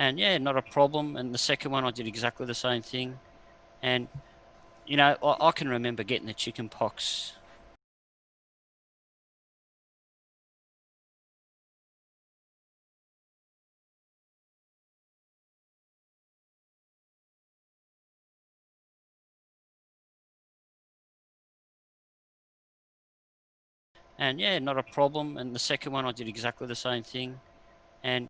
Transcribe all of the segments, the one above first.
And yeah, not a problem. And the second one, I did exactly the same thing. And, you know, I can remember getting the chicken pox. And yeah, not a problem. And the second one, I did exactly the same thing. And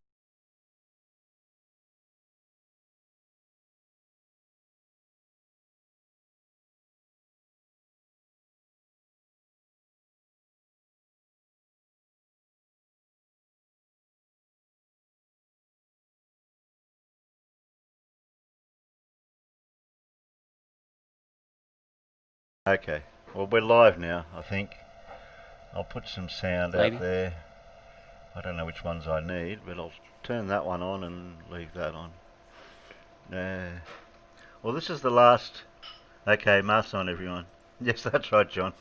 Okay, well we're live now, I think. I'll put some sound maybe. out there. I don't know which ones I need, but I'll turn that one on and leave that on. Well, this is the last... Okay, mask on everyone. Yes, that's right, John.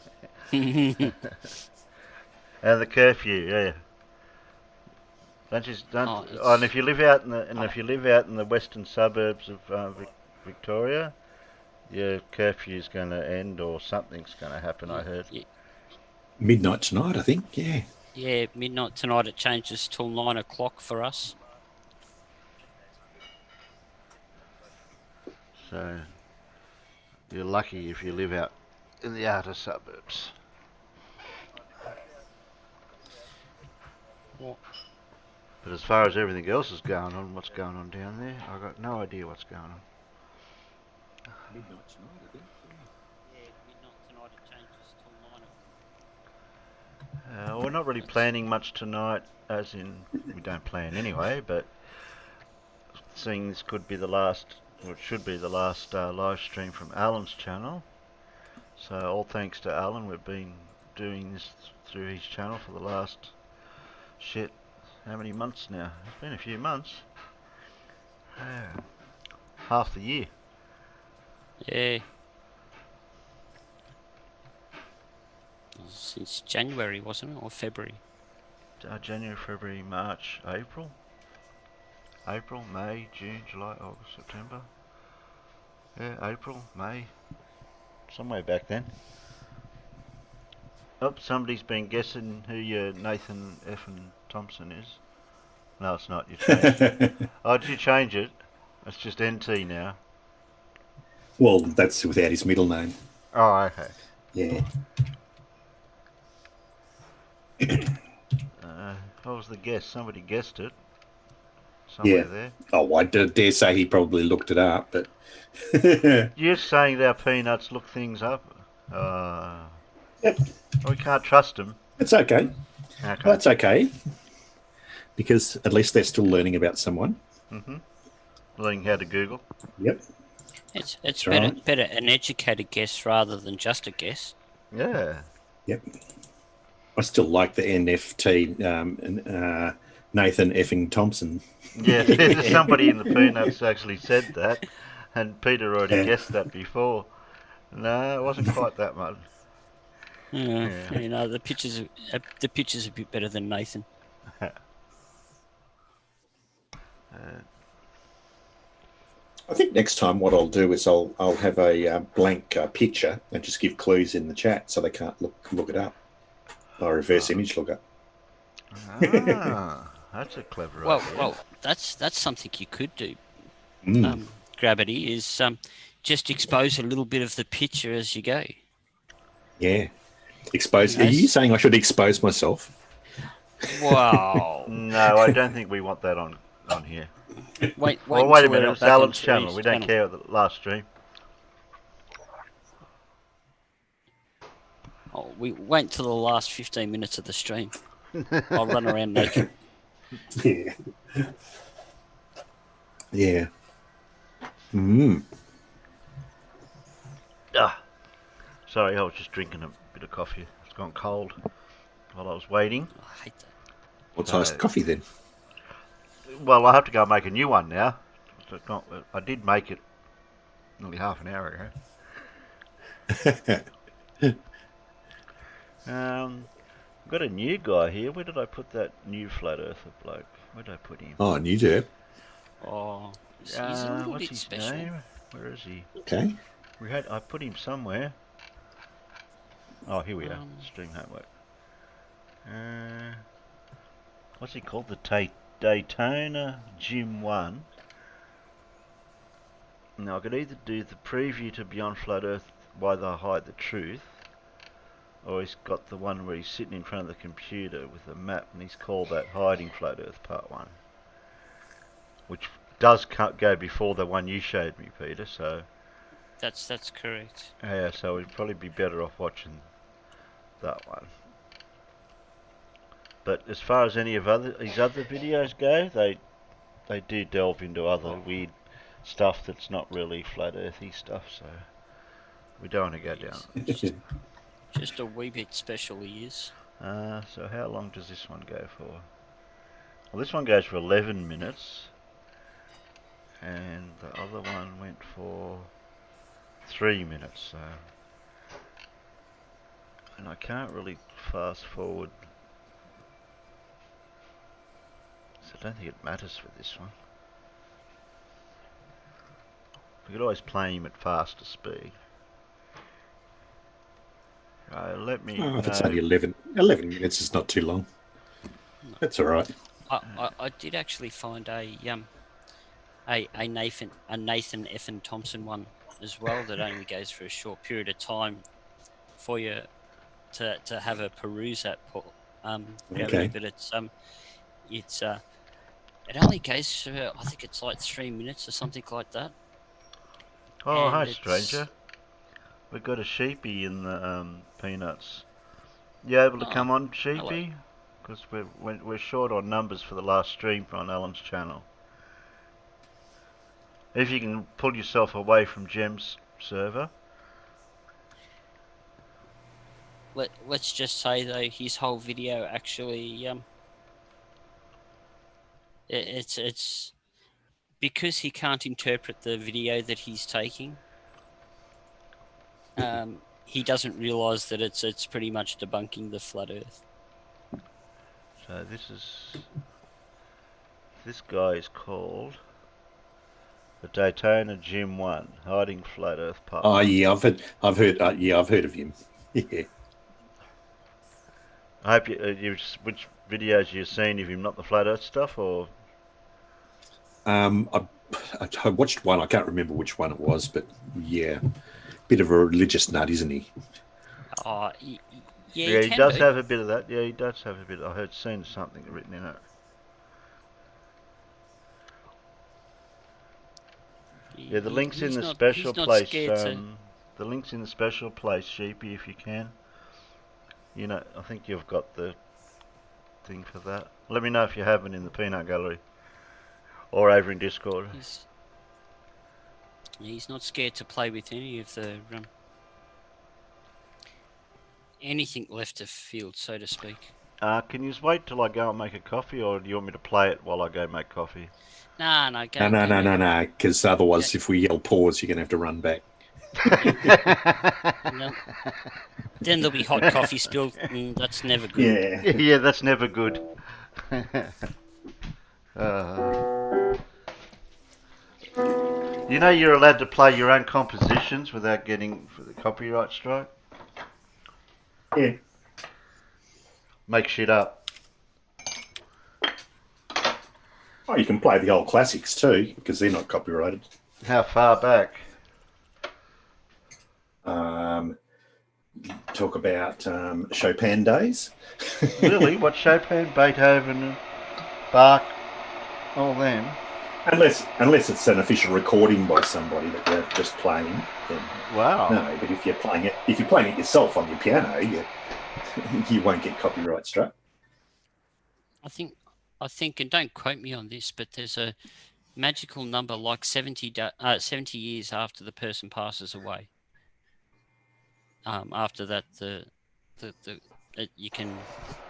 And the curfew, yeah. Don't you don't? Oh, Oh, and it's if you live out in the oh, if you live out in the western suburbs of Victoria, your curfew's going to end or something's going to happen. I heard. yeah, Midnight tonight, I think. Yeah. yeah, midnight tonight. It changes till 9 o'clock for us. So you're lucky if you live out in the outer suburbs. Well, But as far as everything else is going on, what's going on down there? I've got no idea what's going on. Midnight tonight, I think. yeah, midnight tonight. It changes till 9 o'clock. We're not really That's planning much tonight, as in we don't plan anyway. But seeing this could be the last, or it should be the last live stream from Alan's channel. So all thanks to Alan, we've been doing this through his channel for the last shit. How many months now? It's been a few months. Half the year. yeah. Since January, wasn't it, or February? January, February, March, April. April, May, June, July, August, September. Yeah, April, May. Somewhere back then. Oh, somebody's been guessing who your Nathan Effin Thompson is. No, it's not. You changed it. Oh, did you change it? It's just NT now. Well, that's without his middle name. Oh, okay. Yeah. What was the guess? Somebody guessed it. Yeah. Somewhere there. Oh, I dare say he probably looked it up, but You're saying that our peanuts look things up. yep, We can't trust them. it's okay. Okay. Well, that's okay because at least they're still learning about someone. Learning how to Google. Yep. It's Right. better an educated guess rather than just a guess. Yeah. Yep. I still like the NFT Nathan effing Thompson. Yeah, there's somebody in the peanuts actually said that, and Peter already guessed that before. No, it wasn't quite that much. Yeah. You know, the picture's a bit better than Nathan. I think next time what I'll do is I'll have a blank picture and just give clues in the chat so they can't look it up. Or reverse image lookup. That's a clever idea. Well, that's something you could do. Mm. Gravity is just expose a little bit of the picture as you go. Yeah. Expose. Are you saying I should expose myself? Wow. No, I don't think we want that on here. Wait a minute. It's Alan's channel. We don't care about the last stream. Oh, we wait till the last 15 minutes of the stream. I'll run around naked. Yeah. Yeah. Mm. Sorry, I was just drinking a bit of coffee. It's gone cold while I was waiting. Oh, I hate that. What's iced coffee then? Well, I have to go make a new one now. I did make it nearly half an hour ago. I've got a new guy here. Where did I put that new flat earther bloke? Where did I put him? Oh, new derp. Oh, he's a little What's bit his special. name? Where is he? Okay. I put him somewhere. Oh, here we are. Um, Stream homework. What's he called? The Daytona Gym 1. Now I could either do the preview to Beyond Flat Earth, Why They Hide the Truth, or he's got the one where he's sitting in front of the computer with a map, and he's called that Hiding Flat Earth Part 1. Which does go before the one you showed me, Peter, so... that's correct. Yeah, so we'd probably be better off watching that one. But as far as any of his other videos go, they do delve into other weird stuff that's not really flat earthy stuff, so we don't want to go down. Just a wee bit special he is. So how long does this one go for? Well, this one goes for 11 minutes, and the other one went for 3 minutes, so... And I can't really fast forward, so I don't think it matters for this one. We could always play him at faster speed. Let me Oh, if it's know. only 11 minutes, it's not too long. No. That's all right. I did actually find a Nathan Effin Thompson one as well that only goes for a short period of time for you to have a peruse at, Paul. Okay. But it only goes for, I think it's like 3 minutes or something like that. Oh, And hi, it's- stranger. We've got a sheepy in the peanuts. You able to Oh, come on, hello. sheepy? Because we're short on numbers for the last stream on Alan's channel. If you can pull yourself away from Jem's server. Let's just say though, his whole video actually it's because he can't interpret the video that he's taking. He doesn't realise that it's pretty much debunking the flat Earth. So this guy is called the Daytona Gym 1, Hiding Flat Earth Part Oh 1. yeah, I've heard of him. Yeah. I hope which videos you've seen of him, not the flat Earth stuff, or I watched one. I can't remember which one it was, but yeah, bit of a religious nut, isn't he? Yeah, yeah, he can does be. have a bit of that. Yeah, he does have a bit. I heard seen something written in it. Yeah, the link's in the special place. The link's in the special place, Sheepy, if you can. You know, I think you've got the thing for that. Let me know if you haven't in the peanut gallery or over in Discord. He's not scared to play with any of the anything left of field, so to speak. Can you just wait till I go and make a coffee, or do you want me to play it while I go make coffee? No, No, because otherwise, if we yell pause, you're gonna have to run back. No. Then there'll be hot coffee spilled. That's never good. Yeah. Yeah, that's never good. You know you're allowed to play your own compositions without getting for the copyright strike? Yeah. Make shit up. Oh, you can play the old classics too, because they're not copyrighted. How far back? Talk about Chopin days. Really? What, Chopin, Beethoven, Bach, all them? Unless it's an official recording by somebody that you're just playing, then Wow. no. But if you're playing it yourself on your piano, you won't get copyright struck. I think, and don't quote me on this, but there's a magical number like 70 years after the person passes away. After that, you can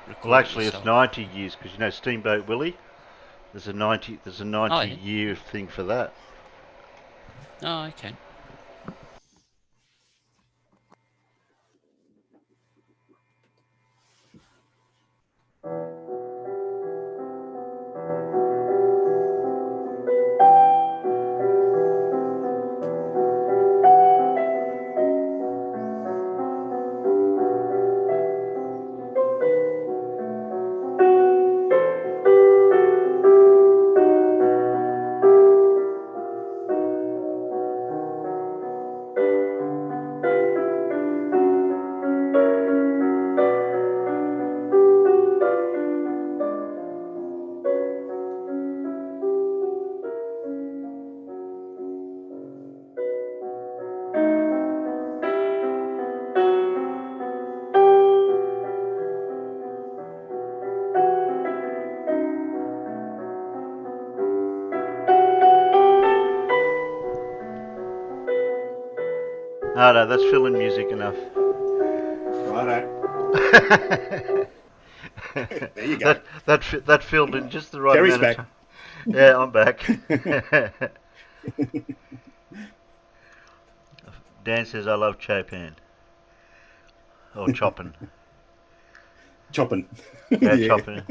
record. Well, actually, it it's 90 years because you know Steamboat Willie. There's a 90 year thing for that. Oh, okay. Righto, that's filling music enough. Righto. There you go. That filled in just the right Terry's amount of back. time. Yeah, I'm back. Dan says I love Chopin. Or chopping. Chopping. Yeah, Yeah. chopping.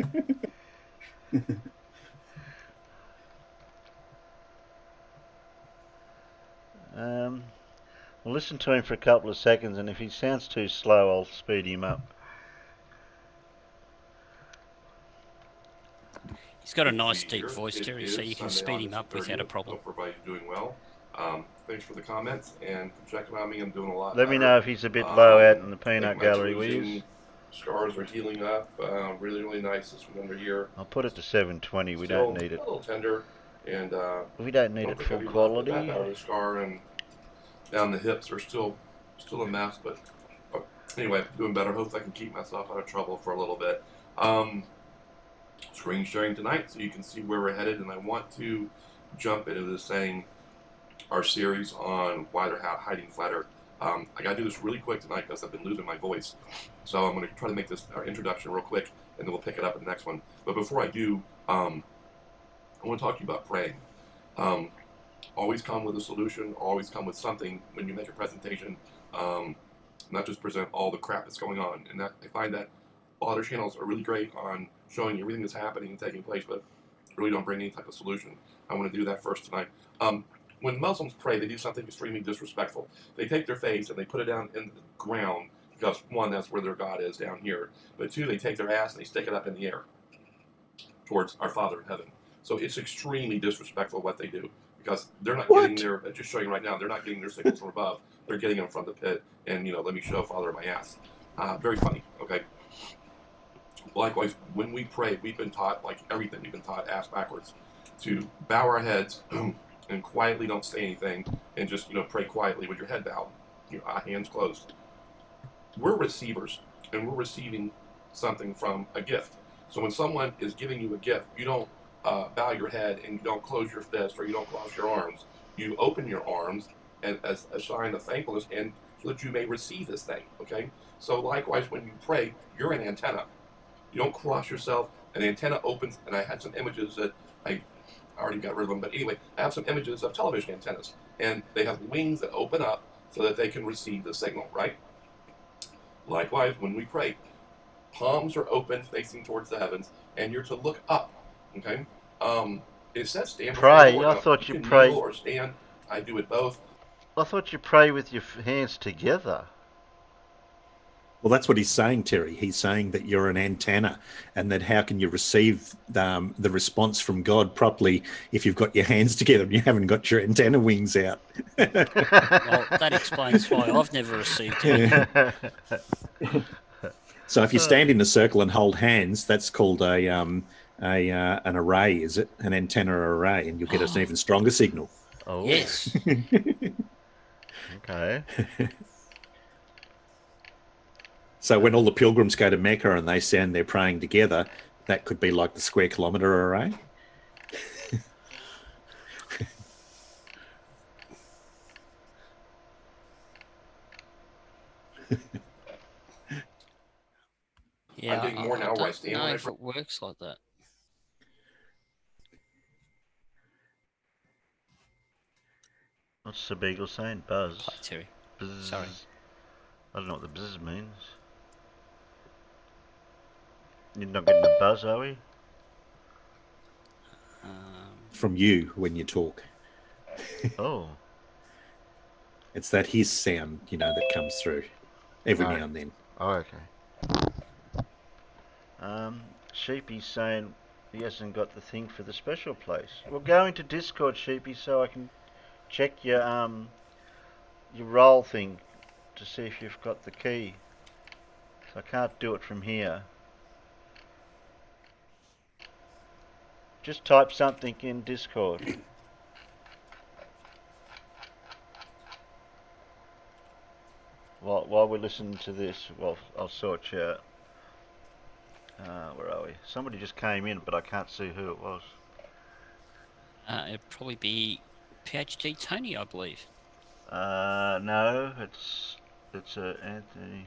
We'll listen to him for a couple of seconds, and if he sounds too slow, I'll speed him up. He's got a nice deep voice, Terry, so you can speed him up without a problem. Hope everybody's doing well. Thanks for the comments and for checking on me. I'm doing a lot Let better. me know if he's a bit low out in the I peanut think my gallery, will bruising you? scars are healing up. Really, really nice this one under here. I'll put it to 720. We Still don't need it. a little tender, and We don't need it full quality. That part of the scar and down the hips are still a mess, but anyway, doing better. Hopefully I can keep myself out of trouble for a little bit. Screen sharing tonight so you can see where we're headed, and I want to jump into this saying our series on why they're hiding flat Earth. I got to do this really quick tonight because I've been losing my voice, so I'm going to try to make this our introduction real quick, and then we'll pick it up in the next one. But before I do, I want to talk to you about praying. Always come with a solution, always come with something when you make a presentation, not just present all the crap that's going on. And that I find that a lot of channels are really great on showing you everything that's happening and taking place, but really don't bring any type of solution. I want to do that first tonight. When Muslims pray, they do something extremely disrespectful. They take their face and they put it down in the ground because, one, that's where their God is down here. But two, they take their ass and they stick it up in the air towards our Father in heaven. So it's extremely disrespectful what they do because they're not getting their, just showing right now, they're not getting their signals from above. They're getting them from the pit and, let me show Father my ass. Very funny, okay? Likewise, when we pray, we've been taught, like everything, we've been taught ass backwards, to bow our heads and quietly don't say anything and just, pray quietly with your head bowed, your hands closed. We're receivers, and we're receiving something from a gift. So when someone is giving you a gift, you don't bow your head and you don't close your fist or you don't cross your arms. You open your arms and as a sign of thankfulness and so that you may receive this thing, okay? So likewise, when you pray, you're an antenna. You don't cross yourself. An antenna opens, and I had some images that I already got rid of them. But anyway, I have some images of television antennas, and they have wings that open up so that they can receive the signal, right? Likewise, when we pray, palms are open, facing towards the heavens, and you're to look up, okay? It says stand before Pray. the Lord. I Now, thought you can pray. kneel or stand. I do it both. I thought you pray with your hands together. Well, that's what he's saying, Terry. He's saying that you're an antenna and that how can you receive the response from God properly if you've got your hands together and you haven't got your antenna wings out. Well, that explains why I've never received it. So if you stand in a circle and hold hands, that's called an array, is it? An antenna array, and you'll get an even stronger signal. Oh. Yes. Okay. So when all the pilgrims go to Mecca and they stand there praying together, that could be like the square kilometre array. Yeah, I'm getting more now where I don't stand know when I if pray. it works like that. What's the beagle saying? Buzz. Play, Terry. Buzz. Sorry. I don't know what the buzz means. You're not getting the buzz, are we? From you when you talk. Oh. It's that hiss sound, that comes through every now and then. Oh, okay. Sheepy's saying he hasn't got the thing for the special place. Well, go into Discord, Sheepy, so I can check your role thing to see if you've got the key. So I can't do it from here. Just type something in Discord. While we're listening to this, well, I'll sort you out. Where are we? Somebody just came in, but I can't see who it was. It'd probably be PhD Tony, I believe. No, it's a Anthony,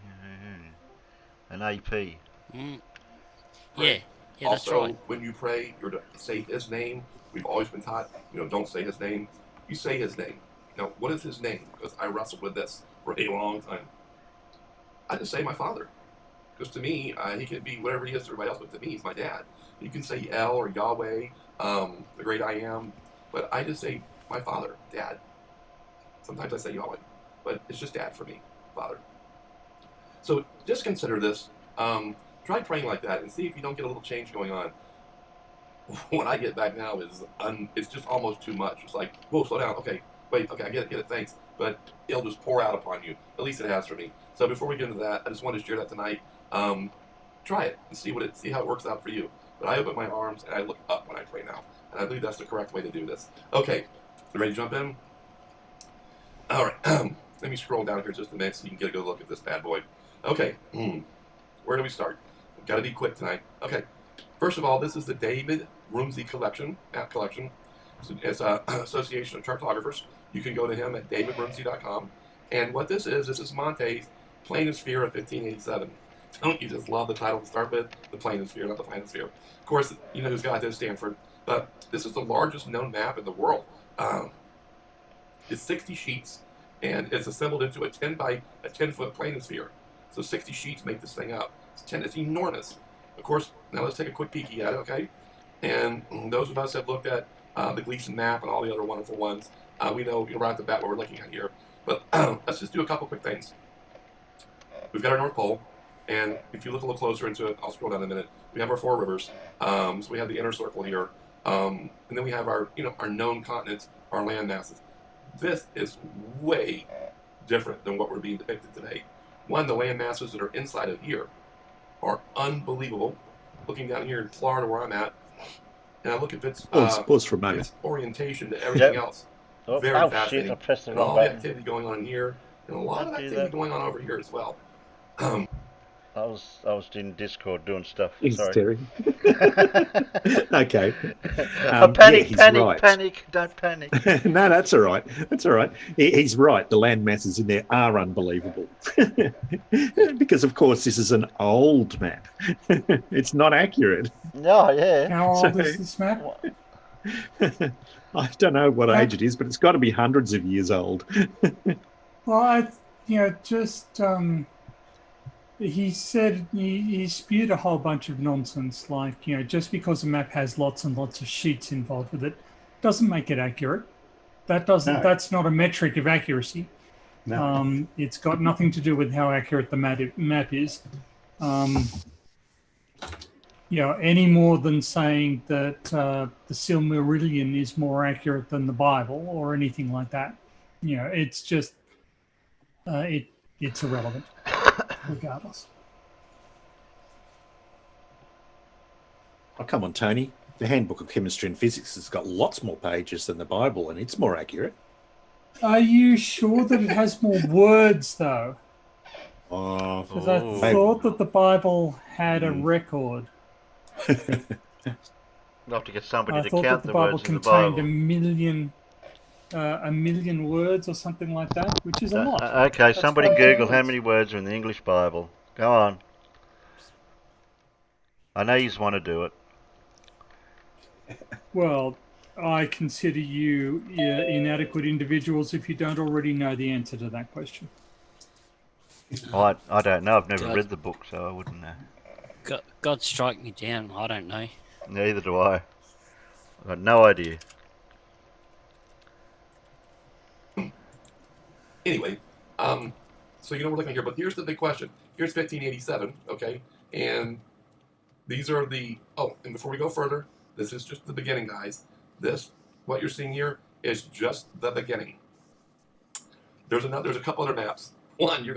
an AP. Mm. Yeah, Right. yeah, that's Also, right. when you pray, you're to say his name. We've always been taught, don't say his name. You say his name. Now, what is his name? Because I wrestled with this for a long time. I just say my father. Because to me, he can be whatever he is to everybody else, but to me, he's my dad. You can say El or Yahweh, the great I am, but I just say my father, dad. Sometimes I say Yahweh, but it's just dad for me, father. So just consider this. Try praying like that and see if you don't get a little change going on. What I get back now is it's just almost too much. It's like, whoa, slow down. Okay, wait, okay, I get it, thanks. But it'll just pour out upon you. At least it has for me. So before we get into that, I just wanted to share that tonight. Try it and see how it works out for you. But I open my arms and I look up when I pray now, and I believe that's the correct way to do this. Okay, you ready to jump in? All right. Let me scroll down here just a minute so you can get a good look at this bad boy. Okay, where do we start? We've got to be quick tonight. Okay, first of all, this is the David Rumsey collection, map collection. It's an association of chartographers. You can go to him at davidrumsey.com. And what this is Monte's Planisphere of 1587. Don't you just love the title to start with? The Planisphere, not the Planisphere. Of course, you know who's got this, Stanford. But this is the largest known map in the world. It's 60 sheets, and it's assembled into a 10 by a 10-foot planisphere. So 60 sheets make this thing up. It's enormous. Of course, now let's take a quick peek at it, okay? And those of us that have looked at the Gleason map and all the other wonderful ones, we know right off the bat what we're looking at here. But let's just do a couple quick things. We've got our North Pole, and if you look a little closer into it, I'll scroll down in a minute. We have our four rivers. So we have the inner circle here, and then we have our our known continents, our land masses. This is way different than what we're being depicted today. One, the land masses that are inside of here are unbelievable. Looking down here in Florida where I'm at, and I look at its Pause for a moment. its orientation to everything else. Very fascinating. Shit, I pressed the and wrong all the button. activity going on in here, and a lot of activity going on over here as well. I was in Discord doing stuff. He's Sorry. Terry. Okay. Panic, yeah, panic, right. panic! Don't panic. No, that's all right. That's all right. He's right. The land masses in there are unbelievable. Because, of course, this is an old map. It's not accurate. No, yeah. How old is this map? I don't know what age it is, but it's got to be hundreds of years old. Well, he said he spewed a whole bunch of nonsense, like, just because a map has lots and lots of sheets involved with it doesn't make it accurate. That's not a metric of accuracy. No. It's got nothing to do with how accurate the map is. Any more than saying that the Silmarillion is more accurate than the Bible or anything like that. It's just it's irrelevant. Regardless. Oh, come on, Tony. The Handbook of Chemistry and Physics has got lots more pages than the Bible, and it's more accurate. Are you sure that it has more words, though? Because I thought that the Bible had a record. We'll have to get somebody I to thought count that the the Bible words in the contained Bible. a million words or something like that, which is a lot. Okay, That's somebody quite a Google lot. how many words are in the English Bible. Go on. I know you want to do it. Well, I consider you inadequate individuals if you don't already know the answer to that question. I don't know. I've never read the book, so I wouldn't know. God strike me down. I don't know. Neither do I. I've got no idea. Anyway, so we're looking here, but here's the big question. Here's 1587, okay? And these are and before we go further, this is just the beginning, guys. What you're seeing here is just the beginning. There's a couple other maps. One, your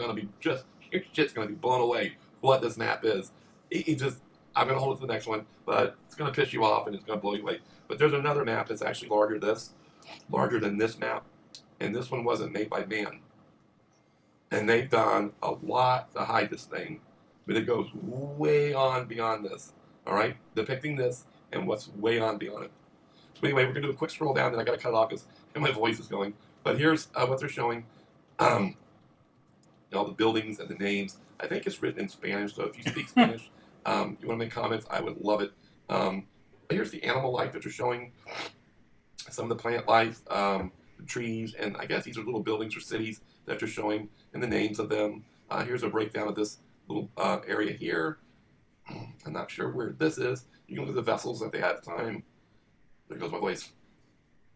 shit's gonna be blown away what this map is. I'm gonna hold it to the next one, but it's gonna piss you off and it's gonna blow you away. But there's another map that's actually larger than this map. And this one wasn't made by man. And they've done a lot to hide this thing, but it goes way on beyond this, all right? Depicting this and what's way on beyond it. So anyway, we're going to do a quick scroll down, and I got to cut it off because my voice is going. But here's what they're showing. All the buildings and the names. I think it's written in Spanish, so if you speak Spanish, you want to make comments, I would love it. Here's the animal life that you're showing, some of the plant life, the trees, and I guess these are little buildings or cities that you're showing and the names of them. Here's a breakdown of this little area here. I'm not sure where this is. You can look at the vessels that they had at the time. There goes my voice.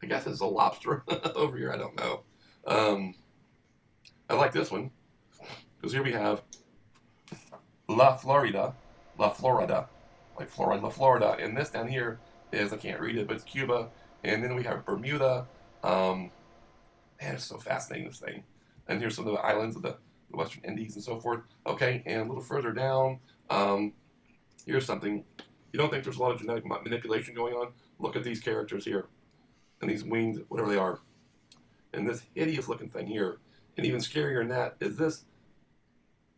I guess it's a lobster over here. I don't know. I like this one because here we have La Florida, like Florida, La Florida, and this down here is, I can't read it, but it's Cuba, and then we have Bermuda. Man, it's so fascinating, this thing. And here's some of the islands of the Western Indies and so forth. Okay, and a little further down, here's something. You don't think there's a lot of genetic manipulation going on? Look at these characters here, and these wings, whatever they are, and this hideous-looking thing here. And even scarier than that is this.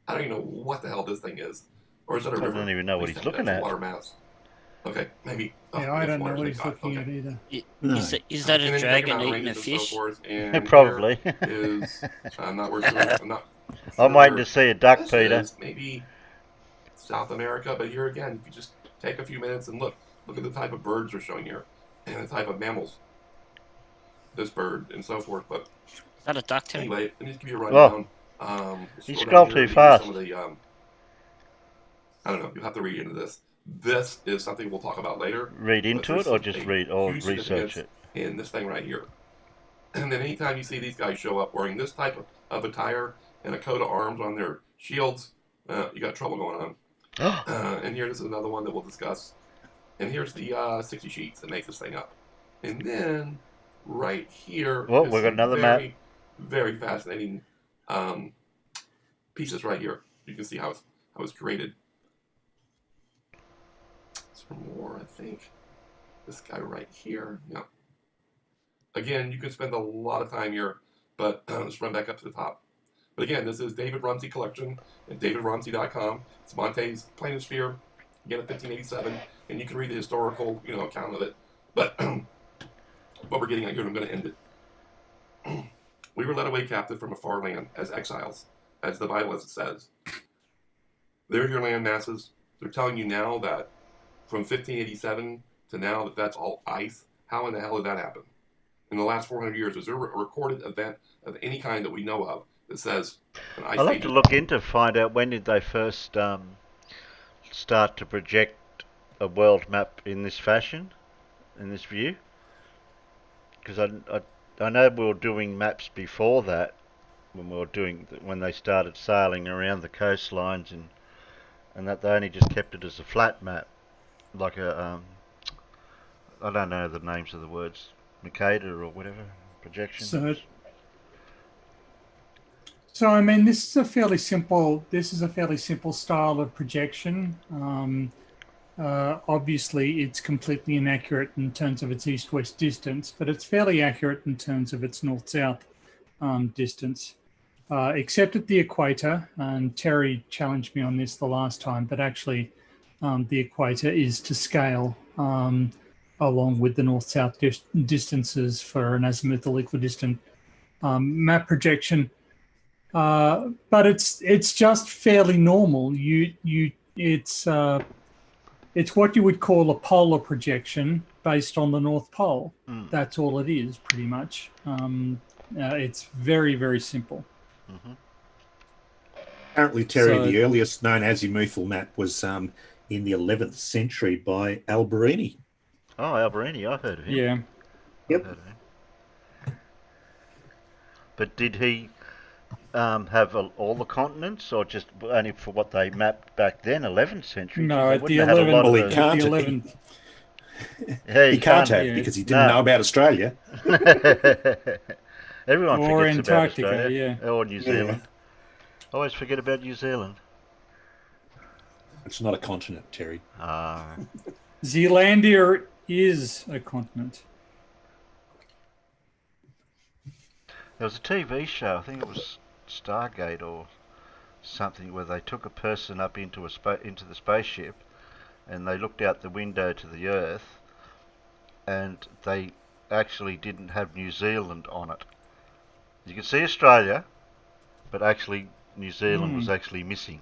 I don't even know what the hell this thing is. Or is that a river? I don't even know what he's looking at. Water mass. Okay, maybe. Yeah, I don't know what he's looking at either. Is that a dragon eating a fish? Probably. I'm not working. I'm not. I'm waiting to see a duck, Peter. Maybe South America, but here again, if you just take a few minutes and look at the type of birds they're showing here, and the type of mammals. This bird and so forth, but. Is that a duck, Terry? Anyway, let me just give you a rundown. You scrolled too fast. Some of the, I don't know. You'll have to read into this. This is something we'll talk about later. Read into it, or just read, or research it. In this thing right here. And then anytime you see these guys show up wearing this type of attire and a coat of arms on their shields, you got trouble going on. And here, this is another one that we'll discuss. And here's the 60 sheets that make this thing up. And then right here, well, we've got another map. Very fascinating pieces right here. You can see how it's created. Some more, I think. This guy right here. Yeah. Again, you can spend a lot of time here, but let's run back up to the top. But again, this is David Rumsey Collection at davidrumsey.com. It's Monte's Planisphere, again, at 1587, and you can read the historical, account of it. But what we're getting at here, and I'm going to end it. We were led away captive from a far land as exiles, as the Bible as it says. They're your land masses. They're telling you now that from 1587 to now that's all ice. How in the hell did that happen? In the last 400 years, is there a recorded event of any kind that we know of that says an ice age? I'll have to look into find out when did they first start to project a world map in this fashion, in this view. Because I know we were doing maps before that, when they started sailing around the coastlines and that they only just kept it as a flat map, like a I don't know the names of the words, Mercator or whatever, projection. So I mean, this is a fairly simple style of projection. Obviously, it's completely inaccurate in terms of its east-west distance, but it's fairly accurate in terms of its north-south distance, except at the equator. And Terry challenged me on this the last time, but actually the equator is to scale along with the north-south distances for an azimuthal equidistant map projection. But it's just fairly normal. It's what you would call a polar projection based on the North Pole. That's all it is, pretty much. It's very, very simple. Mm-hmm. Apparently, Terry, the earliest known azimuthal map was in the 11th century by Alberini. Oh, Alberini, I've heard of him. Yeah. Yep. But did he have all the continents, or just only for what they mapped back then, 11th century? No, at the 11th. He can't. Yeah, he can't have because he didn't know about Australia. Everyone or forgets Antarctica, about Australia. yeah. Or New Zealand. I always forget about New Zealand. It's not a continent, Terry. Zealandia is a continent. There was a TV show, I think it was Stargate or something, where they took a person up into the spaceship and they looked out the window to the Earth, and they actually didn't have New Zealand on it. You could see Australia, but actually New Zealand was actually missing.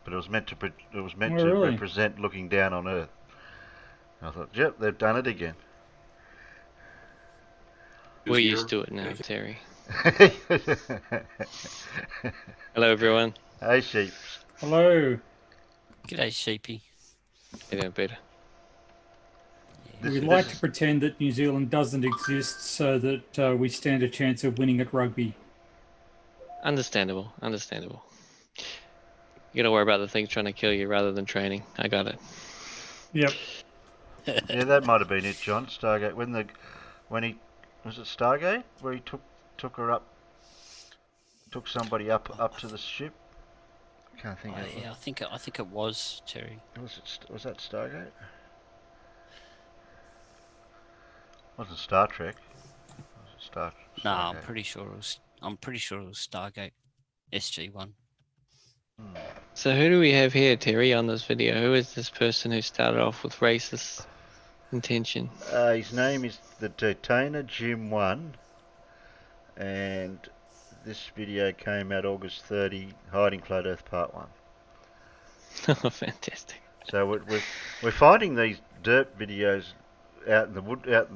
But it was meant to Really? represent looking down on Earth. I thought, yep, they've done it again. We're used to it now, Terry. Hello, everyone. Hey, sheep. Hello. G'day, sheepy. You know, better. We like to pretend that New Zealand doesn't exist so that we stand a chance of winning at rugby. Understandable. You gotta worry about the things trying to kill you rather than training. I got it. Yep. Yeah, that might have been it, John. Stargate. When he was it Stargate where he took her up, took somebody up to the ship. I can't think of it. Yeah, I think it was Terry. Was that Stargate? Wasn't Star Trek. Was it Stargate? No, I'm pretty sure it was Stargate SG-1. So who do we have here, Terry, on this video? Who is this person who started off with racist intention? His name is the Detainer Jim 1, and this video came out August 30, Hiding Flat Earth Part 1. Oh, fantastic. So we're finding these derp videos out in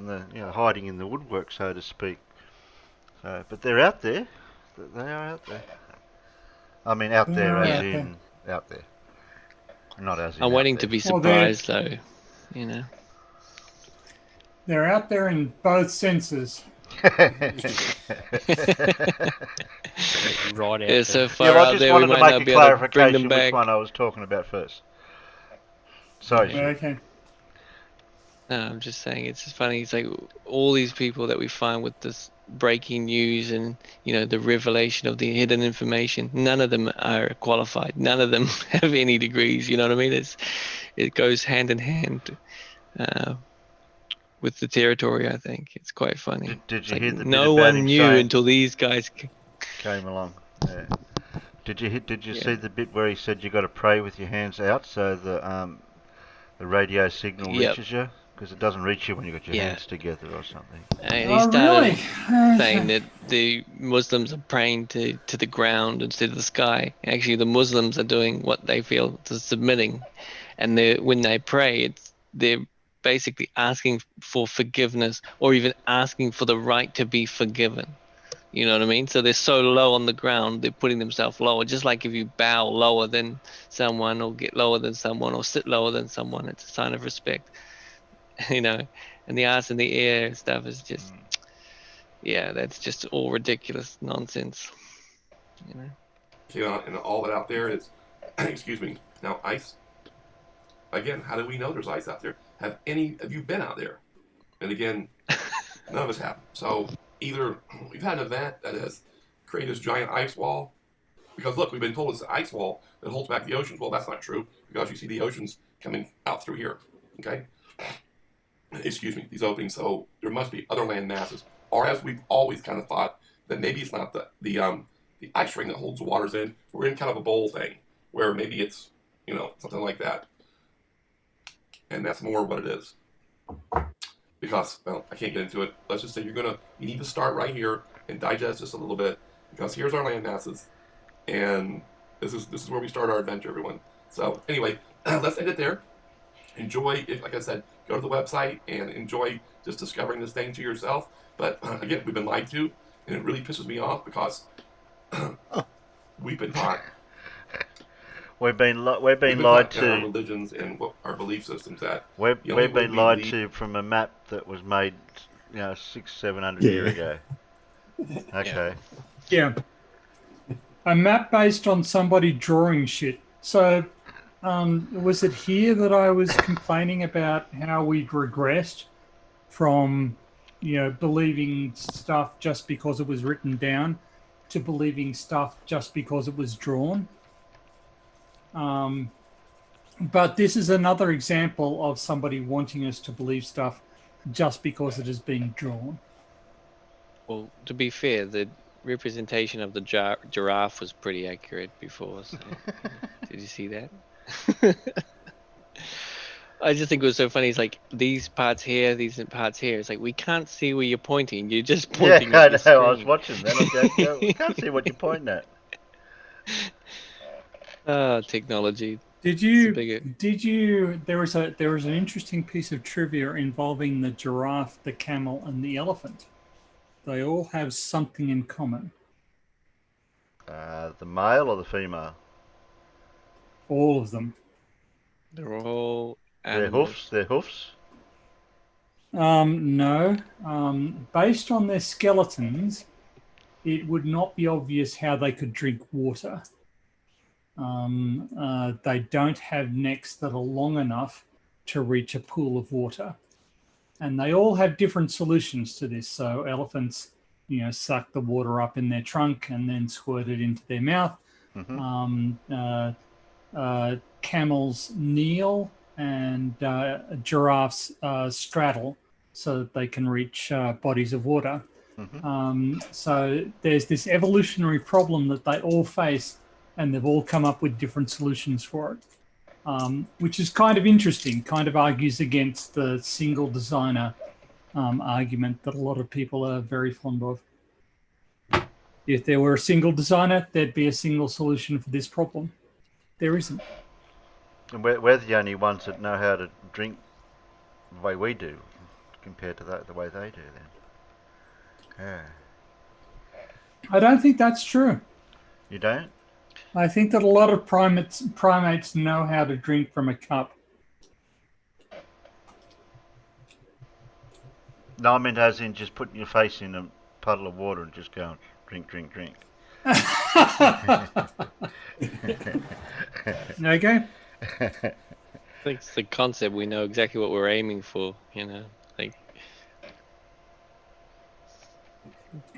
the hiding in the woodwork, so to speak. So, but they're out there. They are out there. I mean, out there as in out there. Not as in. I'm waiting to be surprised, though. You know. They're out there in both senses. Right out They're so there. far out there, we might not be able to bring them back. Which one I was talking about first. Sorry. Okay. No, I'm just saying, it's just funny. It's like all these people that we find with this breaking news and, you know, the revelation of the hidden information, none of them are qualified. None of them have any degrees, you know what I mean? It goes hand in hand with the territory, I think. It's quite funny. Did you hear the bit no about one him knew until these guys came along? Yeah. Did you see the bit where he said you got to pray with your hands out so the radio signal reaches you? Because it doesn't reach you when you got your hands together or something. And he started saying that the Muslims are praying to the ground instead of the sky. Actually, the Muslims are doing what they feel to submitting, and when they pray, they're basically asking for forgiveness or even asking for the right to be forgiven. You know what I mean? So they're so low on the ground, they're putting themselves lower. Just like if you bow lower than someone or get lower than someone or sit lower than someone, it's a sign of respect. You know, and the arse in the air stuff is just, that's just all ridiculous nonsense. You know? And all that out there is, excuse me, now ice. Again, how do we know there's ice out there? Have you been out there? And again, none of us have. So either we've had an event that has created this giant ice wall, because look, we've been told it's an ice wall that holds back the oceans. Well, that's not true, because you see the oceans coming out through here, okay? Excuse me, these openings. So there must be other land masses, or as we've always kind of thought, that maybe it's not the ice ring that holds the waters in. We're in kind of a bowl thing, where maybe it's, you know, something like that. And that's more what it is. Because, well, I can't get into it. Let's just say you need to start right here and digest this a little bit, because here's our land masses, and this is where we start our adventure, everyone. So anyway, let's end it there. Enjoy it, like I said, go to the website and enjoy just discovering this thing to yourself. But again, we've been lied to, and it really pisses me off because we've been taught. We've been lied to. Our religions and what our belief systems that we've been lied to from a map that was made, 600-700 years ago. Okay. Yeah. A map based on somebody drawing shit. So, was it here that I was complaining about how we'd regressed from, believing stuff just because it was written down to believing stuff just because it was drawn? But this is another example of somebody wanting us to believe stuff just because it is being drawn. Well, to be fair, the representation of the giraffe was pretty accurate before. So. Did you see that? I just think it was so funny. It's like these parts here, these parts here. It's like we can't see where you're pointing. You're just pointing. Yeah, I know. I was watching that. I can't see what you're pointing at. Technology. Did It's a you? big- Did you? There was an interesting piece of trivia involving the giraffe, the camel, and the elephant. They all have something in common. The male or the female? All of them. They're all Their animals. hoofs. No. Based on their skeletons, it would not be obvious how they could drink water. They don't have necks that are long enough to reach a pool of water. And they all have different solutions to this. So elephants, suck the water up in their trunk and then squirt it into their mouth. Camels kneel and giraffes straddle so that they can reach bodies of water. So there's this evolutionary problem that they all face, and they've all come up with different solutions for it, which is kind of interesting, kind of argues against the single designer argument that a lot of people are very fond of. If there were a single designer, there'd be a single solution for this problem. There isn't. And we're the only ones that know how to drink the way we do, compared to the way they do. Then, yeah. I don't think that's true. You don't? I think that a lot of primates know how to drink from a cup. No, I meant as in just putting your face in a puddle of water and just going drink, drink, drink. Okay. I think it's the concept. We know exactly what we're aiming for. Like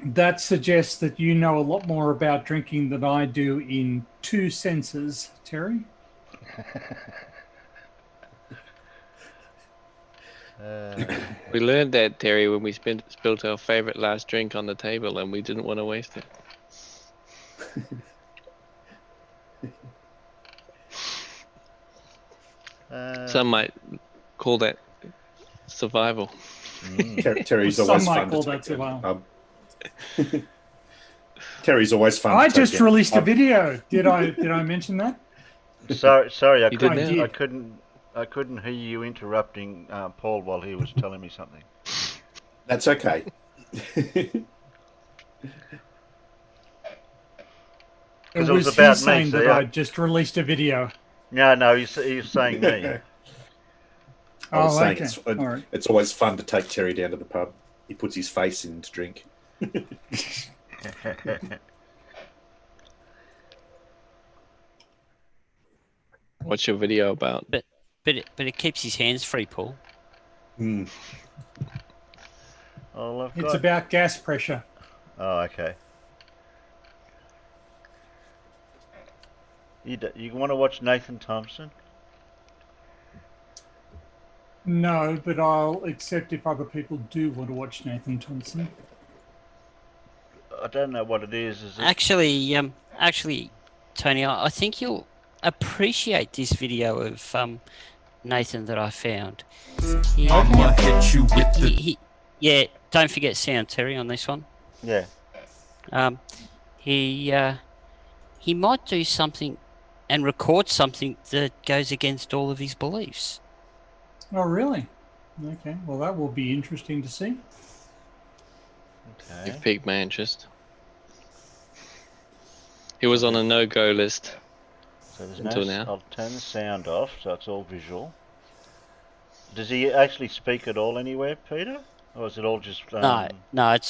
That suggests that you know a lot more about drinking than I do in two senses, Terry. we learned that, Terry, when we spilled our favorite last drink on the table, and we didn't want to waste it. Some might call that survival. Terry's Some always might fun call to that take down survival. the pub. Terry's always fun. I to take just down the released a pub. video. Did I mention that? Sorry, You did now? I couldn't hear you interrupting Paul while he was telling me something. That's okay. Because It was about he me, saying so that yeah. I just released a video. No, he's saying me. I was saying okay. All right. it's always fun to take Terry down to the pub. He puts his face in to drink. What's your video about? But it keeps his hands free, Paul. Mm. Oh, It's about gas pressure. Oh, okay. You want to watch Nathan Thompson? No, but I'll accept if other people do want to watch Nathan Thompson. I don't know what it is. Is it? Actually, Tony, I think you'll appreciate this video of Nathan that I found. I'ma hit you with the Yeah, don't forget sound, Terry, on this one. Yeah. He might do something and record something that goes against all of his beliefs. Oh, really? Okay. Well, that will be interesting to see. You've piqued my interest. He was on a no-go list So there's until no. now. I'll turn the sound off, so it's all visual. Does he actually speak at all anywhere, Peter, or is it all just? No, it's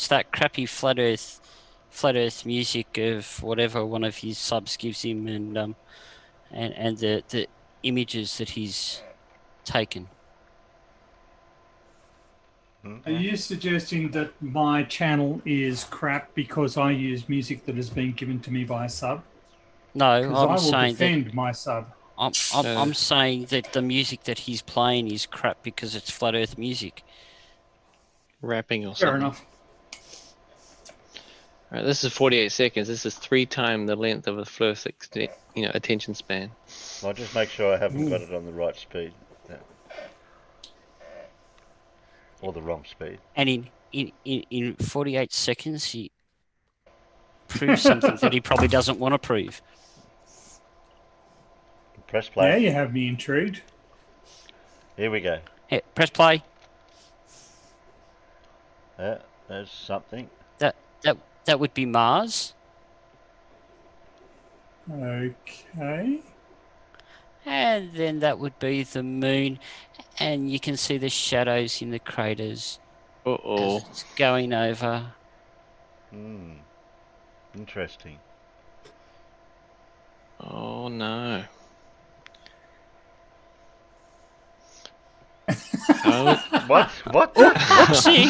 that crappy flat Earth music of whatever one of his subs gives him, and the images that he's taken. Are you suggesting that my channel is crap because I use music that has been given to me by a sub? No, Because I I'm will saying defend that my sub. I'm saying that the music that he's playing is crap because it's flat Earth music. Rapping or Fair something. enough. All right, this is 48 seconds. This is 3 times the length of a first attention span. I'll just make sure I haven't got it on the right speed. Yeah. Or the wrong speed. And in 48 seconds, prove something that he probably doesn't want to prove. Press play. Now you have me intrigued. Here we go. Yeah, press play. There's something. That would be Mars. Okay. And then that would be the moon. And you can see the shadows in the craters as it's going over. Interesting. Oh no. What? What? Oopsie!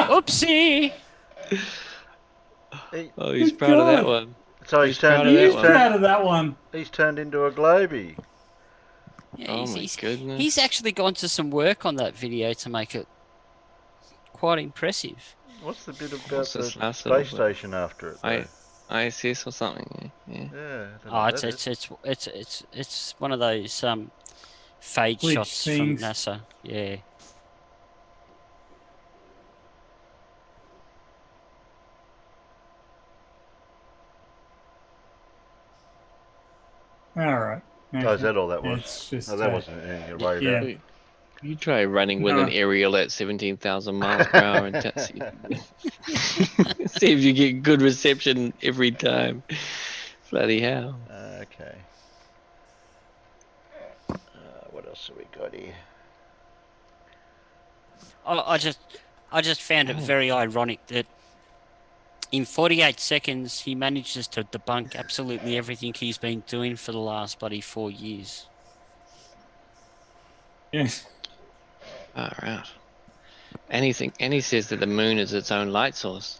Oopsie! Oh, he's proud of that one. So He's proud of that He's one. proud of that one. He's turned into a globey. Yeah, Oh my goodness. He's actually gone to some work on that video to make it quite impressive. What's the bit about What's the this last little space bit? station after it? Though? ISS or something. Yeah. Yeah. I don't know Oh, what that is. it's one of those fade Glitch shots things. from NASA. Yeah. All right. Oh, is that all that was? It's just, No, that wasn't anything to worry yeah. about. You try running with an aerial at 17,000 miles per hour and see if you get good reception every time. Bloody hell. Okay. What else have we got here? I just found it very ironic that in 48 seconds he manages to debunk absolutely everything he's been doing for the last bloody 4 years. Yes. All right. And he says that the moon is its own light source.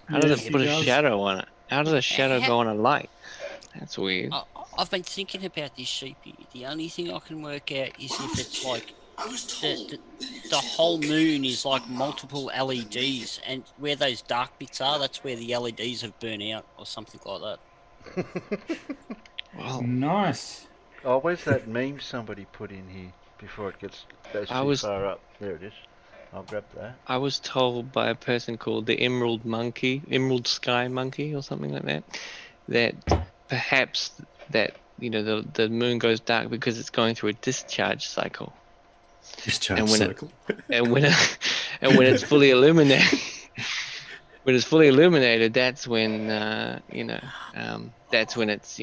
How does Yes, it put he a does. shadow on it? How does a shadow go on a light? That's weird. I've been thinking about this, Sheepy. The only thing I can work out is if it's like the whole moon is like multiple LEDs, and where those dark bits are, that's where the LEDs have burnt out or something like that. Well, Nice. Oh, where's that meme somebody put in here before it goes too far up? There it is. I'll grab that. I was told by a person called the Emerald Sky Monkey or something like that, that perhaps that, the moon goes dark because it's going through a discharge cycle. Discharge cycle. And when it's fully illuminated, that's when that's when it's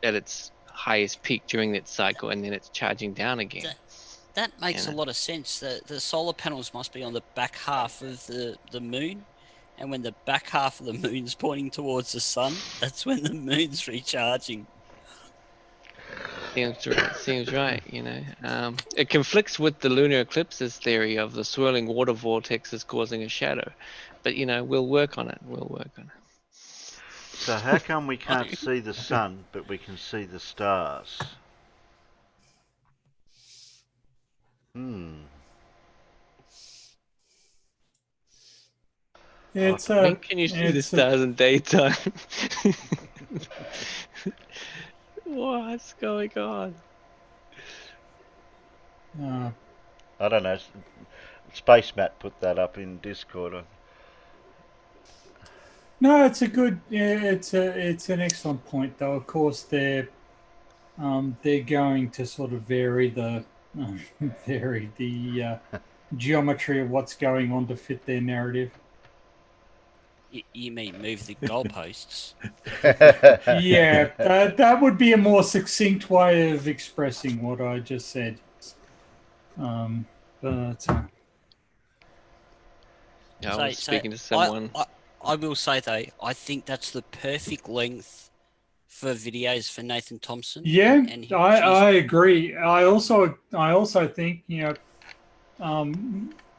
at its highest peak during that cycle, and then it's charging down again. That makes a lot of sense. The solar panels must be on the back half of the moon, and when the back half of the moon's pointing towards the sun, that's when the moon's recharging. Seems right. It conflicts with the lunar eclipses theory of the swirling water vortexes causing a shadow, but we'll work on it. So how come we can't see the sun, but we can see the stars? It's When can you see the stars in daytime? What's going on? I don't know. Space Matt put that up in Discord. No, it's a good. Yeah, it's an excellent point, though. Of course, they're going to sort of vary the geometry of what's going on to fit their narrative. You mean move the goalposts? Yeah, that would be a more succinct way of expressing what I just said. But I was speaking to someone. I will say though, I think that's the perfect length for videos for Nathan Thompson. Yeah, I agree. I also think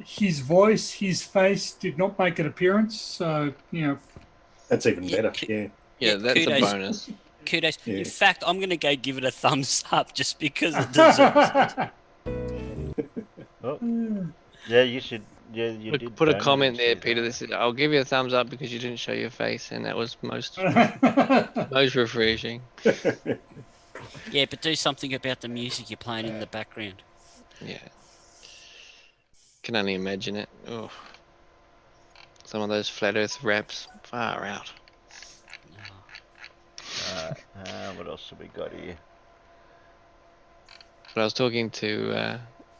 his voice, his face did not make an appearance, so that's even better. Yeah, that's kudos. a bonus. Kudos. Yeah. In fact, I'm going to go give it a thumbs up just because it deserves it. Oh. Yeah, you should. Yeah, you did. Put a comment there, Peter. That said, "I'll give you a thumbs up because you didn't show your face," and that was most refreshing. Yeah, but do something about the music you're playing in the background. Yeah, can only imagine it. Oh, some of those flat Earth raps Far out. What else have we got here? But I was talking to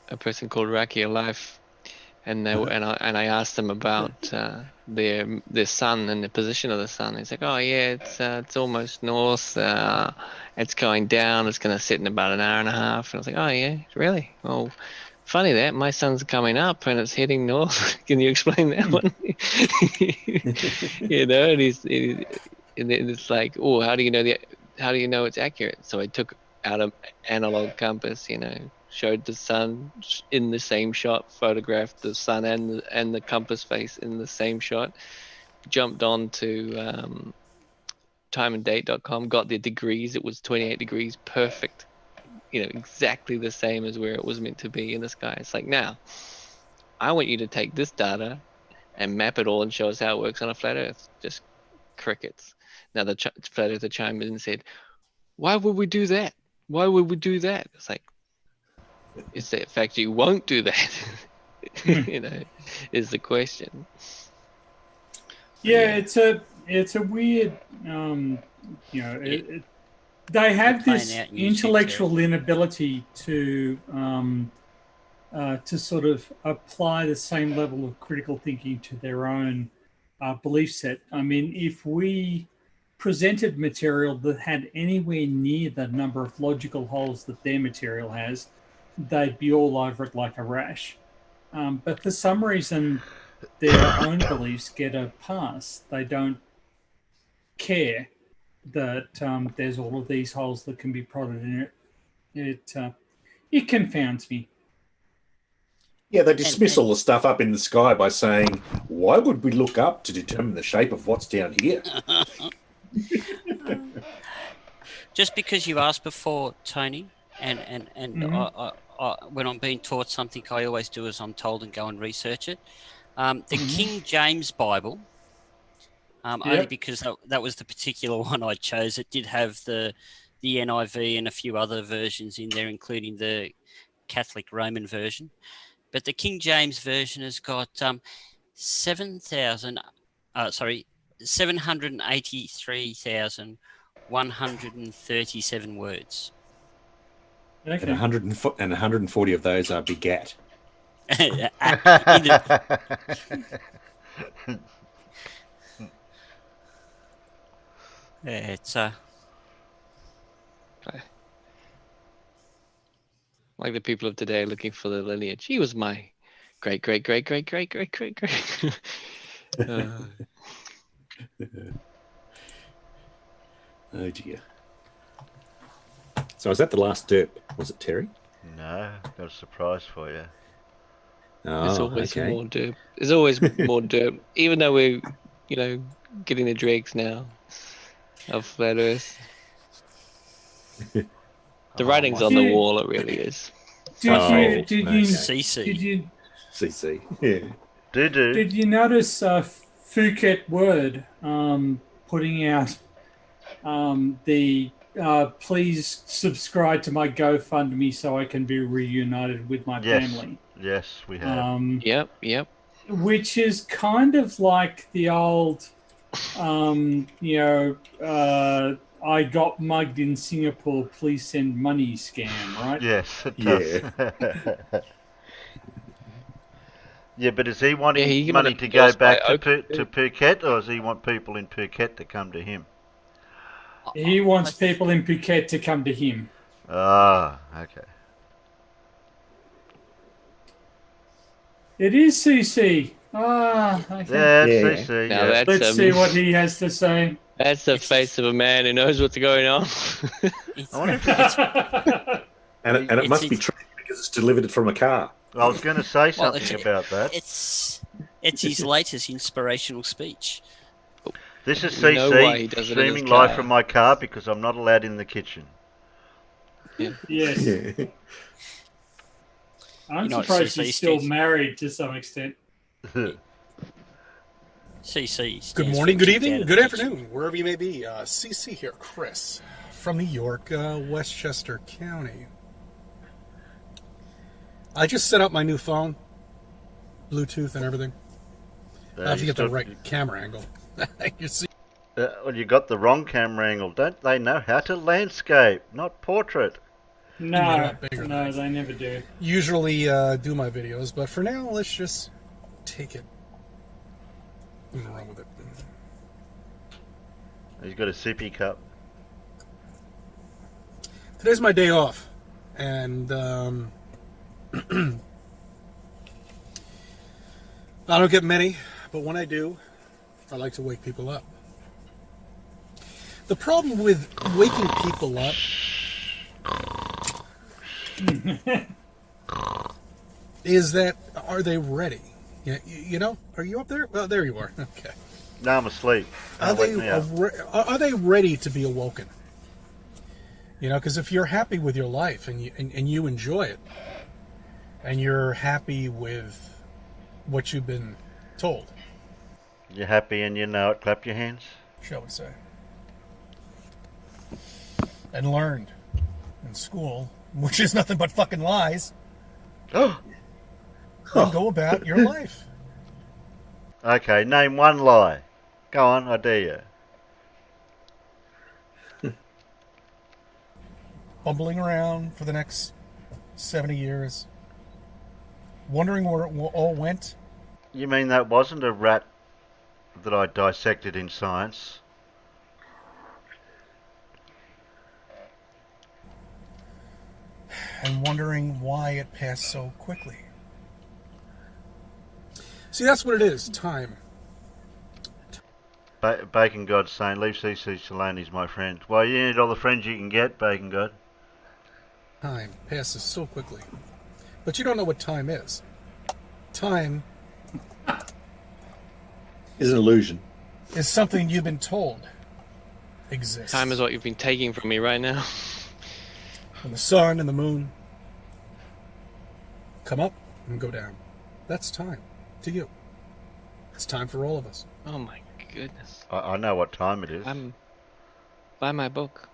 a person called Raki Life, and I asked them about their sun and the position of the sun. He's like, oh yeah, it's almost north. It's going down. It's going to set in about an hour and a half. And I was like, oh yeah, really? Well, funny that my sun's coming up and it's heading north. Can you explain that one? You know, and it's like, oh, how do you know it's accurate? So I took out an analog compass, you know, showed the sun in the same shot, photographed the sun and the compass face in the same shot, jumped on to timeanddate.com, got the degrees. It was 28 degrees, perfect. You know, exactly the same as where it was meant to be in the sky. It's like, now, I want you to take this data and map it all and show us how it works on a flat Earth. Just crickets. Now the flat Earther chimed in and said, why would we do that? Why would we do that? It's like, it's the fact you won't do that, you know, is the question. Yeah, it's a weird, you know, they have this intellectual inability to sort of apply the same level of critical thinking to their own belief set. I mean, if we presented material that had anywhere near the number of logical holes that their material has, they'd be all over it like a rash. But for some reason, their own beliefs get a pass. They don't care that there's all of these holes that can be prodded in it. It confounds me. Yeah, they dismiss all the stuff up in the sky by saying, why would we look up to determine the shape of what's down here? Just because you asked before, Tony, and Mhm. when I'm being taught something, I always do as I'm told and go and research it. The King James Bible, only because that was the particular one I chose. It did have the NIV and a few other versions in there, including the Catholic Roman version. But the King James version has got 783,137 words. Okay. And 140 of those are begat. It's like the people of today are looking for the lineage. He was my great. Oh dear. So is that the last derp? Was it Terry? No, got a surprise for you. There's Oh, always okay. more derp. There's always more derp. Even though we're, you know, getting the dregs now of flat Earth. The writing's on the wall, it really is. Did CC. CC. Yeah. Did you notice Phuket Word putting out the please subscribe to my GoFundMe so I can be reunited with my family? Yes, we have. Yep. Which is kind of like the old, I got mugged in Singapore, please send money scam, right? Yes, it does. Yeah. Yeah, but is he wanting money to go back to Phuket, or does he want people in Phuket to come to him? He wants people in Phuket to come to him. Ah, okay. It is CC. Ah, okay. Yeah, it's CC. Now yeah. Let's see what he has to say. That's the face of a man who knows what's going on. I wonder if it's... And it must be true because it's delivered from a car. I was going to say something about that. It's his latest inspirational speech. This is You know why he CC does it in his streaming live car. from my car because I'm not allowed in the kitchen. Yeah. Yes. Yeah. I'm You know what surprised CC he's still stands- married to some extent. CC. Good morning, good evening, good afternoon, wherever you may be. CC here, Chris, from New York, Westchester County. I just set up my new phone, Bluetooth and everything. I have to get the right camera angle. You see, Well, you got the wrong camera angle. Don't they know how to landscape, not portrait? a No, lot bigger than no, I they never do. usually do my videos, but for now, let's just take it and run with it. He's got a sippy cup. Today's my day off, and I don't get many, but when I do, I like to wake people up. The problem with waking people up is that, are they ready? You know, are you up there? Well, there you are. Okay. No, I'm asleep. Are Don't wake me up. are they ready to be awoken? You know, because if you're happy with your life and you enjoy it, and you're happy with what you've been told, You're happy and you know it. Clap your hands. shall we say, and learned in school, which is nothing but fucking lies, then go about your life. Okay, name one lie. Go on, I dare you. Bumbling around for the next 70 years, wondering where it all went. You mean that wasn't a rat that I dissected in science? And wondering why it passed so quickly. See, that's what it is, time. Bacon God's saying, leave CC alone, he's my friend. Well, you need all the friends you can get, Bacon God. Time passes so quickly. But you don't know what time is. Time Is an illusion. is something you've been told exists. Time is what you've been taking from me right now. When the sun and the moon come up and go down. That's time to you. It's time for all of us. Oh my goodness. I know what time it is. Buy my book.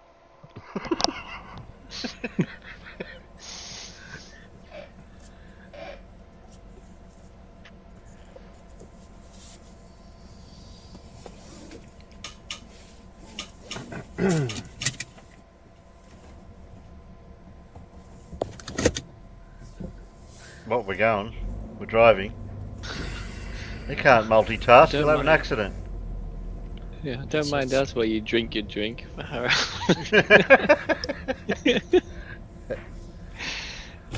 What, we're going? We're driving. You can't multitask, Don't you'll have an mind. accident. Yeah, don't mind that's where you drink your drink.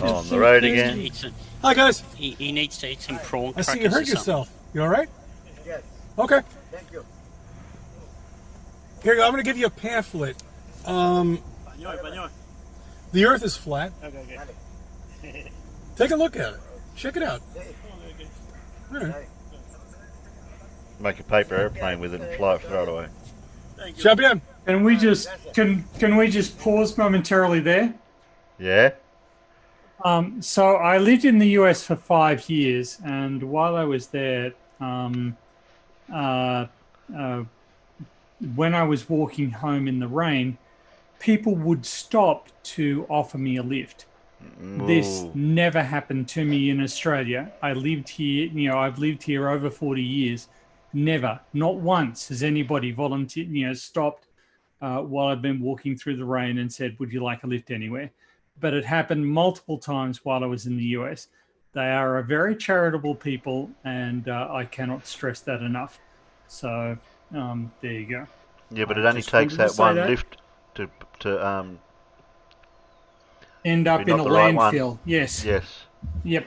Oh, on the road He again. needs to, Hi, guys. he needs to eat some prawn I crackers see you or hurt something. yourself. You all right? Yes, Okay. thank you. Here you go. I'm going to give you a pamphlet. The Earth is flat. Take a look at it. Check it out. All right. Make a paper airplane with it and fly it, throw it away. Ciao, bien. Can we just pause momentarily there? Yeah? So I lived in the US for 5 years, and while I was there, when I was walking home in the rain, people would stop to offer me a lift. This Ooh. never happened to me in Australia. I lived here, I've lived here over 40 years. Never, not once has anybody volunteered, stopped while I've been walking through the rain and said, would you like a lift anywhere? But it happened multiple times while I was in the US. They are a very charitable people, and I cannot stress that enough. So there you go. Yeah, but I it only just takes wanted to that say one that. lift to End up You're in not a the right one. landfill. Yes. yes. Yep.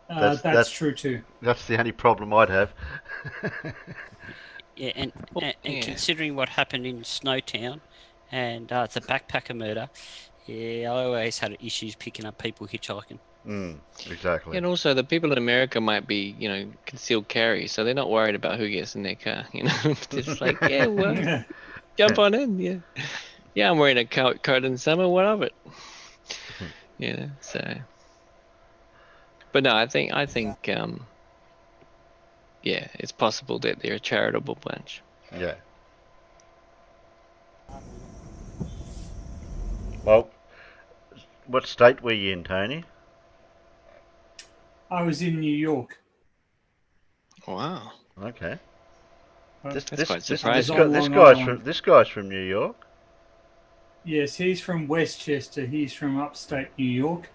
That's- That's true too. That's the only problem I'd have. Yeah, and yeah. considering what happened in Snowtown and the backpacker murder, yeah, I always had issues picking up people hitchhiking. Exactly. And also, the people in America might be, concealed carry, so they're not worried about who gets in their car. Just like, yeah, well, jump on in. Yeah, I'm wearing a coat in summer. What of it? So. But no, I think, yeah, it's possible that they're a charitable bunch. Yeah. Well, what state were you in, Tony? I was in New York. Wow. Okay. But That's quite This surprising. guy's from New York. yes, he's from Westchester. He's from upstate New York.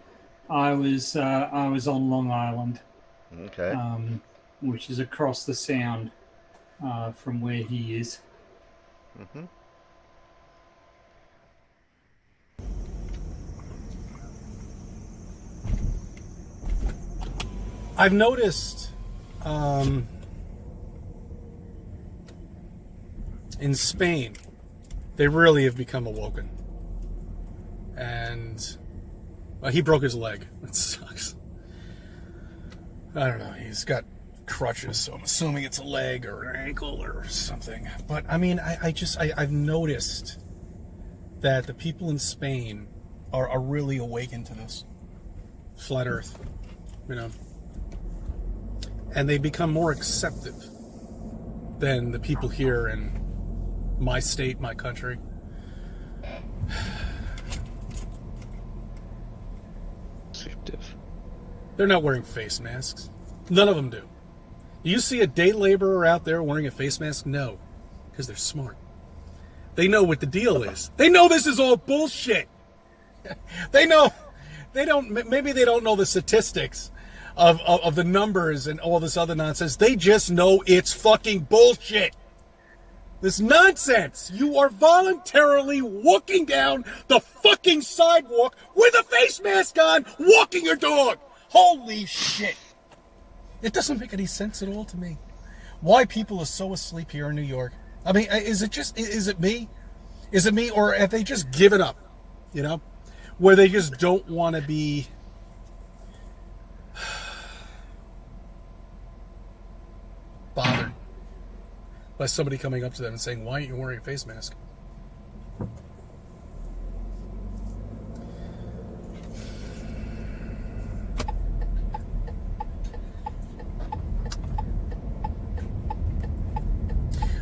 I was on Long Island, Okay. which is across the Sound from where he is. Mm-hmm. I've noticed in Spain, they really have become awoken. And he broke his leg. It sucks. I don't know. He's got crutches, so I'm assuming it's a leg or an ankle or something. But I mean, I've noticed that the people in Spain are really awakened to this flat Earth, you know. And they become more acceptive than the people here in my state, my country. Acceptive. They're not wearing face masks. None of them do. Do you see a day laborer out there wearing a face mask? No, because they're smart. They know what the deal is. They know this is all bullshit. They know. Maybe they don't know the statistics of the numbers and all this other nonsense. They just know it's fucking bullshit. This nonsense. You are voluntarily walking down the fucking sidewalk with a face mask on, walking your dog. Holy shit. It doesn't make any sense at all to me. Why people are so asleep here in New York. I mean, is it me? Is it me, or have they just given up? You know? Where they just don't want to be bothered by somebody coming up to them and saying, why aren't you wearing a face mask?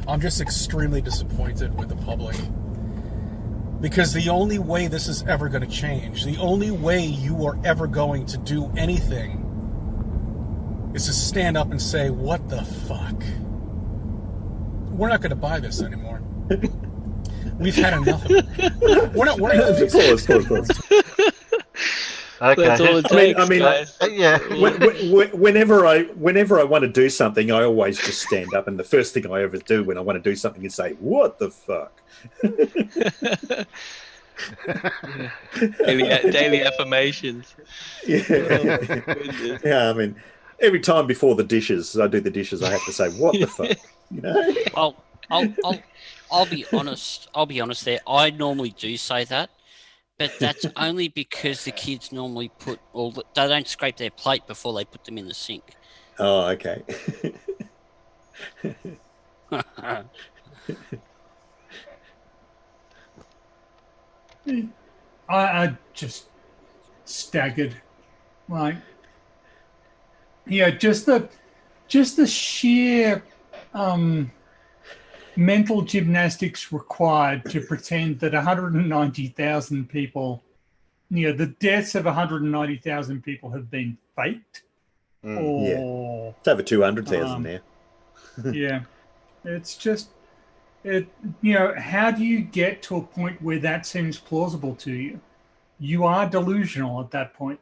I'm just extremely disappointed with the public. Because the only way this is ever going to change, the only way you are ever going to do anything is to stand up and say, what the fuck? We're not going to buy this anymore. We've had enough of it. We're not wearing Pause. Okay. That's all it takes, I mean, guys. Yeah. whenever I want to do something, I always just stand up, and the first thing I ever do when I want to do something is say, "What the fuck." Daily affirmations. Yeah. Oh, goodness. Yeah, I mean, every time before I do the dishes, I have to say, "What the fuck," you know. Well, I'll be honest. I'll be honest there. I normally do say that, but that's only because the kids normally put they don't scrape their plate before they put them in the sink. Oh, okay. I just staggered, like, yeah, just the sheer mental gymnastics required to pretend that 190,000 people, the deaths of 190,000 people have been faked, or It's over 200,000 now. yeah, it's just how do you get to a point where that seems plausible to you? You are delusional at that point.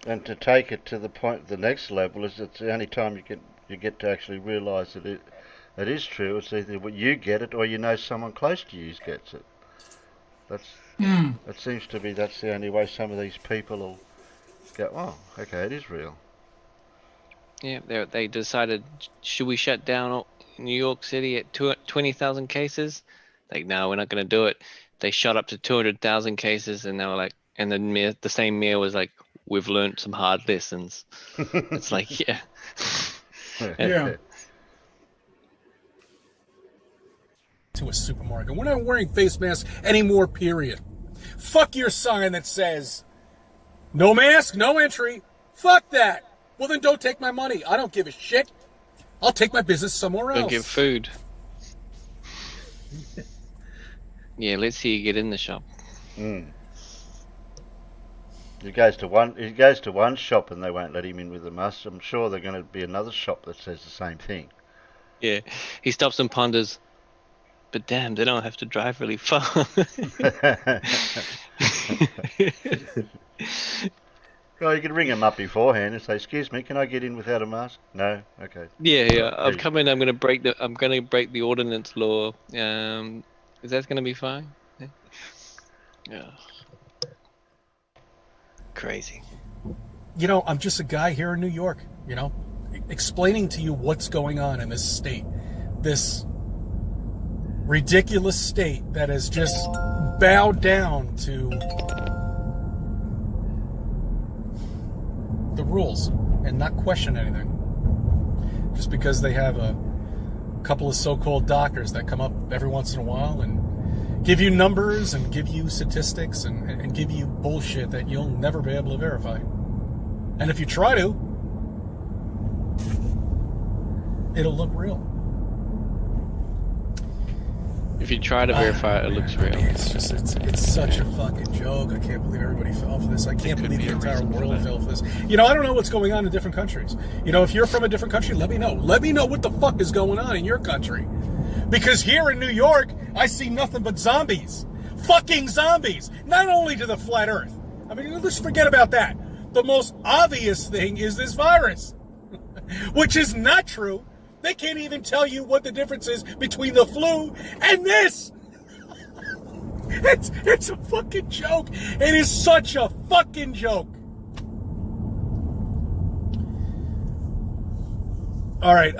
And to take it to the next level is it's the only time you get to actually realise that it is true. It's either you get it or someone close to you gets it. It seems to be that's the only way some of these people will go, oh, okay, it is real. Yeah, they decided, should we shut down New York City at 20,000 cases? Like, no, we're not going to do it. They shot up to 200,000 cases, and they were like, and the same mayor was like, we've learned some hard lessons. It's like, yeah. Yeah. To a supermarket. We're not wearing face masks anymore, period. Fuck your sign that says, no mask, no entry. Fuck that. Well, then don't take my money. I don't give a shit. I'll take my business somewhere else. Don't give food. Yeah, let's see you get in the shop. He goes to one shop and they won't let him in with a mask. I'm sure there's going to be another shop that says the same thing. Yeah, he stops and ponders. But damn, they don't have to drive really far. Well, you could ring him up beforehand and say, "Excuse me, can I get in without a mask?" No, okay. Yeah. I'm Hey. coming. I'm gonna break the ordinance law. Is that gonna be fine? Yeah. Crazy. You know, I'm just a guy here in New York, you know, explaining to you what's going on in this state. This ridiculous state that has just bowed down to the rules and not question anything. Just because they have a couple of so-called doctors that come up every once in a while and give you numbers and give you statistics and give you bullshit that you'll never be able to verify. And if you try to, it'll look real. If you try to verify it, it looks real. It's such a fucking joke. I can't believe everybody fell for this. I can't believe the entire world fell for this. You know, I don't know what's going on in different countries. You know, if you're from a different country, let me know. Let me know what the fuck is going on in your country. Because here in New York, I see nothing but zombies. Fucking zombies. Not only to the flat earth. I mean, let's forget about that. The most obvious thing is this virus. Which is not true. They can't even tell you what the difference is between the flu and this. It's a fucking joke. It is such a fucking joke. All right,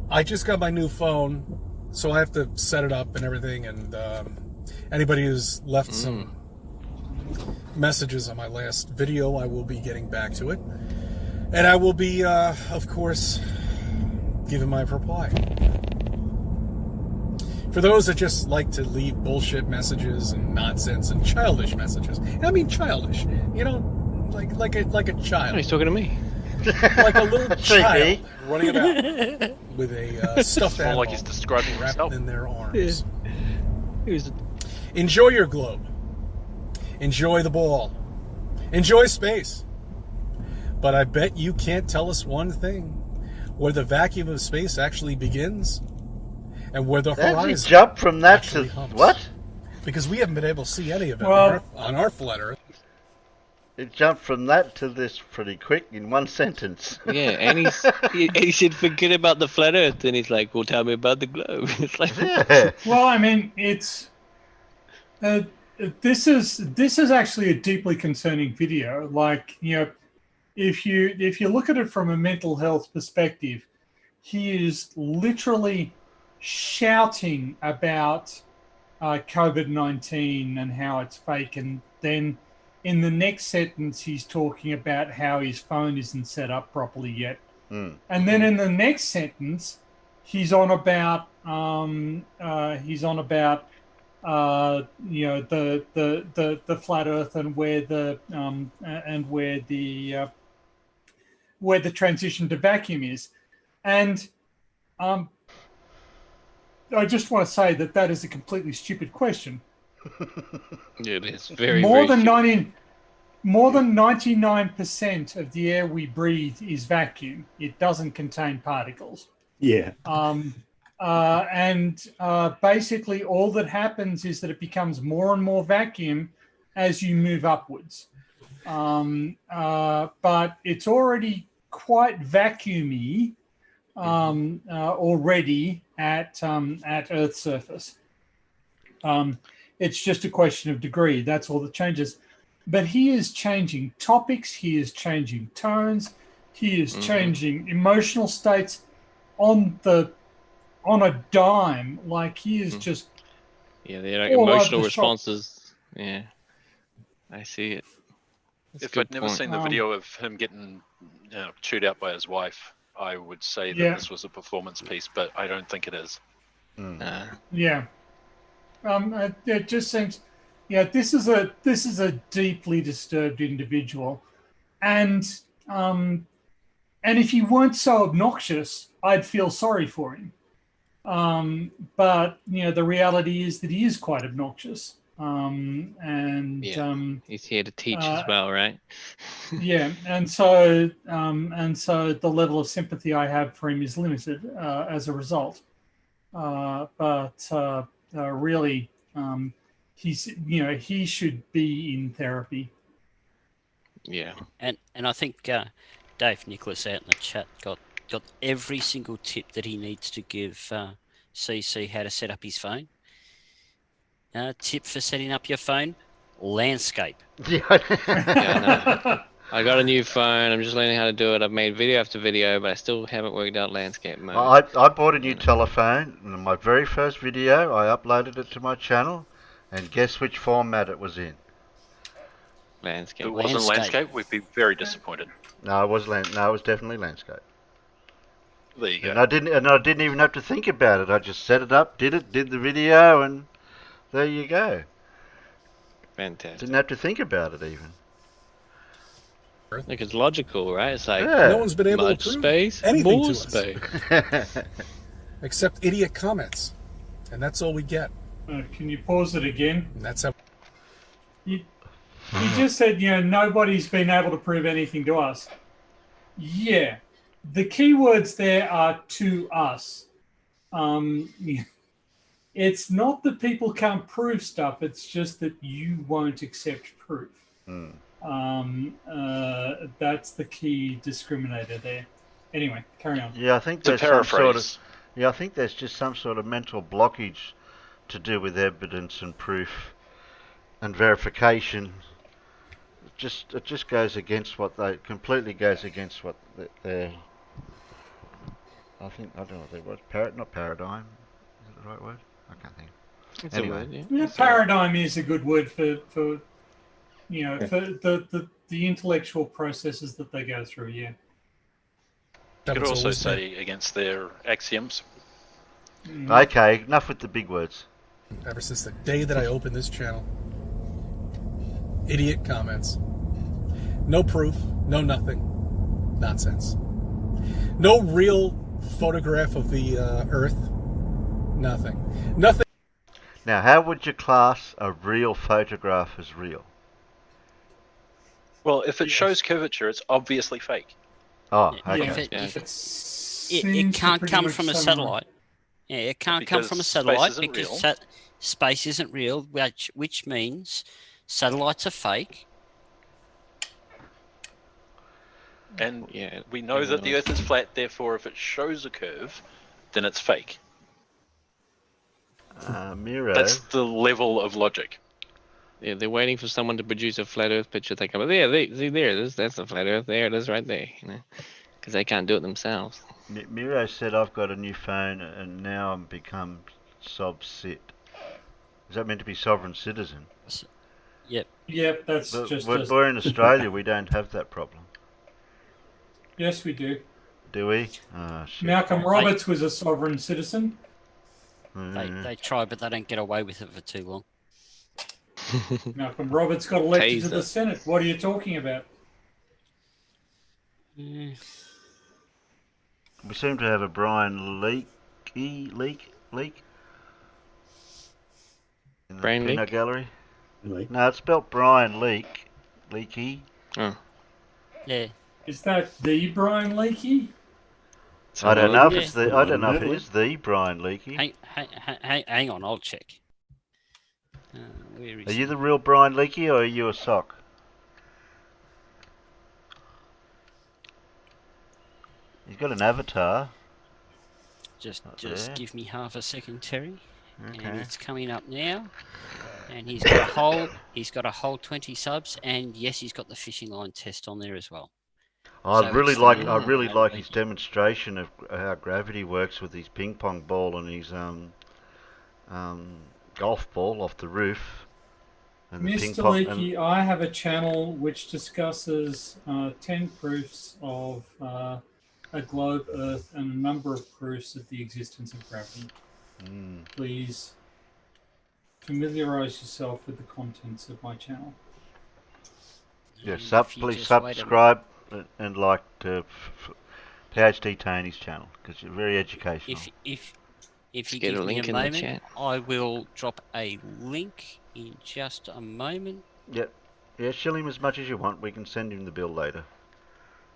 I just got my new phone, so I have to set it up and everything. And anybody who's left some messages on my last video, I will be getting back to it. And I will be, of course, giving my reply. For those that just like to leave bullshit messages and nonsense and childish messages. I mean childish, you know, like a child. Oh, he's talking to me. Like a little child running about with a stuffed animal like he's describing wrapped himself. in their arms. Yeah. Enjoy your globe. Enjoy the ball. Enjoy space. But I bet you can't tell us one thing. Where the vacuum of space actually begins, and where the horizon jump from that to humps. what? Because we haven't been able to see any of it Well, on our flat Earth. It jumped from that to this pretty quick in one sentence. Yeah, and he said, forget about the flat Earth, and he's like, well, tell me about the globe. It's like, Yeah. Well, I mean, it's this is actually a deeply concerning video. Like, you know, if you look at it from a mental health perspective, he is literally shouting about COVID-19 and how it's fake, and then in the next sentence he's talking about how his phone isn't set up properly yet, and then in the next sentence he's on about you know, the flat Earth and where the transition to vacuum is. And I just want to say that is a completely stupid question. yeah, it is very More very than 99% of the air we breathe is vacuum. It doesn't contain particles. Yeah. And basically all that happens is that it becomes more and more vacuum as you move upwards. But it's already quite vacuumy already at Earth's surface. It's just a question of degree. That's all that changes. But he is changing topics. He is changing tones. He is changing emotional states on a dime. Like, he is just they're like all over emotional the shop. responses. Yeah, I see it. That's a If good I'd never point. seen the video of him getting chewed out by his wife, I would say that Yeah. this was a performance piece, but I don't think it is. Yeah. It just seems, this is a deeply disturbed individual, and if he weren't so obnoxious, I'd feel sorry for him. But the reality is that he is quite obnoxious, and Yeah. He's here to teach as well, right? yeah, and so the level of sympathy I have for him is limited as a result. But really, he's he should be in therapy. Yeah. And I think Dave Nicholas out in the chat got every single tip that he needs to give CC how to set up his phone. Tip for setting up your phone: landscape. Yeah, I know. I got a new phone. I'm just learning how to do it. I've made video after video, but I still haven't worked out landscape mode. I bought a new telephone, and in my very first video, I uploaded it to my channel, and guess which format it was in? Landscape. If it wasn't landscape, we'd be very disappointed. No, it was no, it was definitely landscape. There you go. And I didn't even have to think about it. I just set it up, did the video, and there you go. Fantastic. Didn't have to think about it even. Look, it's logical, right? It's like No one's been able much to prove space, anything more to us. space. Except idiot comments, and that's all we get. Can you pause it again? And that's how. You just said, nobody's been able to prove anything to us. Yeah. The key words there are to us. It's not that people can't prove stuff. It's just that you won't accept proof. That's the key discriminator there. Anyway, carry on. Yeah, I think To there's paraphrase. I think there's just some sort of mental blockage to do with evidence and proof and verification. It just goes against what they completely goes against what they're. I don't know what they was. Not paradigm. Is it the right word? I can't think. It's Anyway. a word, Yeah, paradigm is a good word for for the intellectual processes that they go through. Yeah. You could That's also always been. say against their axioms. Okay, enough with the big words. Ever since the day that I opened this channel. Idiot comments. No proof, no nothing. Nonsense. No real photograph of the Earth. Nothing. Nothing. Now, how would you class a real photograph as real? Well, if it shows curvature, it's obviously fake. Oh, Yeah, okay. if It it can't pretty come much from a summarize. satellite. Yeah, it can't come from a Because space satellite isn't because real. space isn't real, which means satellites are fake. And Yeah, we know that the Earth is flat, therefore if it shows a curve, then it's fake. Miro. That's the level of logic. Yeah, they're waiting for someone to produce a flat Earth picture. They come, see there, that's the flat Earth. There it is, right there. Because they can't do it themselves. Miro said, I've got a new phone and now I'm become sob-sit. Is that meant to be sovereign citizen? Yep. Yep, that's But just. we're in Australia, we don't have that problem. Yes, we do. Do we? Oh, shit. Malcolm Roberts was a sovereign citizen. They try, but they don't get away with it for too long. Malcolm Roberts got elected to Taser. the Senate. What are you talking about? Yeah. We seem to have a Brian leak in the Brian peanut Leak? gallery. Really? No, it's spelled Brian Leaky. Oh. Yeah. Is that the Brian Leakey? I don't know if Yeah. it's the. I don't know if it is the Brian Leaky. Hang on, I'll check. Where is Are you he? the real Brian Leaky or are you a sock? He's got an avatar. Just there. give me half a second, Terry. And Okay. it's coming up now. And he's got a whole 20 subs, and yes, he's got the fishing line test on there as well. I So really it's like. the I real really Brian like his Leakey. demonstration of how gravity works with his ping pong ball and his golf ball off the roof. And the ping Mr. pong. Leakey, I have a channel which discusses 10 proofs of a globe, Earth, and a number of proofs of the existence of gravity. Please familiarize yourself with the contents of my channel. Yeah, If you please just wait a subscribe and like to PhD Tony's channel because you're very educational. If if you Get give a me link a in the moment, chat. I will drop a link in just a moment. Yep. Yeah, shill him as much as you want. We can send him the bill later.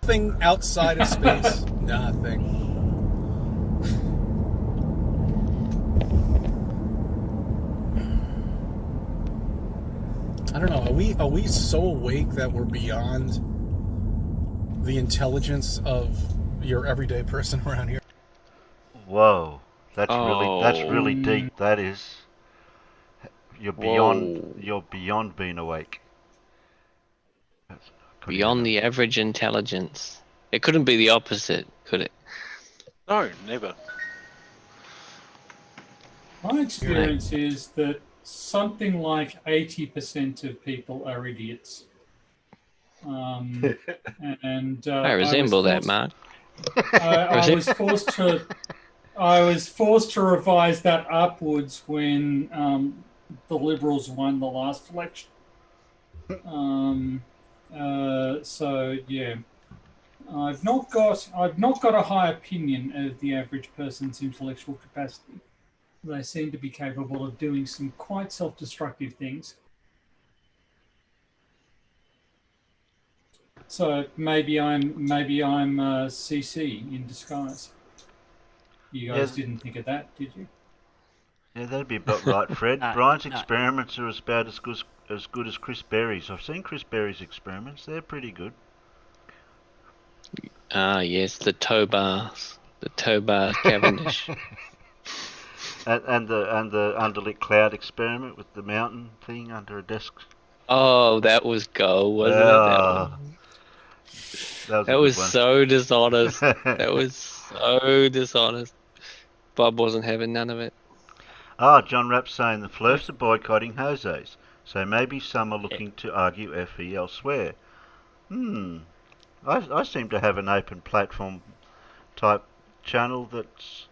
Nothing outside of space. Nothing. I don't know. Are we so awake that we're beyond the intelligence of your everyday person around here? Whoa, that's really Oh. deep. That is. You're beyond being awake. Beyond the average intelligence. It couldn't be the opposite, could it? No, never. My experience is that something like 80% of people are idiots. And I resemble that, Mark. I was forced to revise that upwards when the Liberals won the last election. So yeah, I've not got a high opinion of the average person's intellectual capacity. They seem to be capable of doing some quite self-destructive things. So maybe I'm CC in disguise. You guys didn't think of that, did you? Yeah, that'd be about right, Fred. Brian's experiments are about as good as Chris Berry's. I've seen Chris Berry's experiments. They're pretty good. Ah, yes, the tow bars Cavendish. and the underlit cloud experiment with the mountain thing under a desk. Oh, that was gold, wasn't it? That was so dishonest. That was so dishonest. Bob wasn't having none of it. John Rapp's saying the Flirts are boycotting Jose's, so maybe some are looking to argue FE elsewhere. I seem to have an open platform type channel that's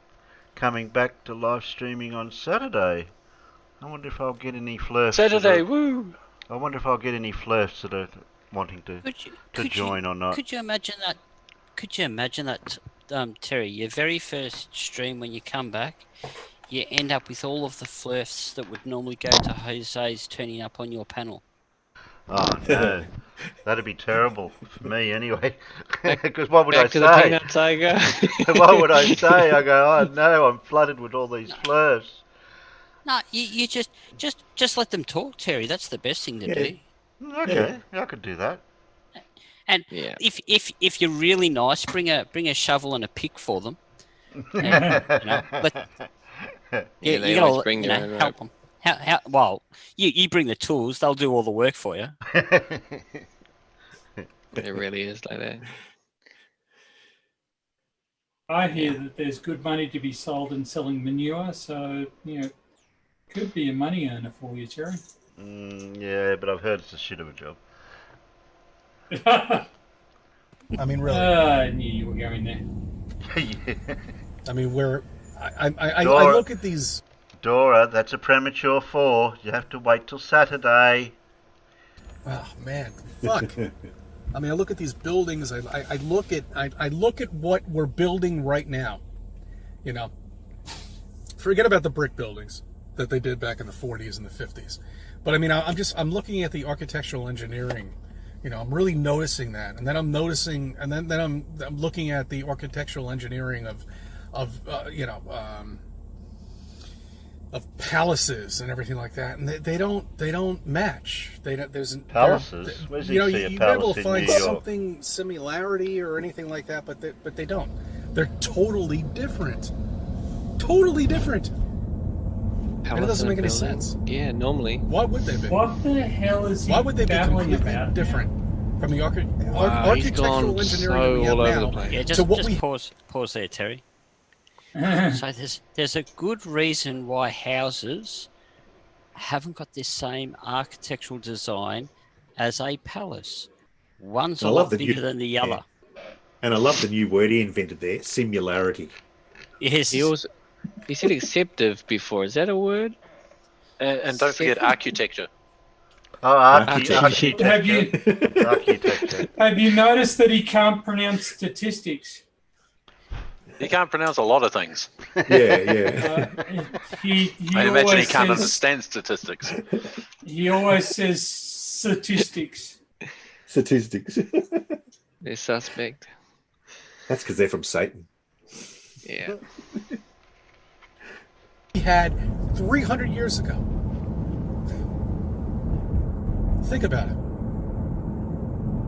coming back to live streaming on Saturday. I wonder if I'll get any flirts. Saturday, woo! I wonder if I'll get any flirts that are wanting to join or not. Could you imagine that? Could you imagine that, Terry? Your very first stream when you come back, you end up with all of the flirts that would normally go to Jose's turning up on your panel. Oh no, that'd be terrible for me anyway. Because what would I say? What would I say? I go, oh no, I'm flooded with all these flirts. No, you just let them talk, Terry. That's the best thing to do. Okay, I could do that. And if you're really nice, bring a shovel and a pick for them. You gotta bring their own help them. Well, you bring the tools; they'll do all the work for you. It really is like that. I hear that there's good money to be sold in selling manure, so could be a money earner for you, Terry. Yeah, but I've heard it's a shit of a job. I mean, really. I knew you were going there. Yeah. I mean, I look at these. Dora, that's a premature 4. You have to wait till Saturday. Oh man, fuck. I mean, I look at these buildings. I look at what we're building right now. Forget about the brick buildings that they did back in the 40s and the 50s. But I mean, I'm looking at the architectural engineering. I'm really noticing that, and then I'm noticing, and then I'm looking at the architectural engineering of palaces and everything like that, and they don't match. There's palaces. Where's you be able to find something similarity or anything like that, but they don't. They're totally different. Totally different. And it doesn't make any sense. Yeah, normally. Why would they be? What the hell is he Why would they be babbling completely about different from the he's architectural engineering we have all over now? the place. Yeah, just pause there, Terry. So there's a good reason why houses haven't got this same architectural design as a palace. One's a lot bigger than the other. Yeah. And I love the new word he invented there, simularity. Yes. He said acceptive before. Is that a word? And don't forget architecture. Oh, architecture. Have you noticed that he can't pronounce statistics? He can't pronounce a lot of things. Yeah. He I imagine he always can't says, understand statistics. He always says statistics. Statistics. They're suspect. That's because they're from Satan. Yeah. He had 300 years ago. Think about it.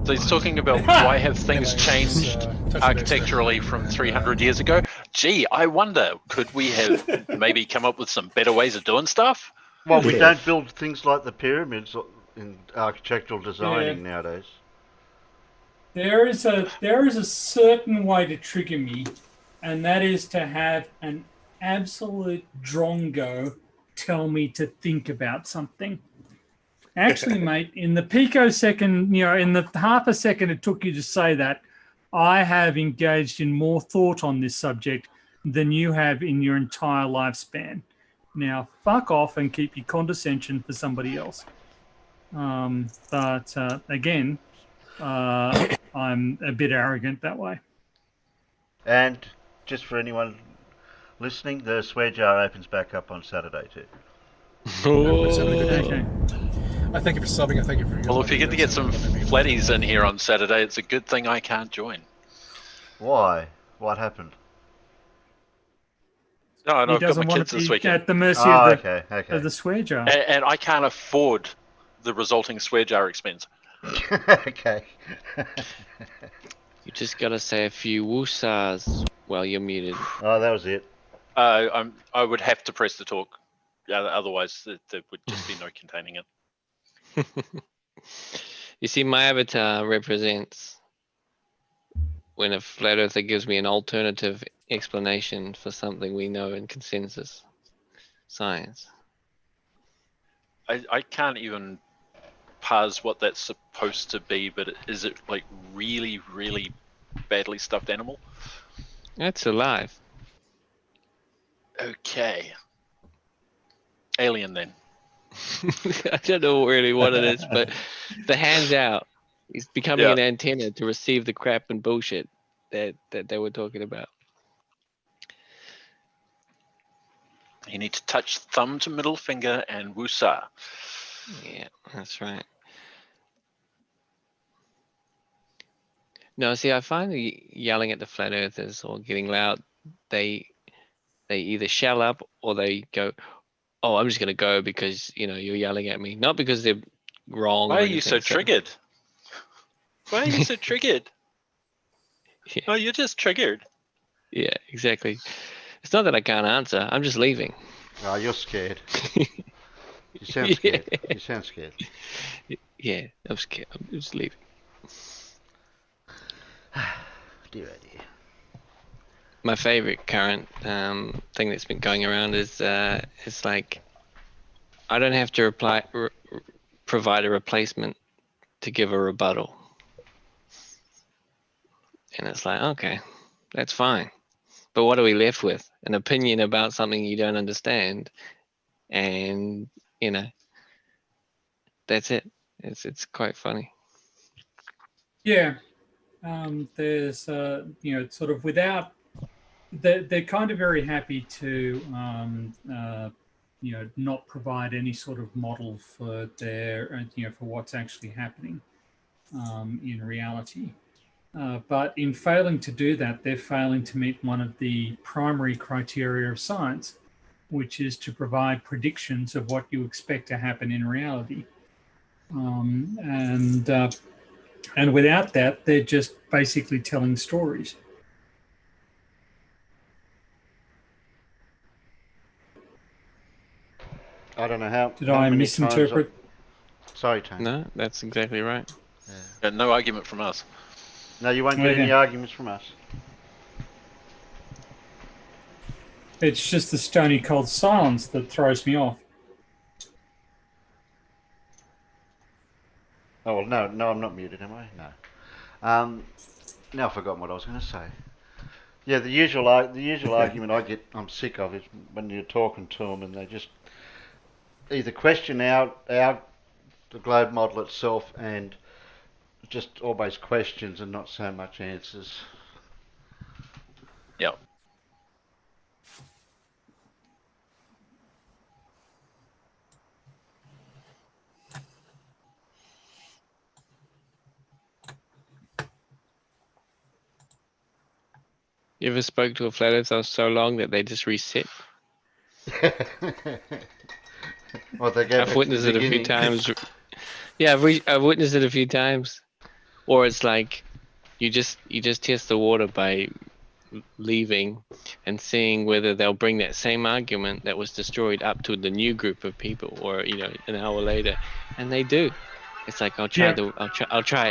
So he's talking about why have things Yeah, changed touch architecturally from 300 years ago? Gee, I wonder, could we have maybe come up with some better ways of doing stuff? Well, we Yeah. don't build things like the pyramids in architectural designing nowadays. There is a certain way to trigger me, and that is to have an absolute drongo tell me to think about something. Actually, mate, in the picosecond, in the half a second it took you to say that, I have engaged in more thought on this subject than you have in your entire lifespan. Now, fuck off and keep your condescension for somebody else. But again, I'm a bit arrogant that way. And just for anyone listening, the swear jar opens back up on Saturday too. Everybody's having a good day. Okay. I thank you for subbing. I thank you for your Well, if you get to get some flatties in here on Saturday, it's a good thing I can't join. Why? What happened? No, He I've got my doesn't want kids to this be weekend. at the mercy Oh, of okay. the swear jar. And I can't afford the resulting swear jar expense. Okay. You just gotta say a few woosahs while you're muted. Oh, that was it. I would have to press the talk. Otherwise, there would just be no containing it. You see, my avatar represents when a flat earther gives me an alternative explanation for something we know in consensus science. I can't even parse what that's supposed to be, but is it like really, really badly stuffed animal? That's alive. Okay. Alien then. I don't know really what it is, but the hands out. He's becoming an antenna to receive the crap and bullshit that they were talking about. You need to touch thumb to middle finger and woosah. Yeah, that's right. No, see, I find yelling at the flat earthers or getting loud, they either shell up or they go, "Oh, I'm just gonna go because you're yelling at me," not because they're wrong. Why are you so triggered? Why are you so triggered? Yeah. Oh, you're just triggered. Yeah, exactly. It's not that I can't answer. I'm just leaving. Oh, you're scared. You sound scared. You sound scared. Yeah, I'm scared. I'm just leaving. Dear idea. My favorite current thing that's been going around is it's like I don't have to provide a replacement to give a rebuttal, and it's like, okay, that's fine, but what are we left with? An opinion about something you don't understand, and that's it. It's quite funny. Yeah. There's sort of without they're kind of very happy to not provide any sort of model for their for what's actually happening in reality, but in failing to do that, they're failing to meet one of the primary criteria of science, which is to provide predictions of what you expect to happen in reality. And without that, they're just basically telling stories. I don't know how. Did how I many misinterpret? Sorry, Tony. No, that's exactly right. Yeah, no argument from us. No, you won't get any arguments from us. It's just the stony cold silence that throws me off. Oh well, no, I'm not muted, am I? No. Now I've forgotten what I was going to say. Yeah, the usual argument I get, I'm sick of, is when you're talking to them and they just either question out the globe model itself and just always questions and not so much answers. Yeah. You ever spoke to a flat earther so long that they just reset? Well, they go I've back to witnessed the it a few beginning. times. Yeah, I've witnessed it a few times. Or it's like you just test the water by leaving and seeing whether they'll bring that same argument that was destroyed up to the new group of people, or an hour later, and they do. It's like I'll try it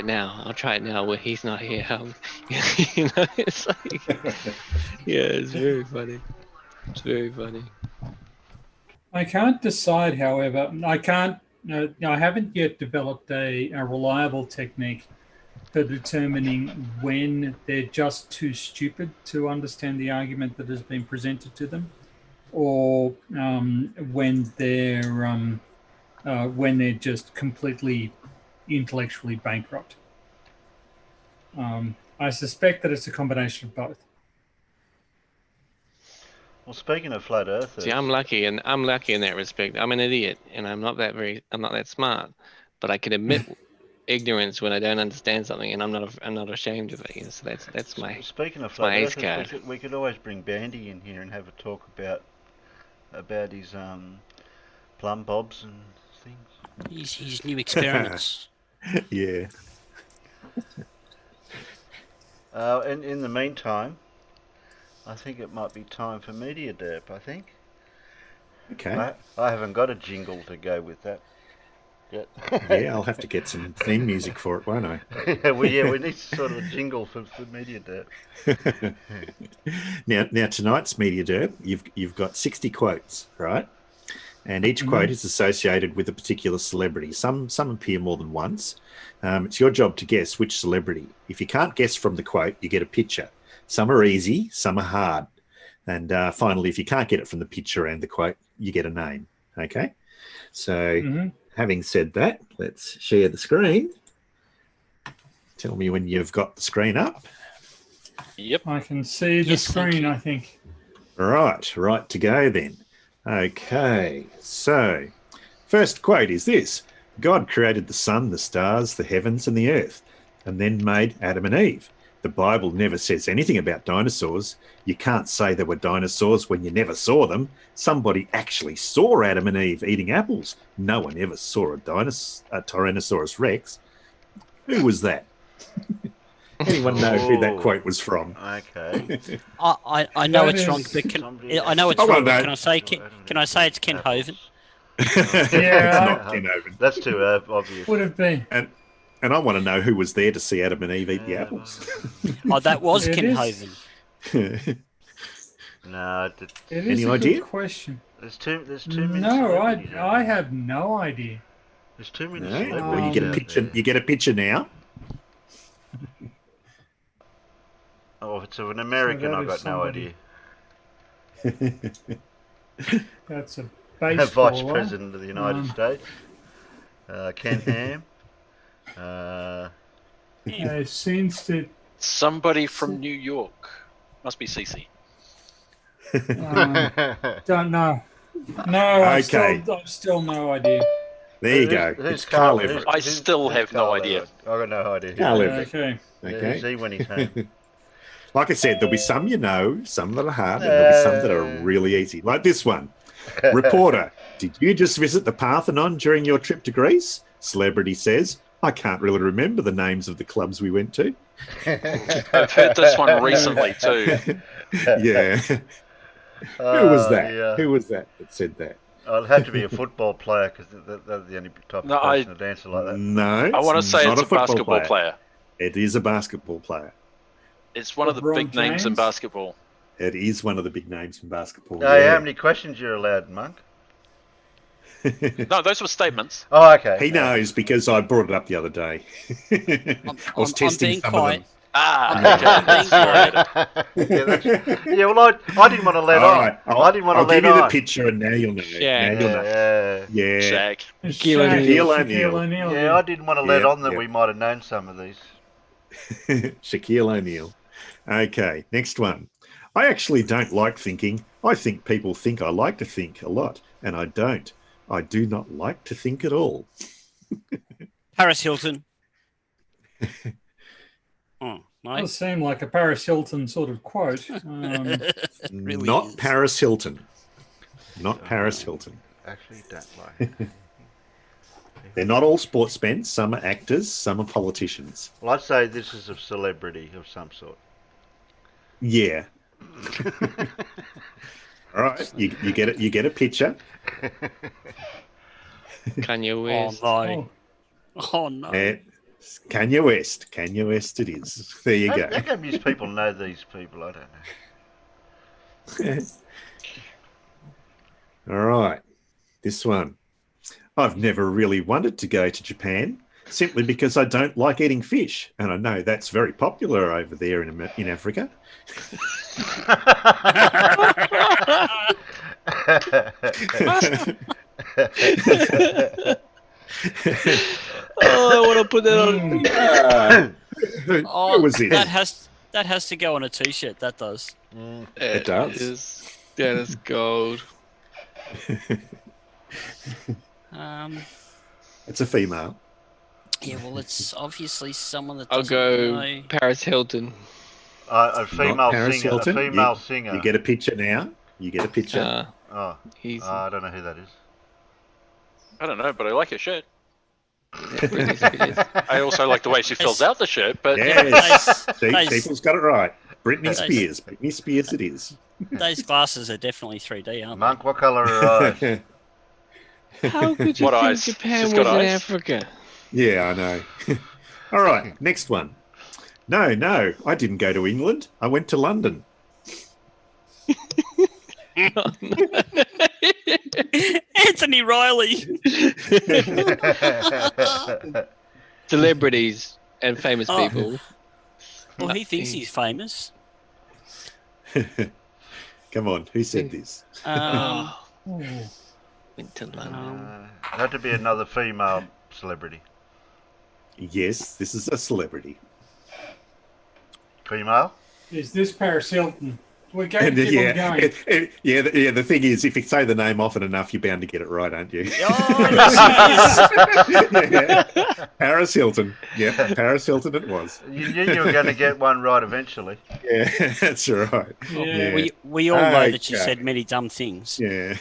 now. I'll try it now where he's not here. It's like it's very funny. It's very funny. I can't decide, however. I haven't yet developed a reliable technique for determining when they're just too stupid to understand the argument that has been presented to them, or when they're just completely intellectually bankrupt. I suspect that it's a combination of both. Well, speaking of flat earthers, See, I'm lucky in that respect. I'm an idiot, and I'm not that smart, but I can admit ignorance when I don't understand something, and I'm not ashamed of it. So that's my speaking of my flat ace earthers, card. we could always bring Bandy in here and have a talk about his plumb bobs and things. His new experiments. Yeah. In the meantime, I think it might be time for Media Derp, I think. Okay. I haven't got a jingle to go with that yet. Yeah, I'll have to get some theme music for it, won't I? we need sort of a jingle for Media Derp. Now tonight's Media Derp, you've got 60 quotes, right? And each quote is associated with a particular celebrity. Some appear more than once. It's your job to guess which celebrity. If you can't guess from the quote, you get a picture. Some are easy, some are hard. And finally, if you can't get it from the picture and the quote, you get a name. Okay? So having said that, let's share the screen. Tell me when you've got the screen up. Yep. I can see the screen, I think. Right to go then. Okay, so first quote is this. God created the sun, the stars, the heavens, and the earth, and then made Adam and Eve. The Bible never says anything about dinosaurs. You can't say there were dinosaurs when you never saw them. Somebody actually saw Adam and Eve eating apples. No one ever saw a Tyrannosaurus Rex. Who was that? Anyone know who that quote was from? Okay. I know it's wrong, but I know it's wrong. But can I say it's Ken Hovind? Yeah, not Ken Hovind. That's too obvious. Would have been. And I want to know who was there to see Adam and Eve eat the apples. Oh, that was Ken Hovind. No, it is any a idea? Good question. There's too many. No, I have no idea. There's too many. No? Well, you get a picture. You get a picture now. Oh, if it's an American, I've got somebody. no idea. That's a baseballer. Vice President of the United States, Ken Ham. Seems to. Somebody from New York. Must be CC. Don't know. No, Okay. I've still no idea. There you go. Who's It's Carl Everett. I still have no idea. I've got no idea. Carl Everett. Okay. Okay. See when he's home. Like I said, there'll be some you know, some that are hard, and there'll be some that are really easy. Like this one. Reporter, did you just visit the Parthenon during your trip to Greece? Celebrity says, I can't really remember the names of the clubs we went to. I've heard this one recently too. Yeah. Who was that? Yeah. Who was that said that? It'll have to be a football player because they're the only type of person to answer like that. No. I want to say not it's a basketball player. It is a basketball player. It's one of the big names in basketball. It is one of the big names in basketball. Hey, yeah. how many questions you're allowed, Monk? No, those were statements. Oh, okay. He knows because I brought it up the other day. I was testing some of them. Yeah, well, I didn't want to let on. Right. I didn't want to I'll let give you on. the picture and now you'll know. Yeah. Now you'll know. Yeah. Shaq. Shaquille O'Neal. Yeah, I didn't want to let Yep, on that yep. we might have known some of these. Shaquille O'Neal. Okay, next one. I actually don't like thinking. I think people think I like to think a lot, and I don't. I do not like to think at all. Paris Hilton. No? Does seem like a Paris Hilton sort of quote. It really Not is. Paris Hilton. Not Paris Hilton. Actually, don't like it. They're not all sportsmen. Some are actors, some are politicians. Well, I'd say this is a celebrity of some sort. Yeah. All right. You get it. You get a picture. Kanye West. Oh no. Oh no. It's Kanye West. Kanye West it is. There you go. How come these people know these people? I don't know. All right. This one. I've never really wanted to go to Japan simply because I don't like eating fish. And I know that's very popular over there in Africa. Oh, I want to put that on. Oh, was it? that has to go on a t-shirt. That does. It does. That is gold. It's a female. Yeah, well, it's obviously someone that I'll doesn't go know. Paris Hilton. A Not female Paris singer. Hilton. A female singer. You get a picture now. You get a picture. Oh, He's I don't know who that is. I don't know, but I like her shirt. Britney Spears. I also like the way she fills out the shirt, but Yes. See, Those- people's got it right. Britney Those- Spears. Britney Spears it is. Those glasses are definitely 3D, aren't Monk, what colour are her eyes? How could you What think eyes? Japan She's was got in eyes? Africa? Yeah, I know. All right, next one. No, I didn't go to England. I went to London. they? Anthony Riley. Celebrities and famous Oh. people. Well, he thinks he's famous. Come on, who said this? Oh, Oh, went to London. It had to be another female celebrity. Yes, this is a celebrity. Female? is this Paris Hilton? We're going And, to keep on going. the thing is, if you say the name often enough, you're bound to get it right, aren't you? Oh, yes, Yeah. Paris Hilton. Yeah, Paris Hilton it was. You knew you were going to get one right eventually. Yeah, that's right. Yeah. he is. We all know that you Okay. said many dumb things. Yeah.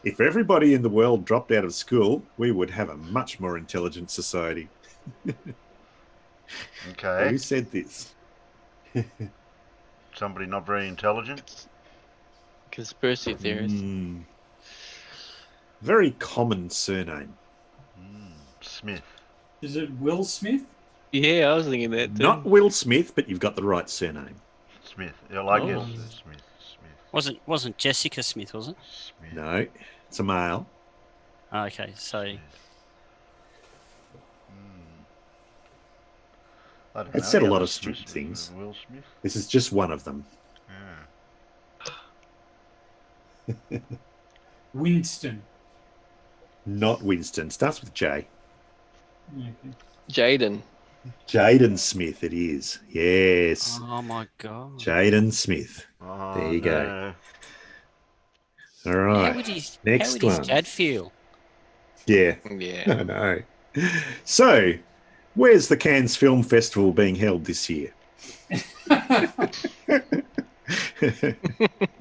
If everybody in the world dropped out of school, we would have a much more intelligent society. Okay. Who said this? Somebody not very intelligent? Conspiracy theorist. Very common surname. Smith. Is it Will Smith? Yeah, I was thinking that too. Not Will Smith, but you've got the right surname. Smith. Yeah, I guess Oh. it's Smith. Wasn't Jessica Smith, was it? Smith. No, it's a male. Oh, okay, so I don't It know. said a The lot other of stupid Smith, things. Will Smith? This is just one of them. Yeah. Winston. Not Winston. Starts with J. Okay. Jaden. Jaden Smith it is. Yes. oh my god. Jaden Smith. Oh, There you go. no. All How right. would his Next one. dad feel? Yeah. Yeah. I know. So, where's the Cannes Film Festival being held this year?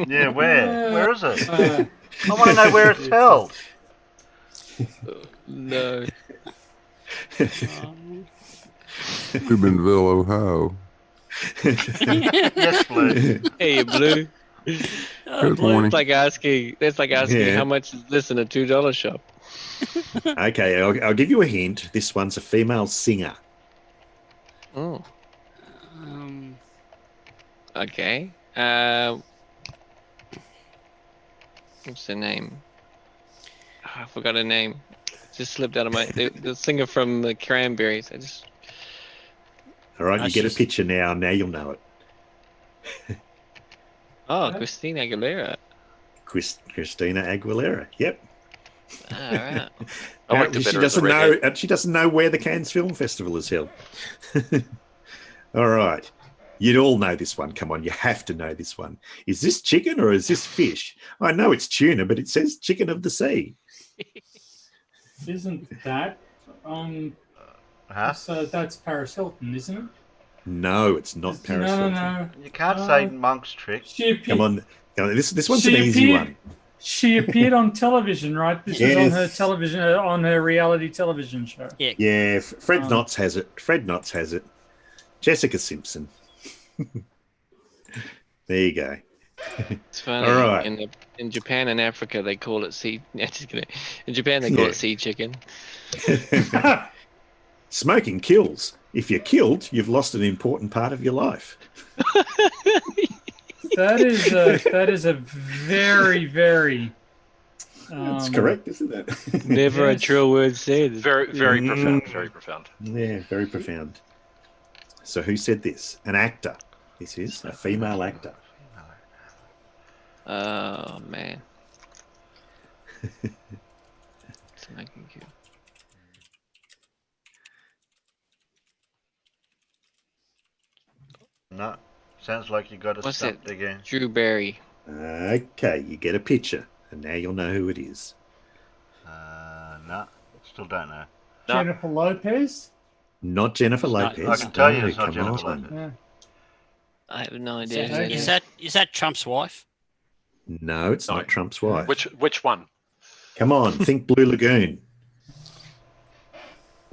Yeah, where? Where is it? Uh, I want to know where it's held. No. Steubenville, Ohio. Yes, please. Hey, Blue. Good morning. It's like asking. That's like asking Yeah. how much is this in a $2 shop. Okay, I'll give you a hint. This one's a female singer. Oh. Um, Okay. What's her name? Oh, I forgot her name. Just slipped out of my. The singer from the Cranberries. I just. All right, No, you get a she's- picture now. Now you'll know it. Oh, Christina Aguilera. Christina Aguilera. Yep. All right. I liked it Apparently better she as a doesn't know. redhead. And she doesn't know where the Cannes Film Festival is held. All right. You'd all know this one. Come on, you have to know this one. Is this chicken or is this fish? I know it's tuna, but it says chicken of the sea. isn't that Huh? so that's Paris Hilton, isn't it? No, it's not Paris Hilton. No. You can't say Monk's trick. Come on. This one's an easy one. She appeared on television, right? This was on her television, on her reality television show. Yeah. Fred Knotts has it. Fred Knotts has it. Jessica Simpson. There you go. It's funny. All right. In Japan and Africa, they call it sea. Just kidding. In Japan, they call it sea chicken. Smoking kills. If you're killed, you've lost an important part of your life. That is a very, very. That's correct, isn't it? Never a true word said. Very profound. Very profound. Yeah, very profound. So who said this? An actor. This is a female actor. Oh man. Smoking kill. No. Sounds like you got to What's stop that? again. Drew Barry. Okay, you get a picture, and now you'll know who it is. No. Still don't know. Jennifer Lopez? Not Jennifer Lopez. I can tell you No, it's not come Jennifer on. Lopez. Yeah. I have no idea. who that Is that Trump's wife? No, it's not Trump's wife. Which one? Come on, think Blue Lagoon.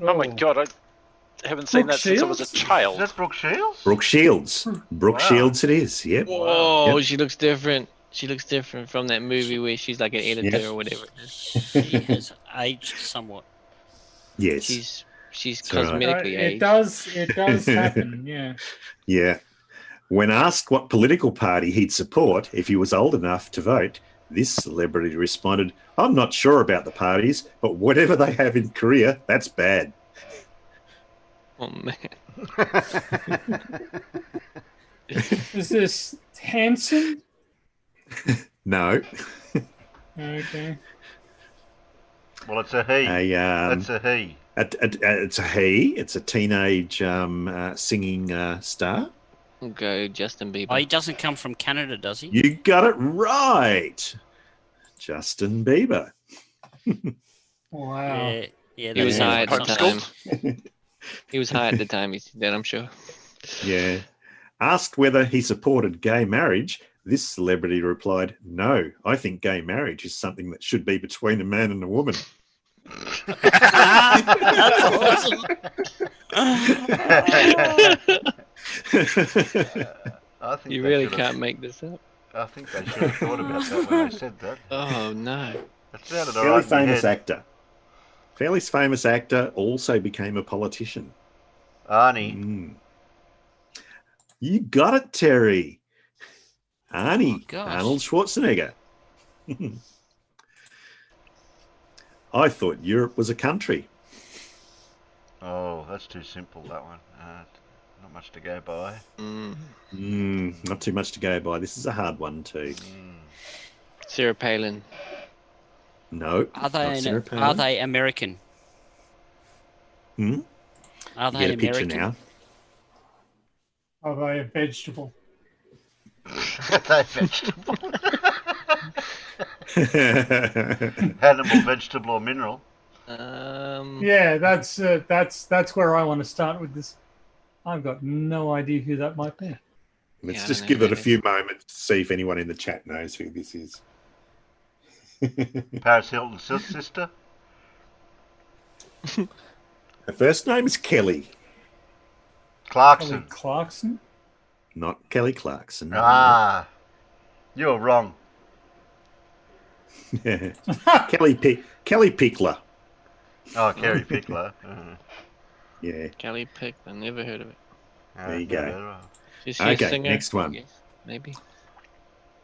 Oh my God, I haven't seen Brooke that since I was a Is child. that Brooke Shields? Brooke Shields. Brooke Wow. Shields it is, yep. Whoa, Yep. she looks different. She looks different from that movie where she's like an editor Yep. or whatever. She has aged somewhat. Yes. She's That's right. cosmetically It aged. does happen, yeah. Yeah. When asked what political party he'd support if he was old enough to vote, this celebrity responded, "I'm not sure about the parties, but whatever they have in Korea, that's bad." Oh man. Is this Hanson? No. Okay. Well, it's a he. That's a he. It's a he. It's a teenage singing star. We'll go Justin Bieber. Oh, he doesn't come from Canada, does he? You got it right. Justin Bieber. Wow. Yeah. He was high at the Homeschooled? time. He was high at the time he said that, I'm sure. Yeah. Asked whether he supported gay marriage, this celebrity replied, "No, I think gay marriage is something that should be between a man and a woman." That's awesome. I think You they really should've- can't make this up. I think they should have thought about that when they said that. Oh no. It sounded all Fairly right in my famous head. actor. Fairly famous actor also became a politician. Arnie. You got it, Terry. Arnie. Oh, gosh. Arnold Schwarzenegger. I thought Europe was a country. Oh, that's too simple, that one. Not much to go by. Not too much to go by. This is a hard one too. Sarah Palin. No. Are not Sarah Palin. are they American? Are You they get a picture American? now. Are they a vegetable? They vegetable. Animal, vegetable, or mineral. Yeah, that's where I want to start with this. I've got no idea who that might be. Let's Yeah, I just don't give know it a who it few moments to see if anyone in the chat knows who this is. Paris Hilton's sister. Her first name is Kelly, Clarkson. Kelly Clarkson? not Kelly Clarkson. Ah, you're wrong. Kelly Pickler. Oh, Kerry Pickler. Yeah. Kelly Pick. I never heard of it. There you go. Is she Okay, a singer? next one. Yes, maybe.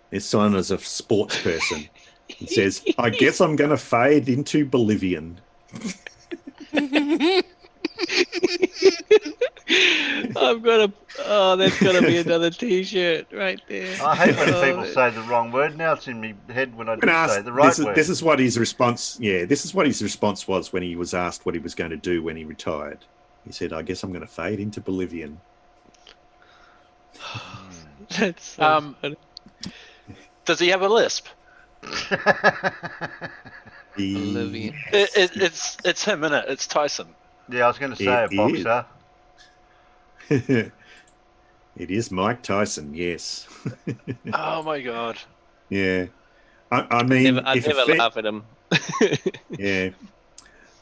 This one is a sports person. It says, "I guess I'm going to fade into Bolivian." That's gotta be another T-shirt right there. I hate when people say the wrong word. Now it's in my head when I do When asked, say the right word. this is what his response. Yeah, this is what his response was when he was asked what he was going to do when he retired. He said, "I guess I'm going to fade into Bolivian." That's so funny. Does he have a lisp? Bolivian. It's him, innit? It's Tyson. Yeah, I was going to say a It boxer. It is Mike Tyson, yes. Oh my god. Yeah. I mean, I'd never laugh at him. yeah.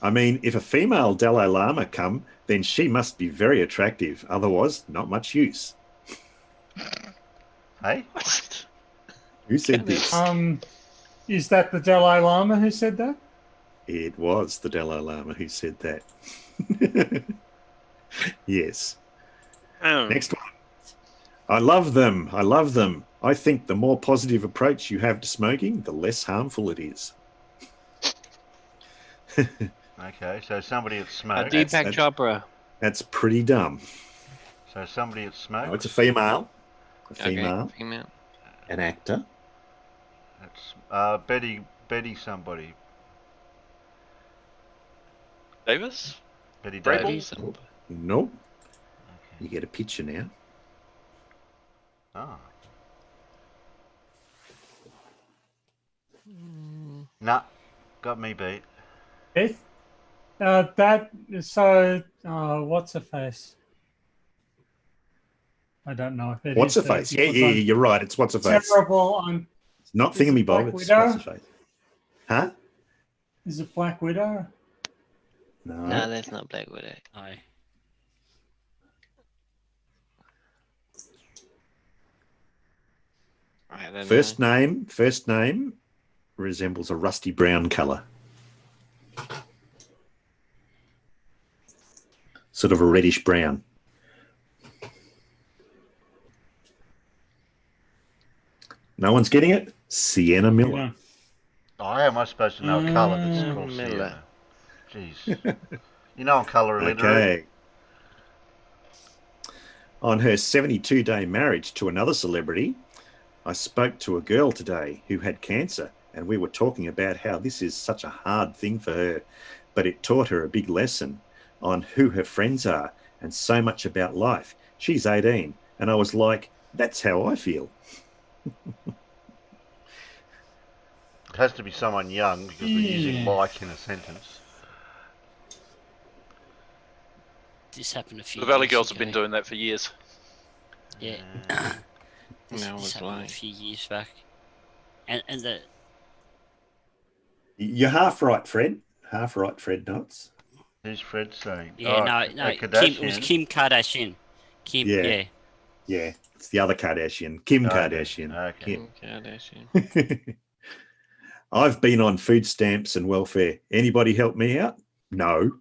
I mean, if a female Dalai Lama come, then she must be very attractive. Otherwise, not much use. Hey? Who said this? Is that the Dalai Lama who said that? It was the Dalai Lama who said that. Yes. Next one. I love them. I love them. I think the more positive approach you have to smoking, the less harmful it is. Okay, so somebody that smokes. Deepak Chopra. That's pretty dumb. So somebody that smokes. No, it's a female. A female. Okay, female. An actor. That's Betty somebody. Davis? Betty Brable? Davis. Nope. Okay. You get a picture now. Oh. Nah, got me beat. Beth? What's her face? I don't know if it What's her is face? because Yeah, I'm you're right. It's what's her face. terrible. It's not Is it Thingamy Bob. Black It's Widow? what's her face. Huh? Is it Black Widow? No, that's not Black Widow. No. I don't First know. name resembles a rusty brown colour. Sort of a reddish brown. No one's getting it? Sienna Miller. Yeah. Oh, how am I supposed to know a colour that's called Miller. Sienna? Jeez. You know I'm colour illiterate. Okay. On her 72-day marriage to another celebrity, I spoke to a girl today who had cancer, and we were talking about how this is such a hard thing for her, but it taught her a big lesson on who her friends are and so much about life. She's 18, and I was like, that's how I feel. It has to be someone young because we're using like in a sentence. This happened a few The Valley years Girls have ago. been doing that for years. Yeah. This No, it's happened like a few years back. And the You're half right, Fred. Half right, Fred Knotts. Who's Fred saying? yeah, Oh, no, it was Kardashian. Kim Kardashian. Kim, Yeah. yeah. Yeah, it's the other Kardashian, Kim Okay. Kardashian. Okay. Kim. Kardashian. I've been on food stamps and welfare. Anybody help me out? No.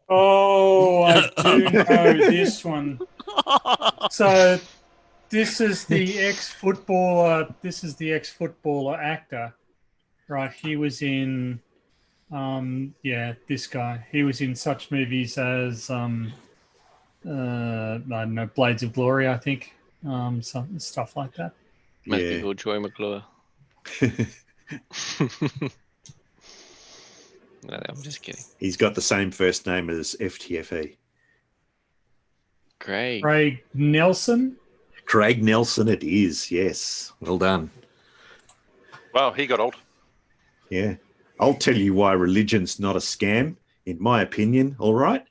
Oh, I do know this one. So this is the ex-footballer. This is the ex-footballer actor, right? He was in, this guy. He was in such movies as, I don't know, Blades of Glory, I think, some stuff like that. Must Yeah. be called Joy McClure. No, I'm just kidding. He's got the same first name as FTFE. Great. Craig Nelson. Craig Nelson it is, yes. Well done. Wow, he got old. Yeah. I'll tell you why religion's not a scam, in my opinion, all right?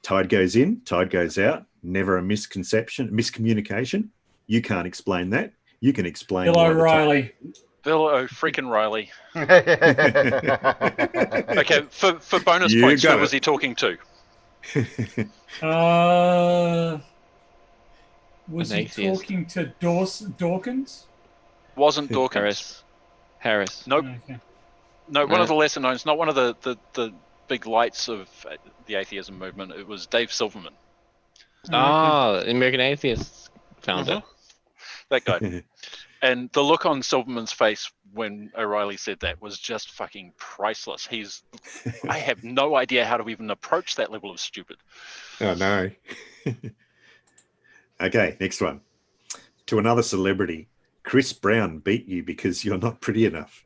Tide goes in, tide goes out, never a miscommunication. You can't explain that. You can explain Bill why the tide- O'Reilly. Bill freaking Riley. Okay. Okay, for bonus You points, who got was it. he talking to? Was An he atheist. talking to Dawkins? Wasn't Dawkins. Harris. Nope. Okay. No, one No. of the lesser knowns, not one of the big lights of the atheism movement. It was Dave Silverman. Oh, American Atheists founder. That guy. And the look on Silverman's face when O'Reilly said that was just fucking priceless. I have no idea how to even approach that level of stupid. Oh, no. Okay, next one. To another celebrity, Chris Brown beat you because you're not pretty enough.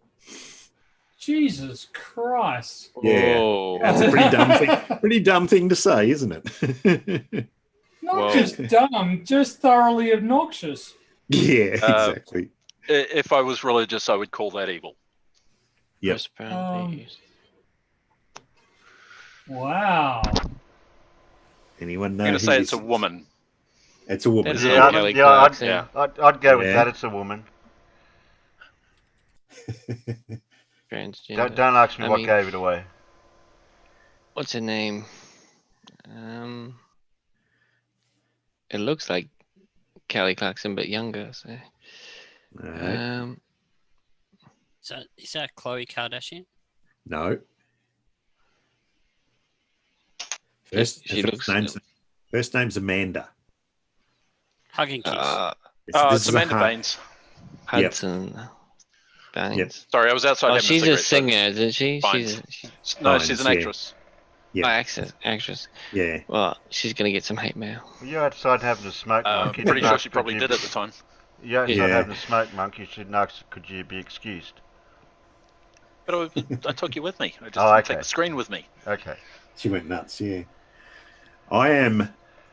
Jesus Christ. Yeah. Whoa. That's a pretty dumb thing to say, isn't it? Not Whoa. just dumb, just thoroughly obnoxious. Yeah, exactly. If I was religious, I would call that evil. Yep. Chris Brown beat you. Wow. Anyone I'm know going who to say this it's a is? woman. It's a woman. That's Yeah, not Kelly Clarkson. I'd go with Yeah. that. It's a woman. Transgender. Don't ask me I what mean, gave it away. what's her name? It looks like Kelly Clarkson, but younger. So, No. Is that Khloe Kardashian? No. She looks. First name's Amanda. Hug and kiss. It's Amanda Baines. Hudson Baines. Yep. Sorry, I was outside. Oh, having she's a a cigarette, singer, isn't she? Baines. She's No, Baines, she's an yeah. actress. Yeah. actress. Yeah. Well, she's gonna get some hate mail. Well, you're outside having a smoke, Monk. Pretty sure she probably did at the time. You're outside Yeah. having a smoke, Monk. You should ask, could you be excused? But I took you with me. I just Oh, didn't okay. take the screen with me. Okay. She went nuts, yeah. I am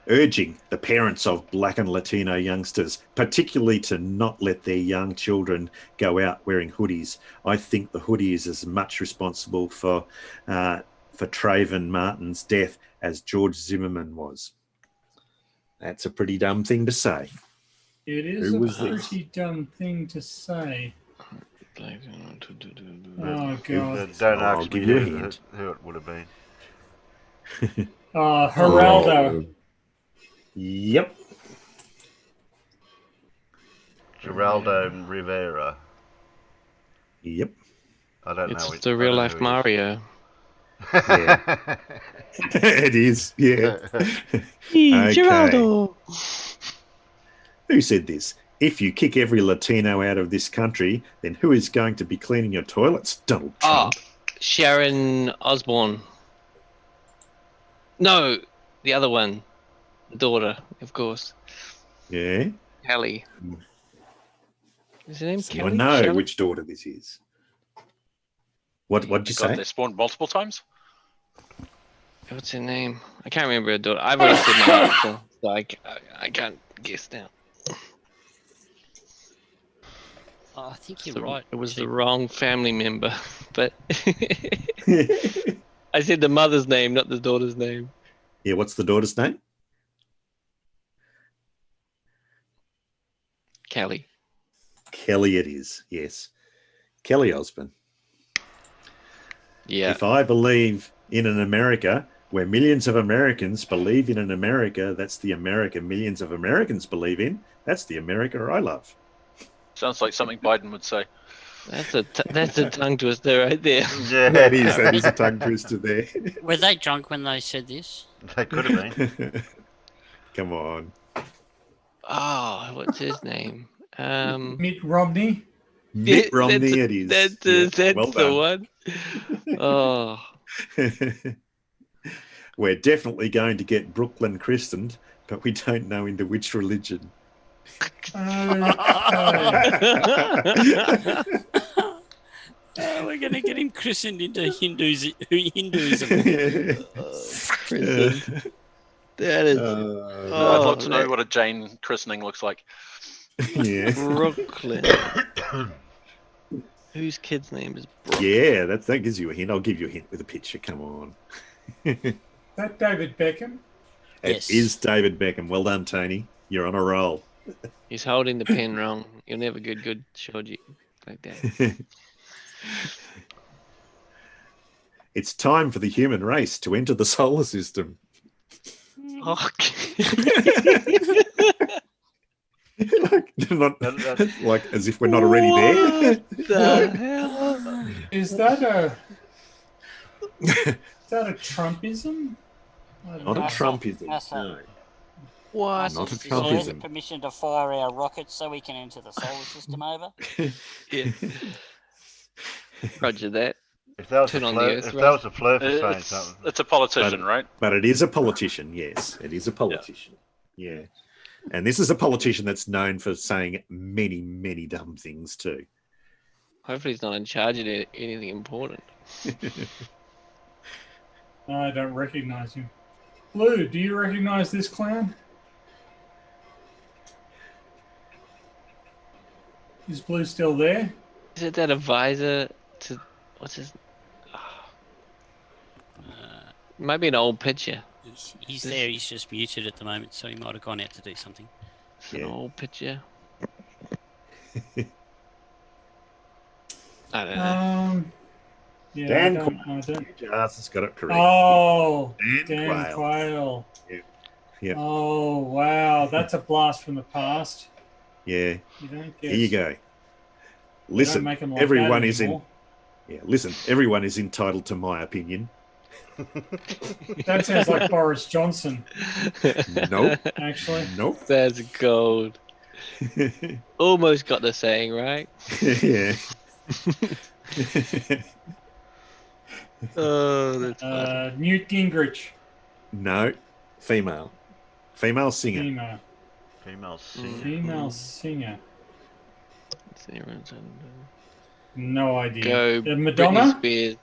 urging the parents of Black and Latino youngsters, particularly to not let their young children go out wearing hoodies. I think the hoodie is as much responsible for Trayvon Martin's death as George Zimmerman was. That's a pretty dumb thing to say. It is Who a was pretty dumb thing to say. Oh, God. Don't I'll ask give me you a hint. who it would have been. Geraldo. Yep. Geraldo Rivera. Yep. I don't know. It's the real life Mario. Yeah. It is, yeah. Geraldo. Who said this? If you kick every Latino out of this country, then who is going to be cleaning your toilets? Donald Trump. Sharon Osbourne. No, the other one. Daughter, of course. Yeah. Kelly. Is her name So Kelly? I know Sharon? which daughter this is. What'd you God, say? they spawned multiple times. What's her name? I can't remember her daughter. I've already said my answer, so I can't guess now. Oh, I think you're right. It was the wrong family member, but I said the mother's name, not the daughter's name. Yeah, what's the daughter's name? Kelly. Kelly it is, yes. Kelly Osbourne. Yeah. If I believe in an America where millions of Americans believe in an America, that's the America millions of Americans believe in. That's the America I love. Sounds like something Biden would say. That's a tongue twister right there. Yeah, That is a tongue twister there. Were they drunk when they said this? They could have been. Come on. Oh, what's his name? Mitt Romney. Mitt Romney it is. That's Yeah, well the done. one. Oh. We're definitely going to get Brooklyn christened, but we don't know into which religion. We're going to get him christened into Hinduism. That is. I'd love to know what a Jane christening looks like. Yeah. Brooklyn. Whose kid's name is Brooklyn? Yeah, that gives you a hint. I'll give you a hint with a picture. Come on. That David Beckham? It is David Beckham. Well done, Tony. You're on a roll. He's holding the pen wrong. You'll never get good shoji like that. It's time for the human race to enter the solar system. like as if we're not already there. What the hell? Is that a Trumpism? Not a Trumpism. No. What? Not a Deserve Trumpism. permission to fire our rockets so we can enter the solar system over? Yeah. Roger that. If that was Turn a on flirt, the earth, if right? that was a flirt for saying something. It's a politician, right? But it is a politician, yes. It is a politician. Yeah. And this is a politician that's known for saying many, many dumb things too. Hopefully he's not in charge of anything important. I don't recognize him. Lou, do you recognize this clown? Is Blue still there? Is it that advisor to what's his? Might be an old picture. He's there. He's just muted at the moment, so he might have gone out to do something. It's an old picture. I don't know. Yeah, Dan I don't. Jars has got it correct. Oh, Dan Quayle. Yep. Oh, wow. That's a blast from the past. Yeah. You don't Here you go. don't Listen, make 'em like everyone that is in. anymore. Yeah, listen, everyone is entitled to my opinion. That sounds like Boris Johnson, Nope. actually. Nope. That's gold. Almost got the saying right. Yeah. Oh, that's funny. Newt Gingrich, No. Female. Female singer. female. Female singer. Female singer. Sarah's and, No idea. Go Madonna? Britney Spears.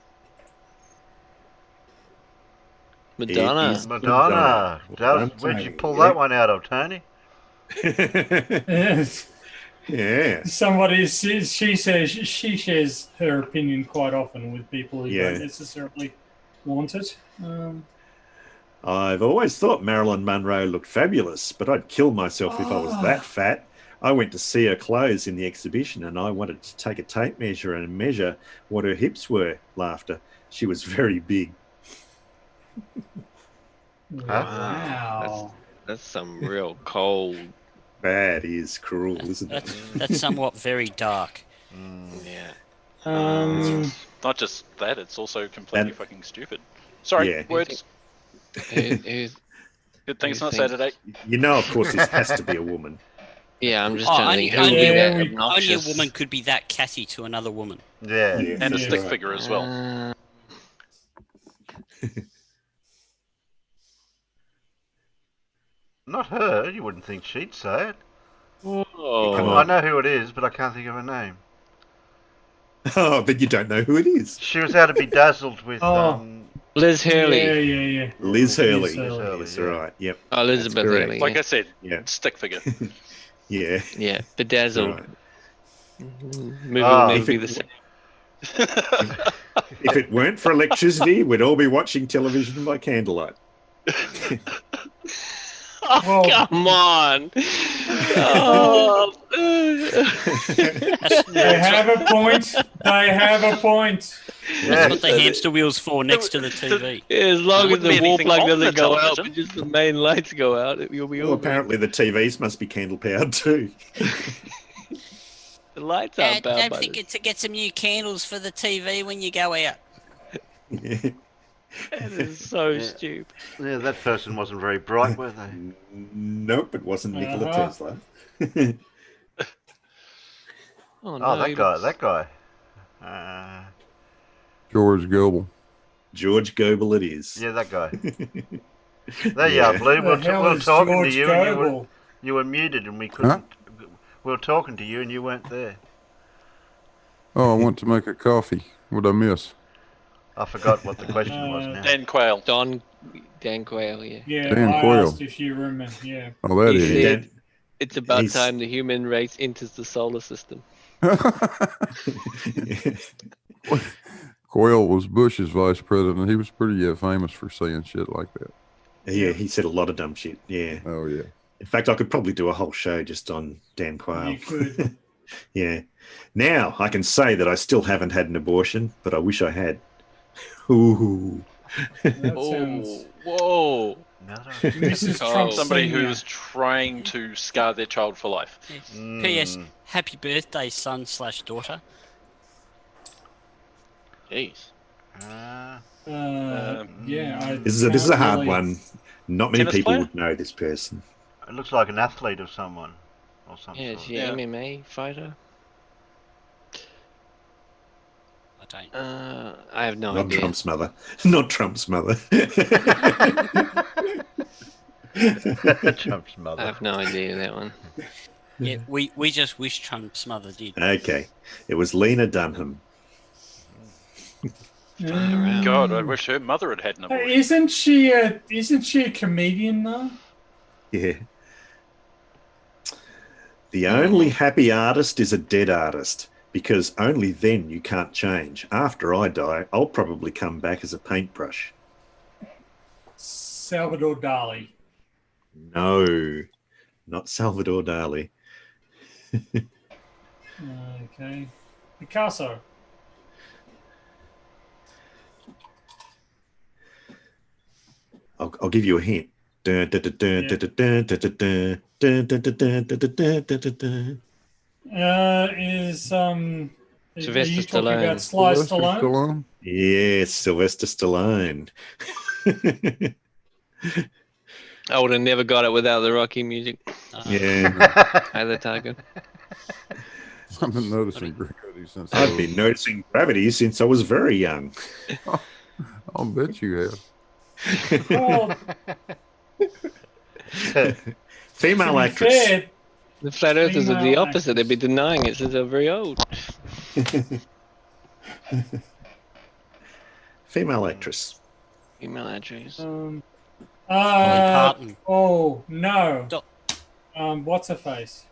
Madonna. It is Madonna. Where'd you pull that one out of, Tony? Yeah. Somebody says she shares her opinion quite often with people who don't necessarily want it. I've always thought Marilyn Monroe looked fabulous, but I'd kill myself if I was that fat. I went to see her clothes in the exhibition and I wanted to take a tape measure and measure what her hips were. Laughter. She was very big. Wow. That's some real cold. That is cruel, isn't it? That's somewhat very dark. Yeah. Not just that, it's also completely fucking stupid. Sorry, words. Good thing it's not Saturday. You know, of course, this has to be a woman. Yeah, I'm just trying to think who would be that obnoxious. Only a woman could be that catty to another woman. Yeah. And a stick figure as well. Not her. You wouldn't think she'd say it. Oh. I know who it is, but I can't think of her name. Oh, but you don't know who it is. She was out to be dazzled with. Liz Hurley. Yeah. Liz Hurley. Hurley, That's right. Yep. Oh, Elizabeth Hurley. Like I said, Yeah. stick figure. Yeah. Yeah, bedazzled. Right. Movie will never be the same. If it weren't for electricity, we'd all be watching television by candlelight. Oh, come on. Oh. They have a point. They have a point. That's what the hamster wheel's for next to the TV. As long as the wall anything plug on the doesn't go out, television. but just the main lights go out, you'll be Well, all apparently the TVs must be candle powered too. The lights aren't powered Don't by forget to get some new candles for the TV when you go out. That is so stupid. Yeah, that person wasn't very bright, were they? Nope, it wasn't Nikola Tesla. Oh, that guy. George Goebel. George Goebel it is. Yeah, that guy. There you are, Blue. We were talking to you, and you were muted, and we couldn't. We were talking to you, and you weren't there. Oh, I want to make a coffee. What'd I miss? I forgot what the question was now. Dan Quayle. Dan Quayle, yeah. Yeah, Dan I Quayle. asked if you remember. Yeah. Oh, that He idiot. said, it's about He's- time the human race enters the solar system. Quayle was Bush's vice president. He was pretty famous for saying shit like that. Yeah, he said a lot of dumb shit. Yeah. Oh, yeah. In fact, I could probably do a whole show just on Dan Quayle. You could. Yeah. Now, I can say that I still haven't had an abortion, but I wish I had. Ooh. That sounds. Whoa. Mrs. Trump. Somebody Senior. who's trying to scar their child for life. P.S. Happy birthday, son/daughter. Jeez. Yeah. This is a hard really- one. Not many Tennis people player? would know this person. It looks like an athlete of someone, or something. Yeah, is she Yeah. an MMA fighter? I don't. I have no Not idea. Trump's mother. Not Trump's mother. Trump's I mother. have no idea that one. Yeah, we just wish Trump's mother did. Okay. It was Lena Dunham. God, I wish her mother had had an abortion. Isn't she a comedian though? Yeah. The only happy artist is a dead artist, because only then you can't change. After I die, I'll probably come back as a paintbrush. Salvador Dali. No, not Salvador Dali. Okay. Picasso. I'll give you a hint. Is are Sylvester you talking Stallone. about Sly Sylvester Stallone? Yes, Sylvester Stallone. I would have never got it without the Rocky music. Yeah. At the target. I've been noticing gravity since I've been noticing gravity since I was very young. I'll bet you have. Well, Female to be actress. fair, The flat earthers are the Female opposite. They've been denying it since they're very old. Female actress. Female actress. Parton. Oh no. Do- What's her face?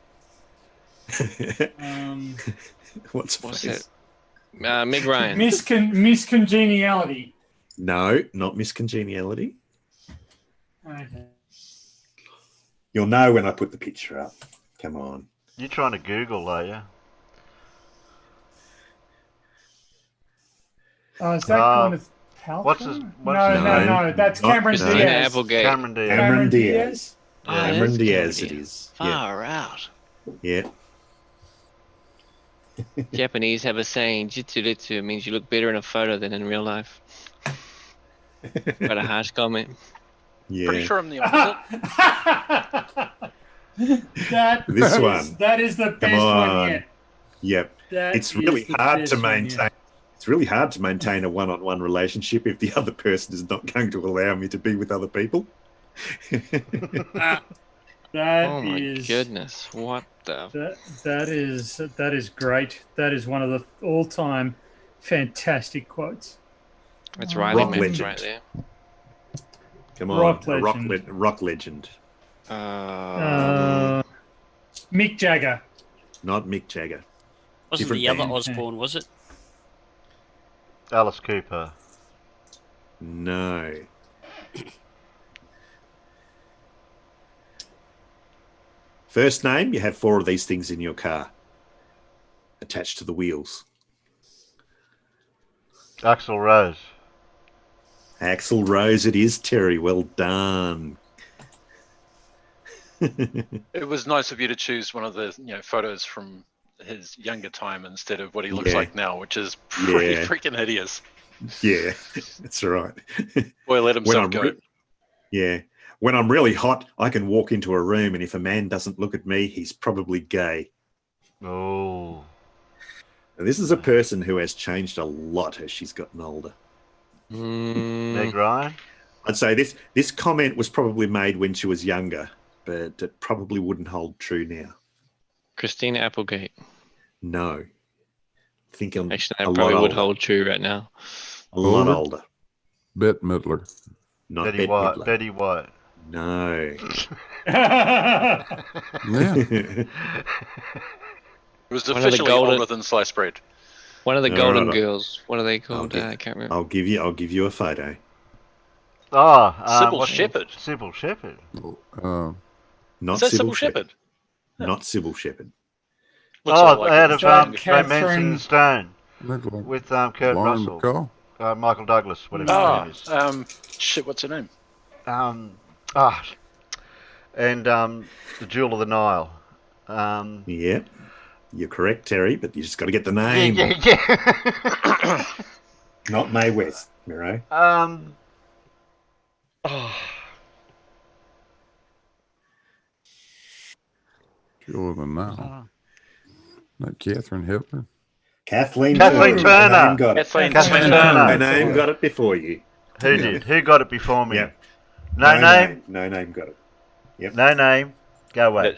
What's that? Meg Ryan. Miss Congeniality. No, not Miss Congeniality. Okay. You'll know when I put the picture up. Come on. You're trying to Google, are you? Oh, is that Gwyneth Paltrow? what's his- No. That's not Cameron Christina Diaz. Applegate. Cameron Diaz. Cameron Diaz. Oh, Cameron that's Diaz Cameron it Diaz. is. Far out. Yeah. Japanese have a saying, jitsu ritsu means you look better in a photo than in real life. Quite a harsh comment. Yeah. Pretty sure I'm the opposite. That is the best one yet. Yep. That It's is really the hard best to one maintain. yet. It's really hard to maintain a one-on-one relationship if the other person is not going to allow me to be with other people. Oh my goodness! What the? That is great. That is one of the all-time fantastic quotes. That's Riley Rock Men's legend. right there. Come on, Rock a legend. rock legend. Mick Jagger. Not Mick Jagger. Wasn't Different the other band. Osborne, was it? Alice Cooper. No. First name, you have 4 of these things in your car attached to the wheels. Axl Rose. Axl Rose it is, Terry. Well done. It was nice of you to choose one of the photos from his younger time instead of what he looks Yeah. like now, which is pretty Yeah. freaking hideous. Yeah, that's right. Boy, let himself go. Yeah. When I'm really hot, I can walk into a room and if a man doesn't look at me, he's probably gay. Oh. Now, this is a person who has changed a lot as she's gotten older. Meg Ryan. I'd say this comment was probably made when she was younger, but it probably wouldn't hold true now. Christina Applegate. No. Thinking Actually, a that lot probably would older. hold true right now. A lot Older? older. Bette Midler. Not Betty Bette White. Midler. Betty White. No. Yeah. It was One of the officially golden- older than sliced bread. One of the All Golden right. Girls. What are they called? Okay. I can't remember. I'll give you a photo. Sybil what's- Shepherd. Sybil Shepherd. Not Is that Sybil Sybil Shepherd. Shepherd? Not Sybil Shepherd. Looks a lot like out her. of Catherine- Romancing the Stone Look like with Kurt Lauren Russell, Bacall. Michael Douglas, whatever his Oh, name is. shit, what's her name? And the Jewel of the Nile. Yeah. You're correct, Terry, but you just got to get the name. Yeah. Not Mae West, Miro. Jewel of the Nile. Not Catherine Hepburn. Kathleen Kathleen Turner. Turner. Her name got it. Kathleen Her Turner. name got it before you. Who did? Who got it before me? Yeah. No name? No name got it. Yep. No name. Go away.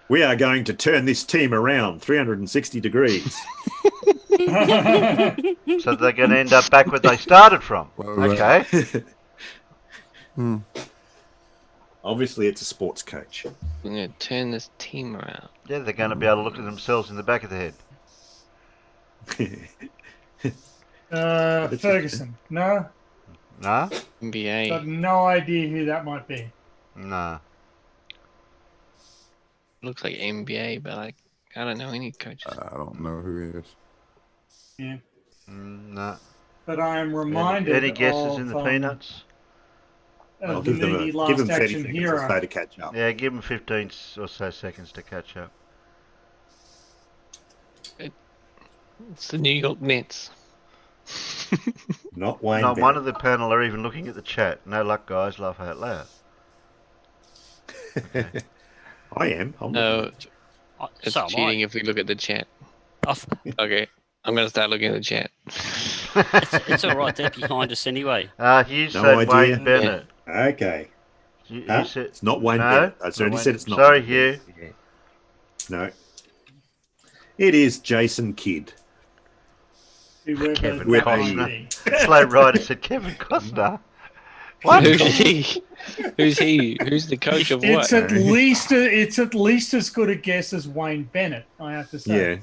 We are going to turn this team around 360 degrees. So they're going to end up back where they started from. Okay. Obviously, it's a sports coach. We're going to turn this team around. Yeah, they're going to be able to look at themselves in the back of the head. Ferguson. No. No? NBA. Got no idea who that might be. Nah. Looks like NBA, but I don't know any coaches. I don't know who he is. Yeah. Nah. But I am reminded Any guesses of, in the Peanuts? I'll of the give them movie give Last them 30 Action seconds or Hero. so to catch up. Yeah, give them 15 or so seconds to catch up. It's the New York Nets. Not Wayne Not Bennett. one of the panel are even looking at the chat. No luck, guys. Laugh out loud. Okay. I am. I'm No, looking at the chat. it's So am I. cheating if we look at the chat. Oh, Okay, I'm gonna start looking at the chat. it's all right. They're behind us anyway. You No said idea. Wayne Bennett. Okay. You Huh? said It's not Wayne no. Bennett. I Not already Wayne- said it's not. Sorry, Wayne Hugh. Bennett. Yeah. No. It is Jason Kidd. Whoever Kevin that Costner. might be. Slow Rider said Kevin Costner. What? Who's he? Who's he? Who's the coach of what? It's at least as good a guess as Wayne Bennett, I have to say.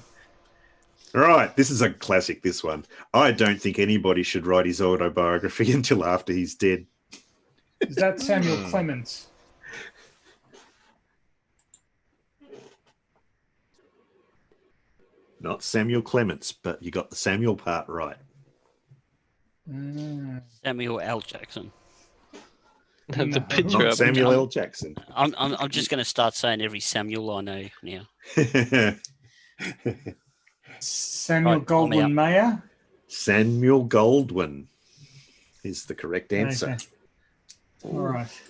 Yeah. Right. This is a classic, this one. I don't think anybody should write his autobiography until after he's dead. Is that Samuel Clemens? Not Samuel Clements, but you got the Samuel part right. Samuel L. Jackson. That's a picture Not of Samuel him. L. Jackson. I'm just going to start saying every Samuel I know now. Samuel Right, I'm Goldwyn out. Mayer? Samuel Goldwyn is the correct answer. Okay. All right.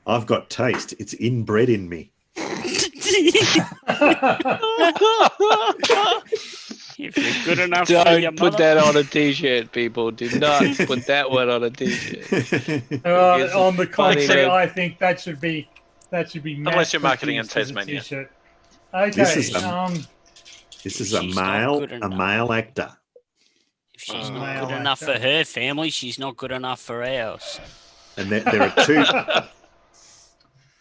I've got taste. It's inbred in me. If you're good enough for your Don't put mother. that on a t-shirt, people. Do not put that one on a t-shirt. It's On the funny contrary, that- I think that should be Unless you're marketing in mass-produced as a Tasmania. t-shirt. Okay. This is This is a She's not good enough. male actor. If she's not Male good enough actor. for her family, she's not good enough for ours. And there are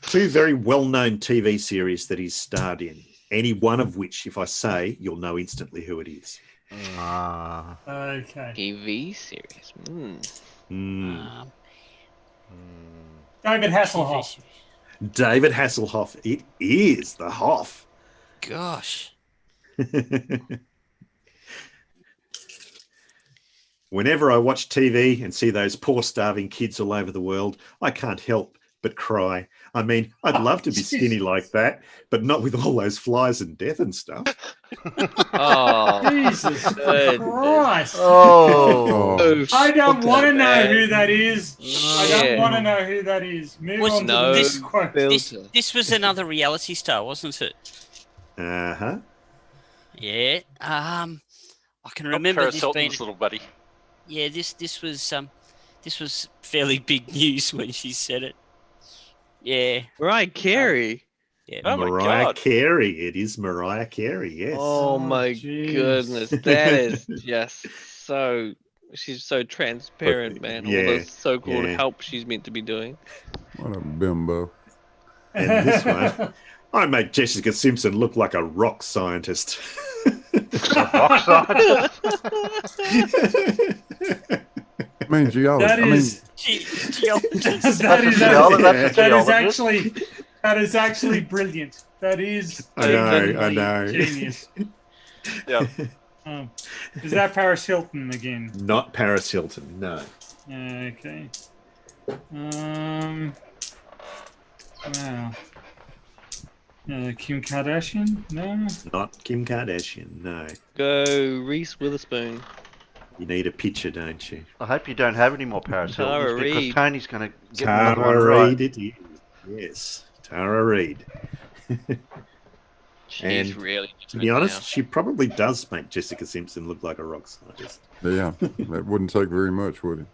two very well-known TV series that he's starred in. Any one of which, if I say, you'll know instantly who it is. Okay. TV series. Um, David Hasselhoff. David Hasselhoff. It is the Hoff. Gosh. Whenever I watch TV and see those poor starving kids all over the world, I can't help but cry. I mean, I'd love to be skinny like that, but not with all those flies and death and stuff. Oh, Jesus goodness. Christ. Oh. I don't Fuck want to that, know man. who that is. I don't Yeah. want to know who that is. Move Was on to no the next quote. filter. This was another reality star, wasn't it? Uh-huh. Yeah. I can Not remember Paris this Hilton's being. little buddy. Yeah, this was fairly big news when she said it. Yeah. Right, Carey. Yeah. Oh my Mariah God. Carey. It is Mariah Carey, yes. Oh my jeez. goodness, that is just so. She's so transparent, man. All Yeah, the so-called yeah. help she's meant to be doing. What a bimbo. And this one, I make Jessica Simpson look like a rock scientist. Rock scientist. I mean, geology. That is Geologist. that is geologist. that is Geologist. actually brilliant. That is I know, I genuinely know. genius. Yeah. Is that Paris Hilton again? Not Paris Hilton, no. Okay. Wow. Kim Kardashian? No. Not Kim Kardashian, no. Go Reese Witherspoon. You need a picture, don't you? I hope you don't have any more Paris Tara Hiltons because Reid. Tony's going to get another one Tara right. Reid it is. Yes, Tara Reid. She's And really. To be honest, she probably does make Jessica Simpson look like a rock scientist. Yeah, that wouldn't take very much, would it?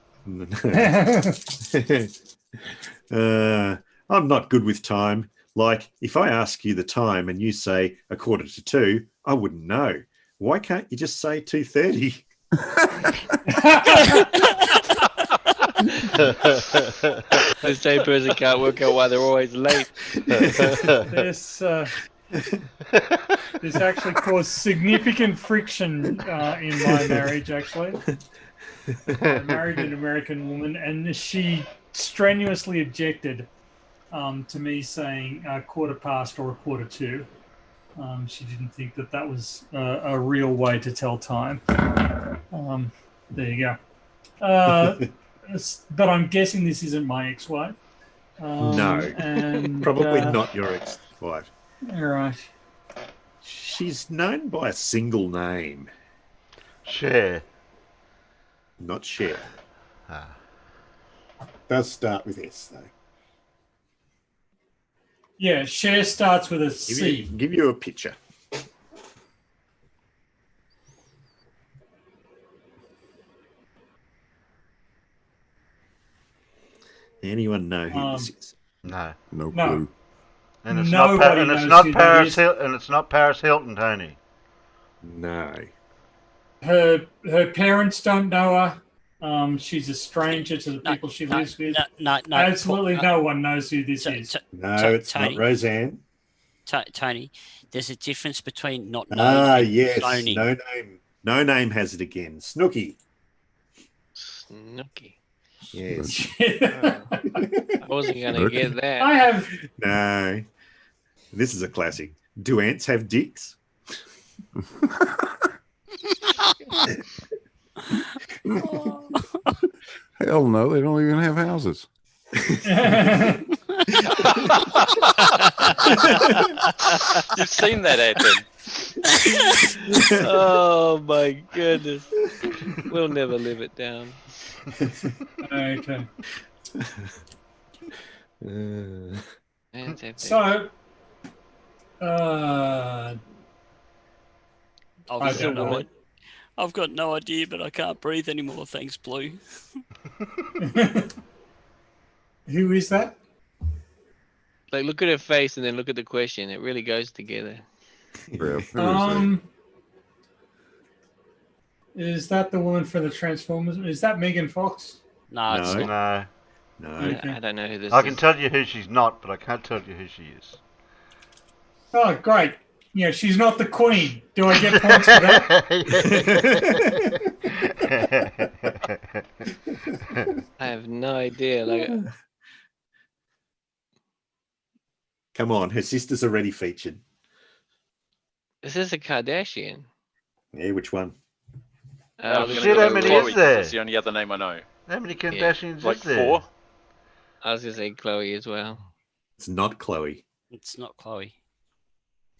I'm not good with time. Like, if I ask you the time and you say 1:45, I wouldn't know. Why can't you just say 2:30? The same person can't work out why they're always late. This actually caused significant friction in my marriage, actually. married an American woman, and she strenuously objected to me saying 1/4 or 1/4 to. She didn't think that was a real way to tell time. There you go. But I'm guessing this isn't my ex-wife. No, and, probably not your ex-wife. All right. She's known by a single name. Cher. Not Cher. Ah. Does start with S, though. Yeah, Cher starts with a C. Give you a picture. Anyone know who this is? No. No No. clue. And it's Nobody not. knows Not who that Paris. is. And it's not Paris Hilton, Tony. No. Her parents don't know her. She's a stranger to the people she lives with. No. Absolutely no one knows who this is. No, it's Tony. not Roseanne. Tony, there's a difference between not knowing and Yes. cloning. No name. No name has it again. Snooky. Snooky. Yes. I wasn't going to get that. I have. No. This is a classic. Do ants have dicks? Hell no, they don't even have houses. You've seen that ad then. Oh my goodness. We'll never live it down. Okay. Ants have So, I've don't know. got no idea, but I can't breathe anymore. Thanks, Blue. who is that? Like, look at her face and then look at the question. It really goes together. Yeah, who is that? Is that the woman for the Transformers? Is that Megan Fox? No, it's No. not. No. No. I don't know who this I is. can tell you who she's not, but I can't tell you who she is. Oh, great. Yeah, she's not the Queen. Do I get points for that? I have no idea. Like, Come on, her sister's already featured. is this a Kardashian? Yeah, which one? I was I'm gonna shit, go how with many Chloe, is 'cause there? That's the only other name I know. How many Kardashians Like is there? 4. I was gonna say Chloe as well. It's not Chloe. It's not Chloe.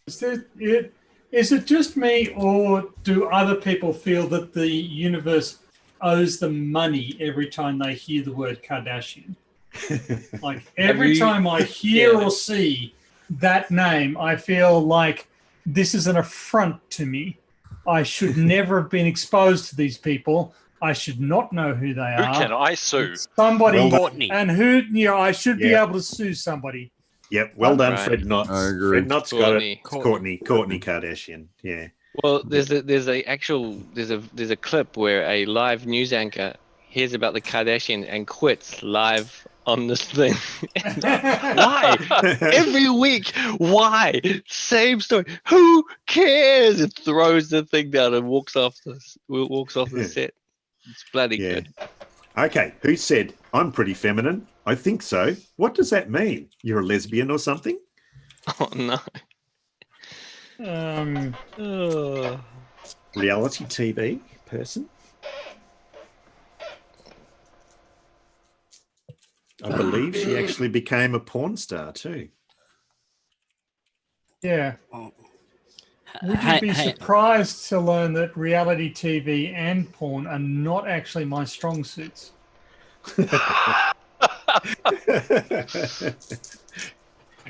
Is it just me, or do other people feel that the universe owes them money every time they hear the word Kardashian? Like every time I hear or see that name, I feel like this is an affront to me. I should never have been exposed to these people. I should not know who they Who are. can I sue? Somebody, Courtney. and who, I should be Yeah. able to sue somebody. Yep, well done, Right. Fred Knotts. I agree. Fred Knotts got Courtney. it. It's Courtney Kardashian. Yeah. Well, there's a clip where a live news anchor hears about the Kardashian and quits live on this thing. Why? Every week. Why? Same story. Who cares? It throws the thing down and walks off the set. It's bloody Yeah. good. Okay, who said, I'm pretty feminine? I think so. What does that mean? You're a lesbian or something? Oh no. Oh. Reality TV person? I believe she actually became a porn star too. Yeah. Oh. Would you be surprised to learn that reality TV and porn are not actually my strong suits? I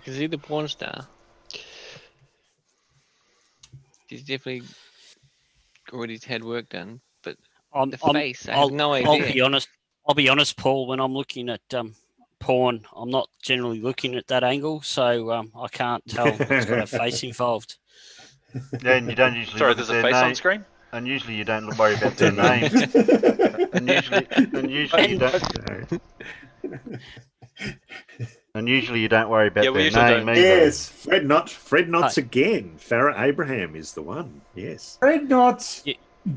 can see the porn star. She's definitely already had work done, but the face, I have no idea. I'll be honest, Paul. When I'm looking at porn, I'm not generally looking at that angle, so I can't tell what's got a face involved. Yeah, and you don't usually. Sorry, look there's at a their face on name. screen? And usually you don't worry about their name. and usually you don't. And usually you don't worry about Yeah, we their usually name don't. either. Yes, Fred Knotts again. Farrah Abraham is the one. Yes. Fred Knotts, You're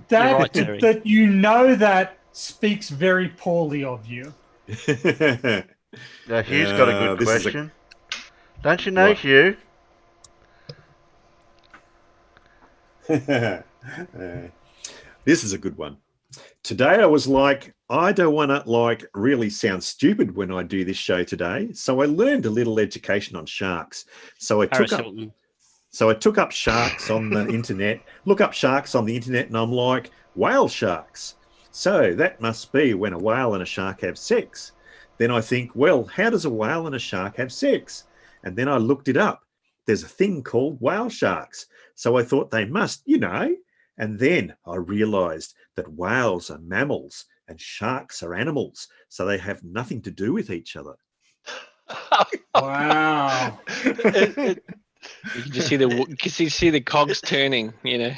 that right, Terry. that you know that speaks very poorly of you. Now, Hugh's got a good this is question. Don't you know What? Hugh? This is a good one. Today I was like, I don't want to really sound stupid when I do this show today. So I learned a little education on sharks. So I took up sharks on the internet, look up sharks on the internet, and I'm like, whale sharks. So that must be when a whale and a shark have sex. Then I think, well, how does a whale and a shark have sex? And then I looked it up. There's a thing called whale sharks. So I thought they must, And then I realized that whales are mammals and sharks are animals. So they have nothing to do with each other. Wow. You can just see the cogs turning, Yeah.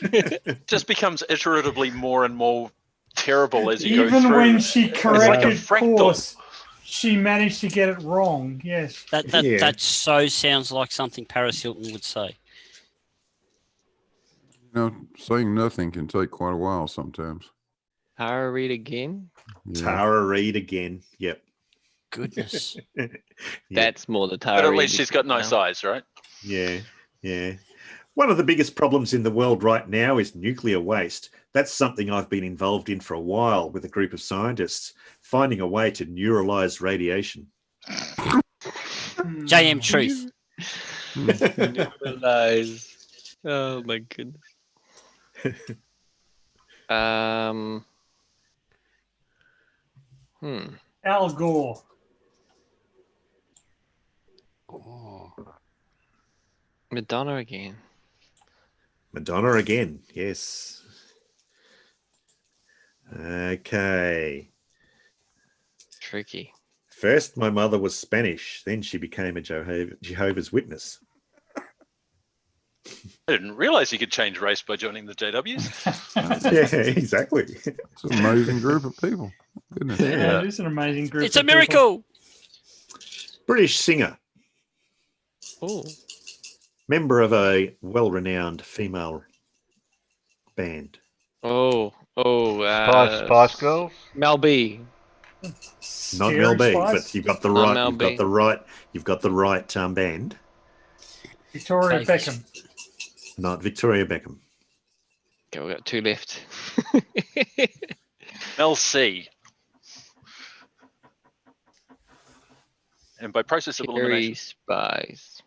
It just becomes iteratively more and more terrible as you go Even through. when she corrected It's like a fractal. course, she managed to get it wrong. Yes. That so sounds like something Paris Hilton would say. Saying nothing can take quite a while sometimes. Tara Reid again? Yeah. Tara Reid again. Yep. Goodness. That's more the Tara But at Reid least she's got now. nice eyes, right? Yeah. One of the biggest problems in the world right now is nuclear waste. That's something I've been involved in for a while with a group of scientists, finding a way to neuralize radiation. JM Truth. Neuralize. Oh my goodness. Al Gore. Madonna again. Madonna again, yes. Okay. Tricky. First, my mother was Spanish. Then she became a Jehovah's Witness. I didn't realize you could change race by joining the JWs. Yeah, exactly. It's an amazing group of people. Isn't it? Yeah, it is an amazing group. It's a miracle. British singer. Oh. Member of a well-renowned female band. Spice Girls? Mel B. Not Mel B, Spice? but you've got the Not right. Mel You've B. got the right band. Victoria Vegas. Beckham. Not Victoria Beckham. Okay, we got two left. Mel C. And by process of Cherry elimination. Spice.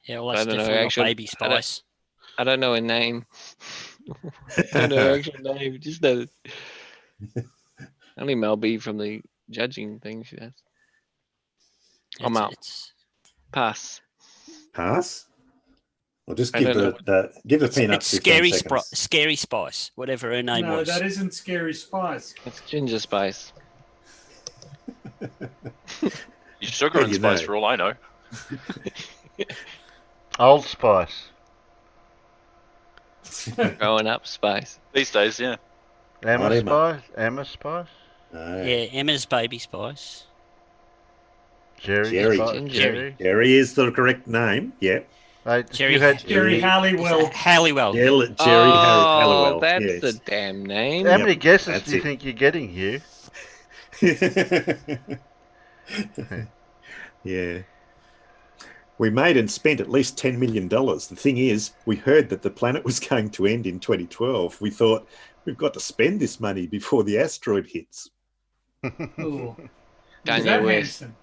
Yeah, well, I that's don't know, definitely not actually, Baby Spice. I don't know her name. I don't know her actual name. Just know only Mel B from the judging thing she has. I'm out. Pass. Pass. Or just I give don't give the peanuts. It's Scary Spice, whatever her name No, was. that isn't Scary Spice. It's Ginger Spice. Your sugar and spice, for all I know. Old Spice. Growing up Spice. These days, yeah. Emma Emma. Spice? Emma Spice? Yeah, Emma's Baby Spice. Jerry. Spice? Jerry. Jerry is the correct name. Yeah. Jerry- You had Jerry Halliwell. Halliwell. Jerry Oh, Halliwell. that's yes. the damn name. How many guesses that's do you it. think you're getting, Hugh? Yeah. We made and spent at least $10 million. The thing is, we heard that the planet was going to end in 2012. We thought, we've got to spend this money before the asteroid hits. Ooh. Kanye Is that West. handsome?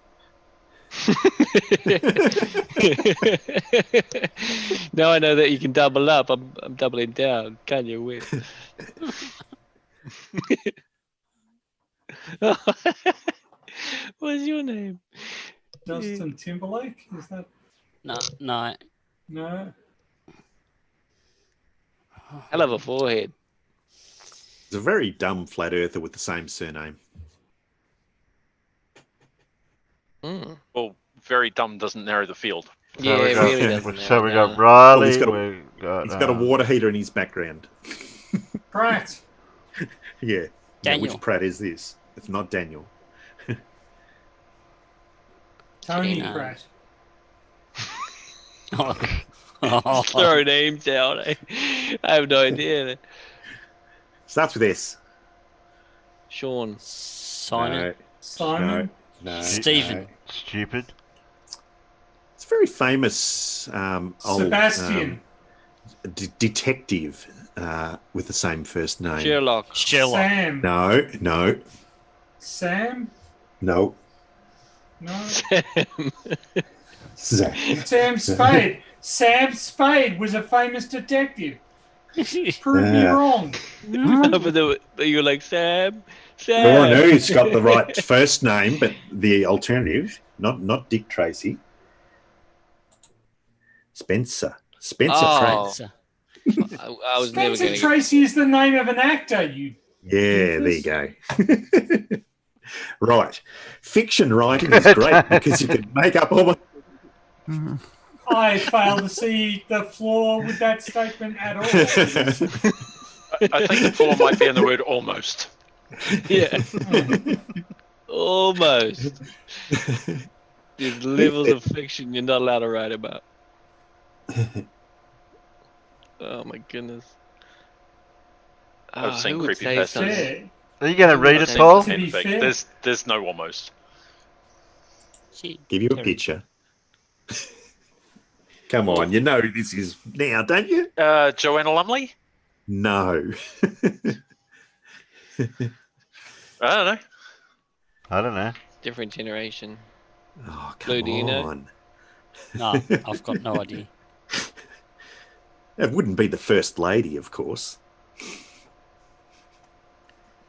Now I know that you can double up. I'm doubling down. Kanye West. What's your name? Justin Timberlake? Is that No. no? Hell of a forehead. He's a very dumb flat earther with the same surname. Mm. Well, very dumb doesn't narrow the field. Yeah, we it got, really doesn't. So we narrow got down. Riley. He's got He's a water heater in his background. Pratt. Yeah. Now, Daniel. which Pratt is this? It's not Daniel. Tony Tina. Pratt. Oh. Throw names out. I have no idea. Starts with S. Sean. Simon. Simon. No. Stephen. No. Stupid. It's a very famous old Sebastian. detective with the same first name. Sherlock. Sam. No. Sam. No. No. Zach. Sam Spade. Sam Spade was a famous detective. Prove me wrong. But you're like, Sam. Well, I know he's got the right first name, but the alternative, not Dick Tracy. Spencer. Tracy. I was never Spencer going to Tracy is the name of an actor. You. Yeah, there you go. Right. Fiction writing is great because you can make up almost. I fail to see the flaw with that statement at all. I think the flaw might be in the word almost. Yeah. Almost. There's levels of fiction you're not allowed to write about. Oh my goodness. I've seen who would say creepypastas. something? Are you going to read it, To Paul? be fair. There's no almost. Give you a picture. Come on, you know this is now, don't you? Joanna Lumley? No. I don't know. Different generation. Oh, Blue, come do you know? on. No, I've got no idea. It wouldn't be the first lady, of course.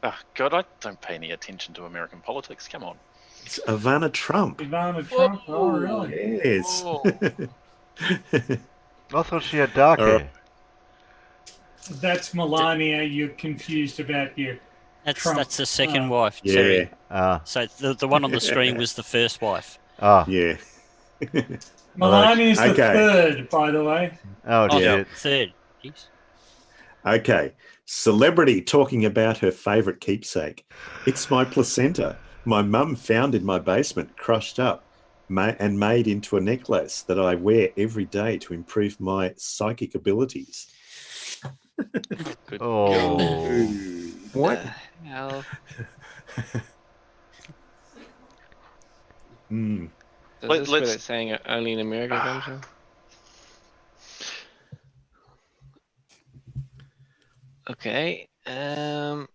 Oh, God, I don't pay any attention to American politics. Come on. It's Ivana Trump. Ivana Trump. Oh, really? Yes. Oh. I thought she had dark hair. That's Melania. You're confused about you. That's the second wife. Yeah. Terry. Ah. So the one on the screen was the first wife. Ah. Yeah. Melania's the Okay. third, by the way. Oh, Oh, shit. third. Jeez. Okay. Celebrity talking about her favourite keepsake. It's my placenta. My mum found in my basement, crushed up, and made into a necklace that I wear every day to improve my psychic abilities. Good Oh. God. What? Hell. Mm. Is Let- this where let's- that saying only in America comes from? Okay. Yeah,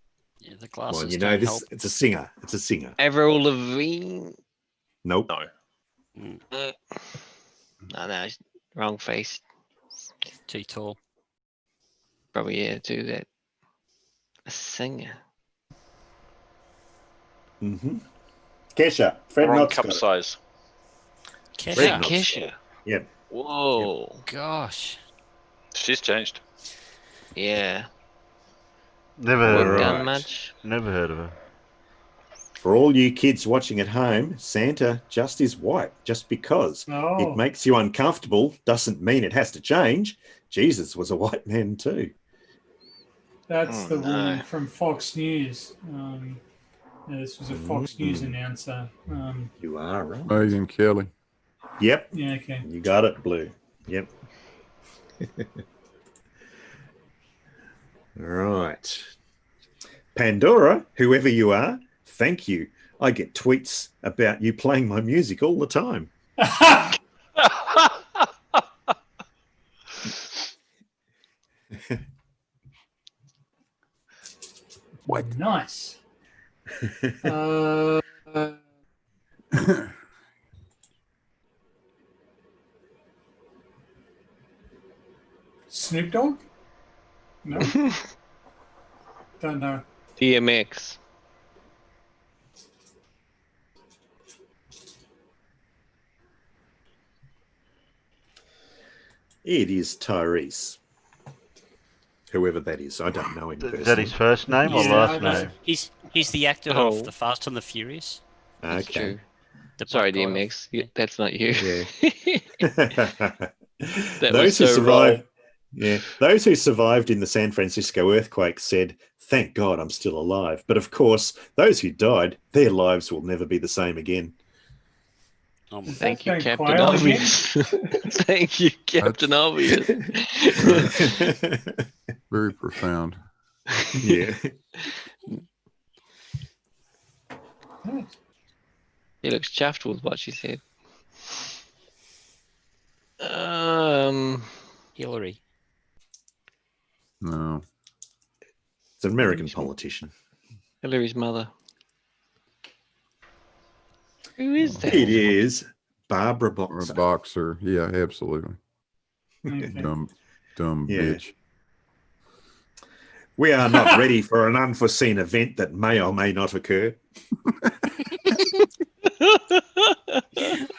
the glasses Well, you know don't this. help. It's a singer. It's a singer. Avril Lavigne. Nope. No. No, wrong face. Too tall. Probably do that. A singer. Mm-hmm. Kesha. Fred Wrong Knott's cup got it. size. Kesha. Fred Knott's Kesha. Yep. Whoa. Gosh. She's changed. Yeah. Never heard of Work her. done Right. much? Never heard of her. For all you kids watching at home, Santa just is white. Just because Oh. it makes you uncomfortable doesn't mean it has to change. Jesus was a white man too. That's Oh, the no. woman from Fox News. This was a Fox News announcer. You are right. Megan Kelly. Yep. Yeah, okay. You got it, Blue. Yep. Right. Pandora, whoever you are, thank you. I get tweets about you playing my music all the time. What? Nice. Snoop Dogg? No. Don't know. DMX. It is Tyrese. Whoever that is. I don't know him Is that personally. his first name or Yeah, last I don't- name? He's the actor Oh. of The Fast and the Furious. That's Okay. true. The Sorry, black guy. DMX. That's not you. Yeah. That was so survived, those who survived in the San Francisco earthquake said, "Thank God I'm still alive." But of course, those who died, their lives will never be the same again. Oh my Thank you, That's Captain quite elegant. Obvious. Thank you, Captain Obvious. Very profound. Yeah. He looks chuffed with what she said. Hillary. No. It's an American politician. Hillary's mother. Who is that? It is Barbara Or a Boxer. boxer. Yeah, absolutely. Okay. Dumb Yeah. bitch. We are not ready for an unforeseen event that may or may not occur.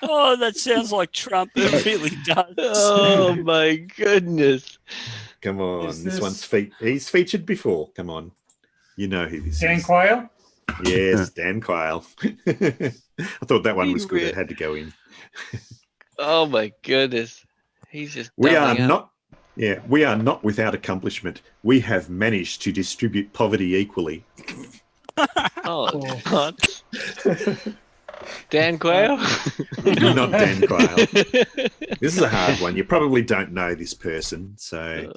Oh, that sounds like Trump. It really does. Oh my goodness. Come on, Is this this- one's he's featured before. Come on, you know who this Dan is. Quayle? Yes, Dan Quayle. I thought that one was good. It had to go in. Oh my goodness. He's just We are doubling up. not. Yeah, we are not without accomplishment. We have managed to distribute poverty equally. Oh, Oh. God. Dan Quayle? Not Dan Quayle. This is a hard one. You probably don't know this person, so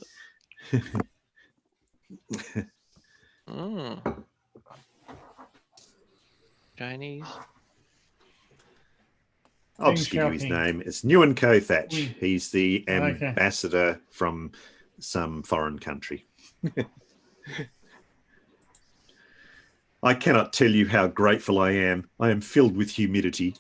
Mm. Chinese. I'll just give you his name. It's Nguyen Co Thatch. He's the Okay. ambassador from some foreign country. I cannot tell you how grateful I am. I am filled with humidity.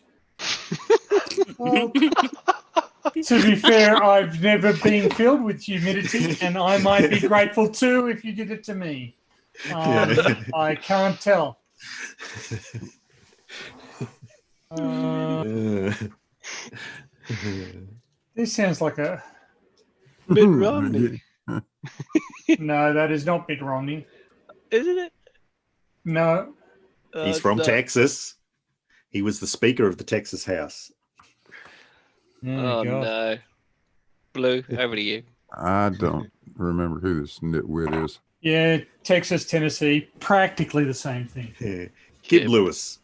Well, to be fair, I've never been filled with humidity, and I might be grateful too if you did it to me. Yeah. I can't tell. This sounds like a... Mitt Romney. No, that is not Mitt Romney. Isn't it? No. He's from no. Texas. He was the Speaker of the Texas House. Oh, God. no. Blue, over to you. I don't remember who this nitwit is. Yeah, Texas, Tennessee, practically the same thing. Yeah. Gib Lewis.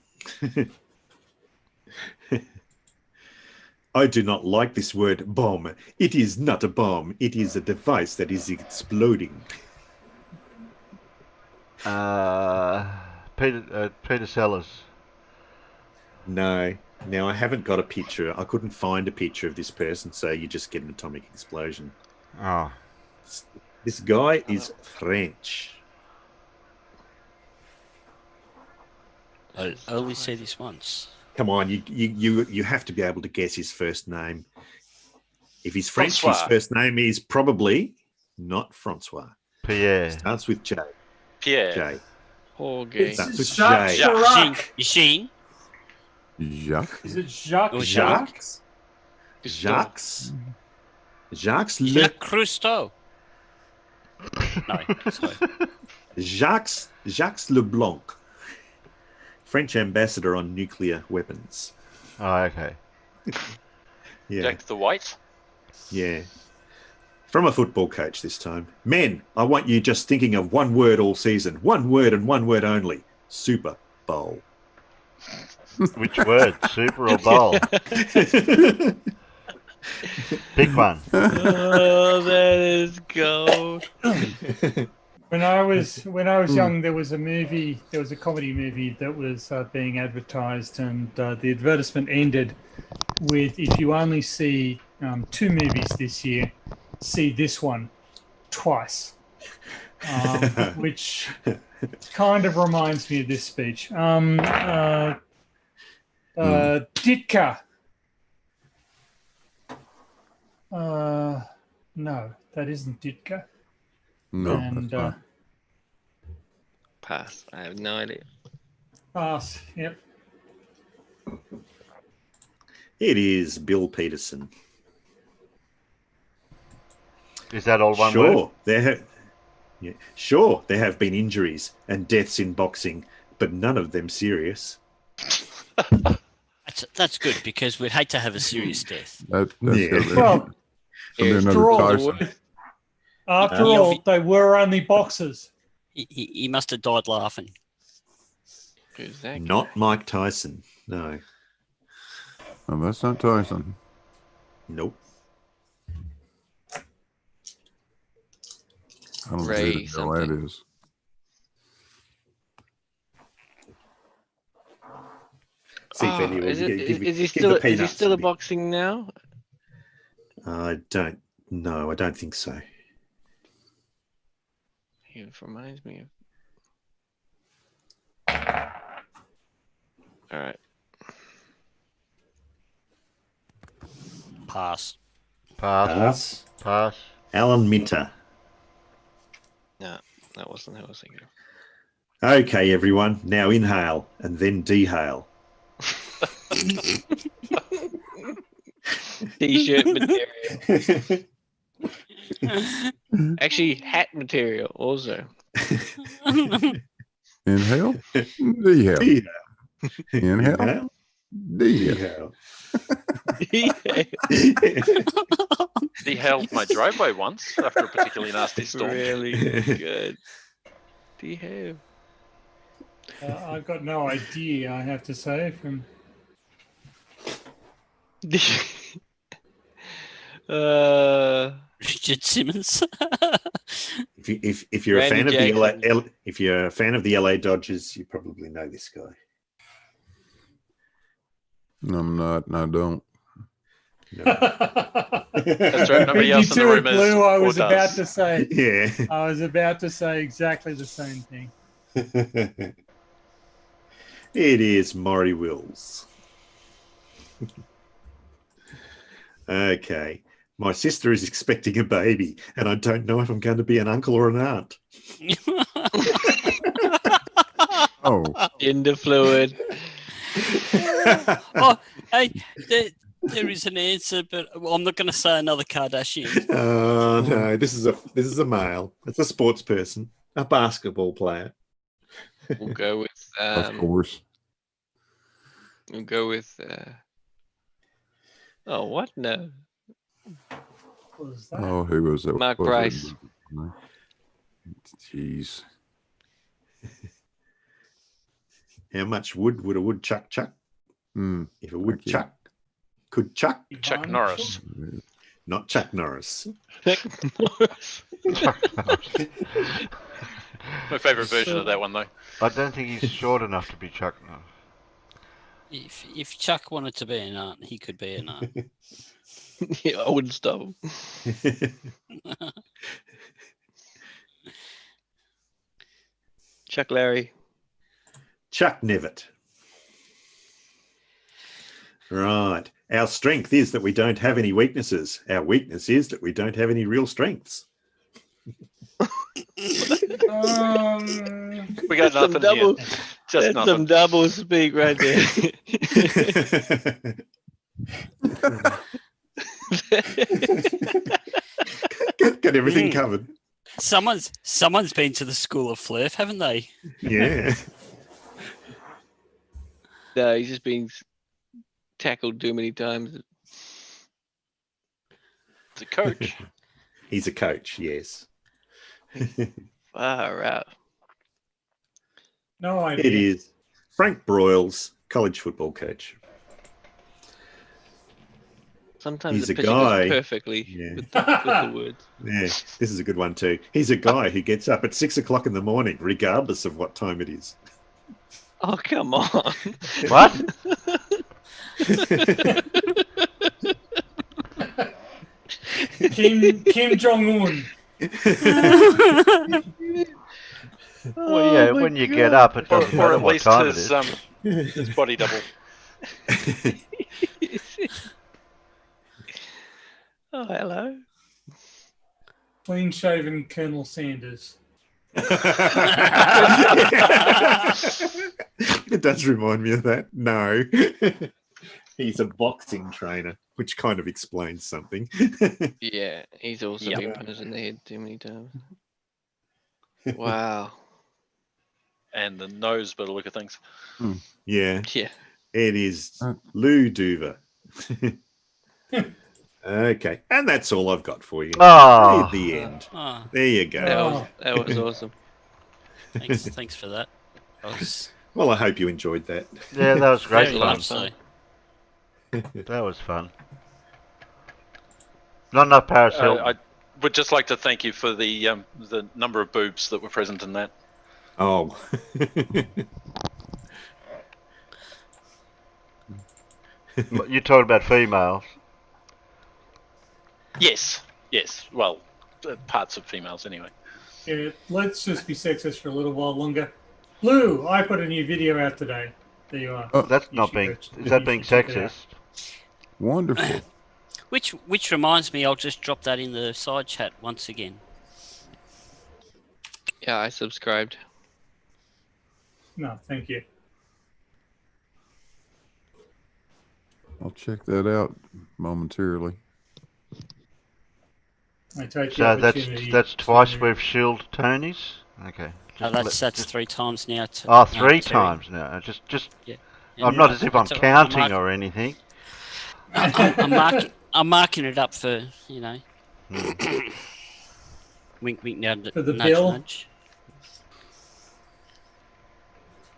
I do not like this word bomb. It is not a bomb. It is a device that is exploding. Peter Sellers. No. Now, I haven't got a picture. I couldn't find a picture of this person, so you just get an atomic explosion. Oh. This guy is French. I only say this once. Come on, you have to be able to guess his first name. If he's French, Francois. his first name is probably not Francois. Pierre. Starts with J. Pierre. J. Okay. Starts with Jacques J. Chirac. Eugene. Jacques? Is it Jacques Or Chirac? Jacques. Jacques Le Jacques Cousteau. No, sorry. Jacques Leblanc, French ambassador on nuclear weapons. Oh, okay. Yeah, Jack the White. yeah. From a football coach this time. Men, I want you just thinking of one word all season. One word and one word only. Super Bowl. Which word? Super or bowl? Pick one. Oh, that is gold. When I was young, there was a comedy movie that was being advertised, and the advertisement ended with, "If you only see 2 movies this year, see this one twice," which kind of reminds me of this speech. Ditka. No, that isn't Ditka. No, And that's not. Pass. I have no idea. pass. Yep. It is Bill Peterson. Is that all one Sure, word? sure, there have been injuries and deaths in boxing, but none of them serious. That's good because we'd hate to have a serious death. That's Yeah. gotta be- Well, gotta be After another all, Tyson. After all, they were only boxers. He must have died laughing. Who's that? Not Mike Tyson. No. Oh, that's not Tyson. Nope. I don't know Ray who the hell that something. is. See if anyone is he give the still peanuts a a bit. boxing now? I don't know. I don't think so. He reminds me of. All right. Pass. Pass. Pass. Alan Minter. No, that wasn't who I was thinking of. Okay, everyone. Now inhale and then dehale. T-shirt material. Actually, hat material also. Inhale. Dehale. Dehale. Inhale. Dehale. He held my driveway once after a particularly nasty storm. Really good. Dehale. I've got no idea, I have to say. From Richard Simmons. If you're Randy a fan of Jackson. the if you're a fan of the LA Dodgers, you probably know this guy. No, I'm not, and I don't. No. That's right. Nobody you else in the two room it is. blue, I or was about does. to say. Yeah. I was about to say exactly the same thing. It is Maury Wills. Okay. My sister is expecting a baby, and I don't know if I'm going to be an uncle or an aunt. Oh, Gender fluid. Oh, hey, there is an answer, but I'm not going to say another Kardashian. Oh no, this is a male. It's a sports person, a basketball player. We'll go with. of course. We'll go with. Oh, what? No. What was that? Oh, who was that? Mark Was it? Price. Jeez. How much wood would a woodchuck chuck? Hmm. If a woodchuck could chuck, Chuck Ivan Norris. not Chuck Norris. My favourite version of that one, though. I don't think he's short enough to be Chuck. No. If Chuck wanted to be an aunt, he could be an aunt. Yeah, I wouldn't stop him. Chuck Larry. Chuck Nevitt. Right. Our strength is that we don't have any weaknesses. Our weakness is that we don't have any real strengths. We got Some nothing double, here. Just that's nothing. some double speak right there. Got everything covered. Someone's been to the School of Flirt, haven't they? Yeah. No, he's just being tackled too many times. It's a coach. He's a coach, yes. Far out. No idea. It is Frank Broyles, college football coach. Sometimes He's the a picture guy. goes perfectly Yeah. with the words. Yeah, this is a good one too. He's a guy who gets up at 6 o'clock in the morning, regardless of what time it is. Oh, come on. What? Kim Jong Un. Well, yeah, when you get up, it doesn't Or matter at what least time it his, is. his body double. Oh, hello. Clean shaven Colonel Sanders. It does remind me of that. No. He's a boxing trainer, which kind of explains something. Yeah, he's also Yep. been punished in the head too many times. Wow. And the nose by the look of things. Yeah, Yeah. it is Lou Duver. Okay, and that's all I've got for you. Oh. At the end. Oh, There you go. That was awesome. thanks for that. That was Well, I hope you enjoyed that. Yeah, that was great very fun. much so. That was fun. Not enough Paris Hilton. I would just like to thank you for the number of boobs that were present in that. Oh. You talking about females? Yes, yes. Well, parts of females anyway. Yeah, let's just be sexist for a little while longer. Blue, I put a new video out today. There you are. That's You not should being. go- Is that you being should check it out. sexist? Wonderful. Which reminds me, I'll just drop that in the side chat once again. Yeah, I subscribed. No, thank you. I'll check that out momentarily. I take the So opportunity. that's twice to- we've shilled Tony's. Okay. That's 3 times now. Oh, 3 Terry. times now. Just. Yeah. I'm not as if I'm counting or anything. I'm marking it up for, Hmm. wink, wink, nudge, For the nudge, bill? nudge.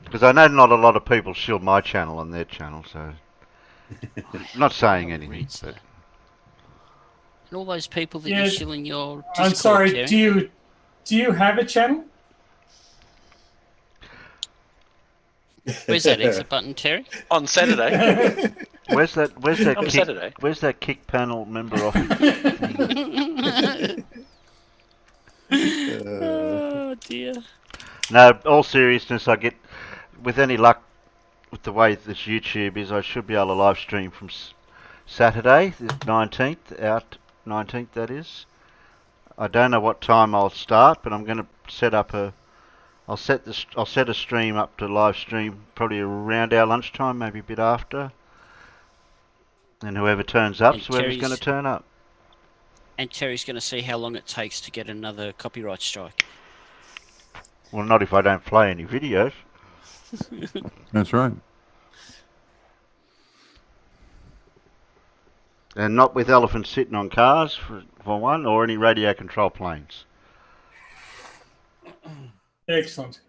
Because I know not a lot of people shield my channel on their channel, so not saying Who anything. reads But that? And all those people that Yeah, you're shilling your Discord, I'm sorry. Terry. Do you have a channel? Where's that exit button, Terry? On Saturday. where's that On Saturday. where's that kick panel member office? Oh dear. No, all seriousness, I get, with any luck, with the way this YouTube is, I should be able to live stream from Saturday, the 19th, 19th that is. I don't know what time I'll start, but I'm going to set up I'll set a stream up to live stream probably around our lunchtime, maybe a bit after. And whoever turns up, And whoever's going to turn up. And Terry's going to see how long it takes to get another copyright strike. Well, not if I don't play any videos. That's right. And not with elephants sitting on cars, for one, or any radio control planes. Excellent.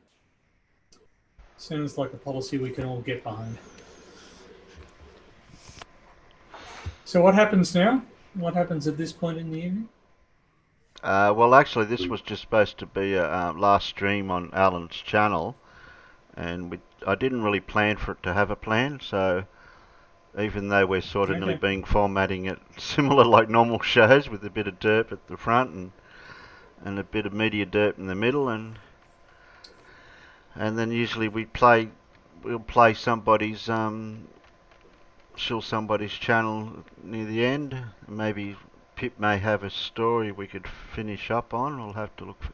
Sounds like a policy we can all get behind. So what happens now? What happens at this point in the evening? Well, actually, this was just supposed to be a last stream on Alan's channel, and I didn't really plan for it to have a plan, so even though we're sort of nearly being formatting it similar like normal shows with a bit of derp at the front and a bit of media derp in the middle, and then usually we'll play somebody's shill somebody's channel near the end. Maybe Pip may have a story we could finish up on.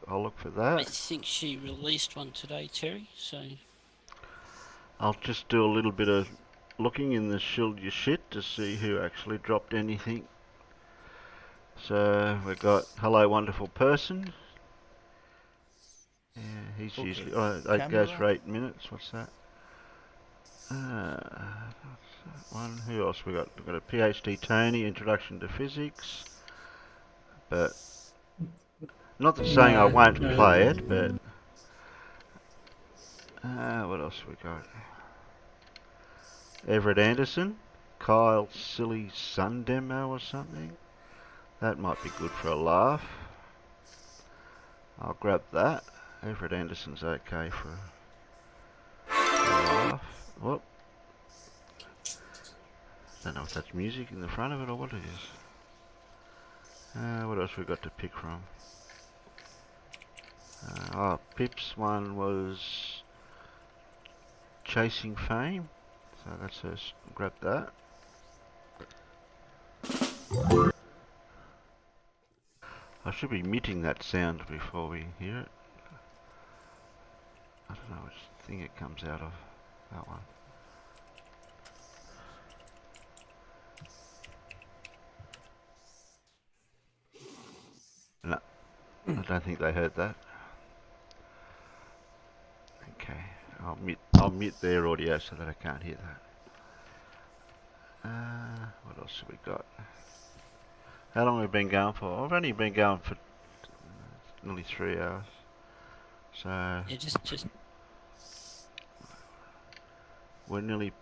I'll look for that. I think she released one today, Terry. So I'll just do a little bit of looking in the shield your shit to see who actually dropped anything. So we've got Hello Wonderful Person. Yeah, he's usually it goes for 8 minutes. What's that? One. Who else we got? We've got a PhD Tony, Introduction to Physics. But not that saying I won't play it, but what else we got? Everett Anderson, Kyle Silly Sun Demo or something. That might be good for a laugh. I'll grab that. Everett Anderson's okay for a laugh. Whoop. Don't know if that's music in the front of it or what it is. What else we got to pick from? Pip's one was Chasing Fame. So that's us. Grab that. I should be muting that sound before we hear it. I don't know which thing it comes out of. That one. No, I don't think they heard that. Okay, I'll mute their audio so that I can't hear that. What else have we got? How long have we been going for? I've only been going for nearly 3 hours. So yeah, just we're nearly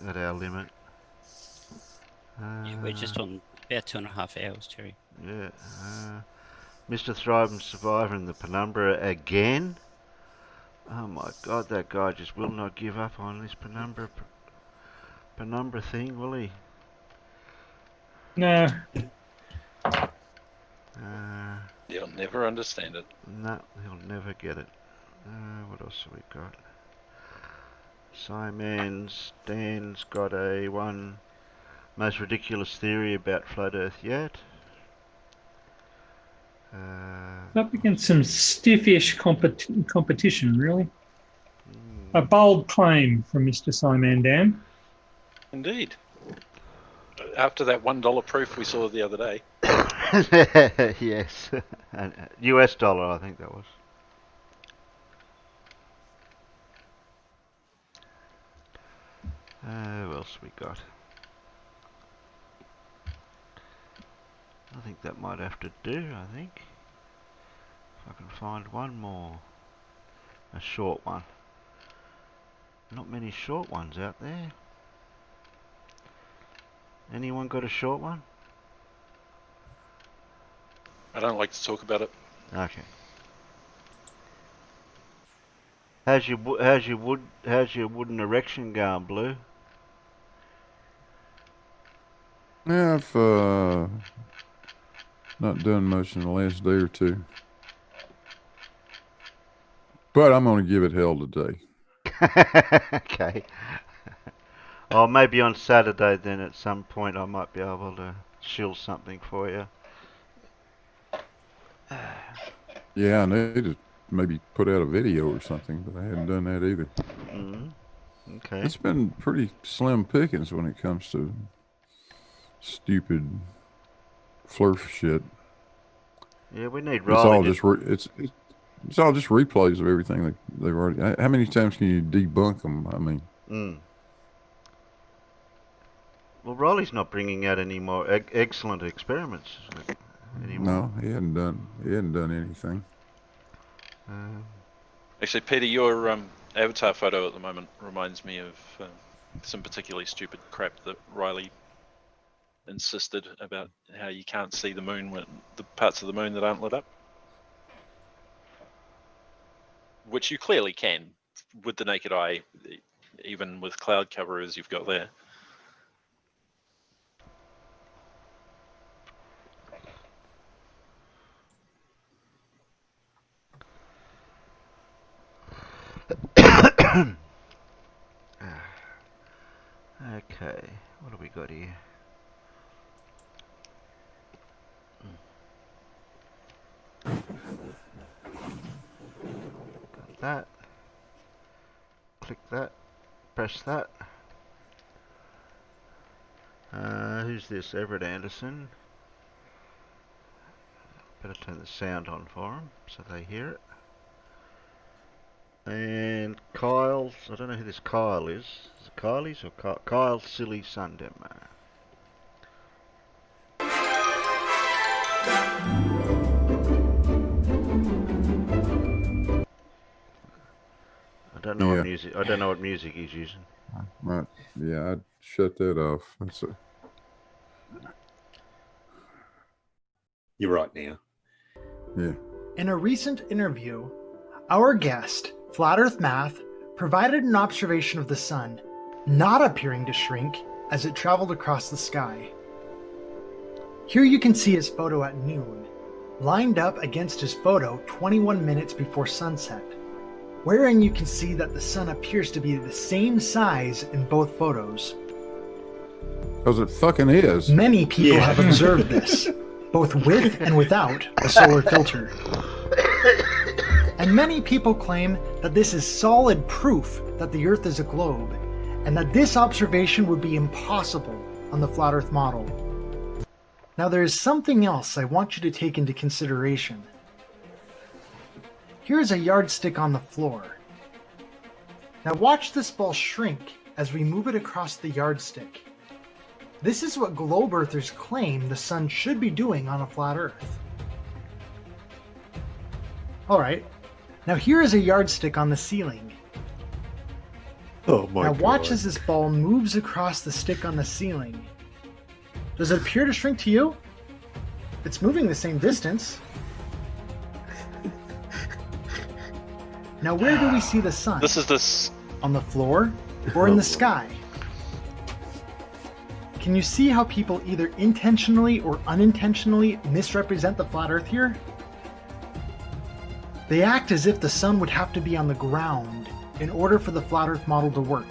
at our limit. yeah, we're just on about 2.5 hours, Terry. Yeah. Mr. Thrive and Survivor in the Penumbra again. Oh my God, that guy just will not give up on this Penumbra penumbra thing, will he? No. You'll never understand it. No, he'll never get it. What else have we got? Dan's got a one most ridiculous theory about flat Earth yet. Up against some stiffish competition, really. A bold claim from Mr. Simon Dan. Indeed. After that $1 proof we saw the other day. Yes. US dollar, I think that was. Who else we got? I think that might have to do, I think. If I can find one more. A short one. Not many short ones out there. Anyone got a short one? I don't like to talk about it. Okay. How's your wooden erection going, Blue? Yeah, I've not done much in the last day or two. But I'm going to give it hell today. Okay. Oh, maybe on Saturday then at some point I might be able to shill something for you. Yeah, I need to maybe put out a video or something, but I hadn't done that either. Okay. It's been pretty slim pickings when it comes to stupid flurf shit. Yeah, we need It's Riley. all just it's all just replays of everything that they've already. How many times can you debunk them? I mean. Well, Riley's not bringing out any more excellent experiments anymore. No, he hadn't done anything. Actually, Peter, your avatar photo at the moment reminds me of some particularly stupid crap that Riley insisted about, how you can't see the moon, when the parts of the moon that aren't lit up. Which you clearly can with the naked eye, even with cloud cover as you've got there. Okay, what do we got here? Got that. Click that. Press that. Who's this? Everett Anderson. Better turn the sound on for them so they hear it. And Kyle's, I don't know who this Kyle is. Is it Kylie's or Kyle's Silly Sundemmer? I don't know what music. I don't know what music he's using. Right. Yeah, I'd shut that off. That's a. You're right now. Yeah. In a recent interview, our guest, Flat Earth Math, provided an observation of the sun not appearing to shrink as it traveled across the sky. Here you can see his photo at noon, lined up against his photo 21 minutes before sunset, wherein you can see that the sun appears to be the same size in both photos. Because it fucking is. Many people have observed this, both with and without a solar filter. And many people claim that this is solid proof that the Earth is a globe, and that this observation would be impossible on the Flat Earth model. Now there is something else I want you to take into consideration. Here is a yardstick on the floor. Now watch this ball shrink as we move it across the yardstick. This is what globe earthers claim the sun should be doing on a flat Earth. Alright, now here is a yardstick on the ceiling. Oh my God. Now watch God. as this ball moves across the stick on the ceiling. Does it appear to shrink to you? It's moving the same distance. Now where do we see the sun? This is this. On the floor or in the sky? Can you see how people either intentionally or unintentionally misrepresent the flat Earth here? They act as if the sun would have to be on the ground in order for the flat Earth model to work.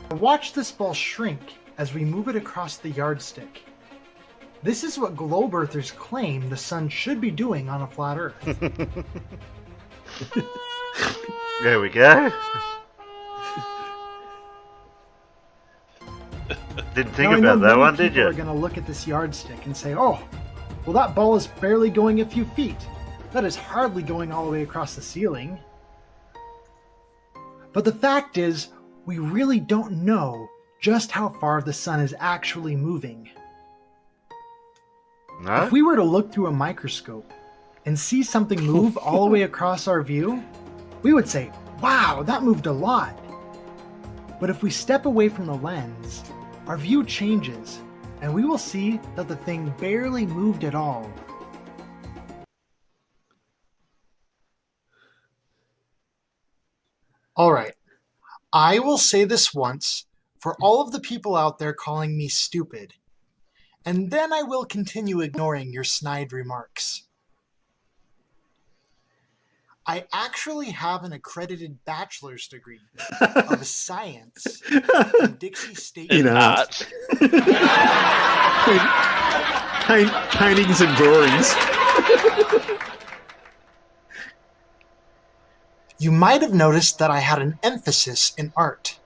Watch this ball shrink as we move it across the yardstick. This is what globe earthers claim the sun should be doing on a flat Earth. There we go. Didn't think about that one, did you? People are going to look at this yardstick and say, oh, well, that ball is barely going a few feet. That is hardly going all the way across the ceiling. But the fact is, we really don't know just how far the sun is actually moving. No? If we were to look through a microscope and see something move all the way across our view, we would say, wow, that moved a lot. But if we step away from the lens, our view changes, and we will see that the thing barely moved at all. All right, I will say this once for all of the people out there calling me stupid, and then I will continue ignoring your snide remarks. I actually have an accredited bachelor's degree of science from Dixie State In art. Paintings and drawings. You might have noticed that I had an emphasis in art.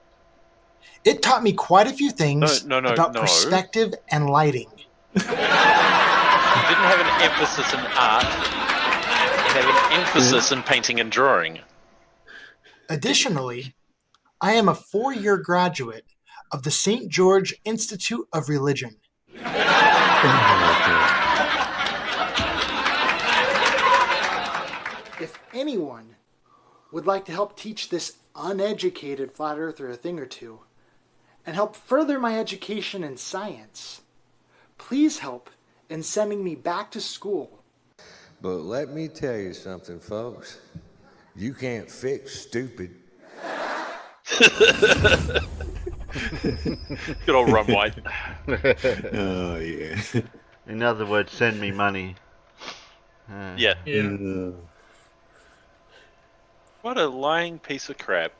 It taught me quite a few things about perspective and lighting. You didn't have an emphasis in art. You have an emphasis in painting and drawing. Additionally, I am a 4-year graduate of the St. George Institute of Religion. If anyone would like to help teach this uneducated flat earther a thing or two, and help further my education in science, please help in sending me back to school. But let me tell you something, folks. You can't fix stupid. Good old Rum White. Oh, yeah. In other words, send me money. Yeah. What a lying piece of crap.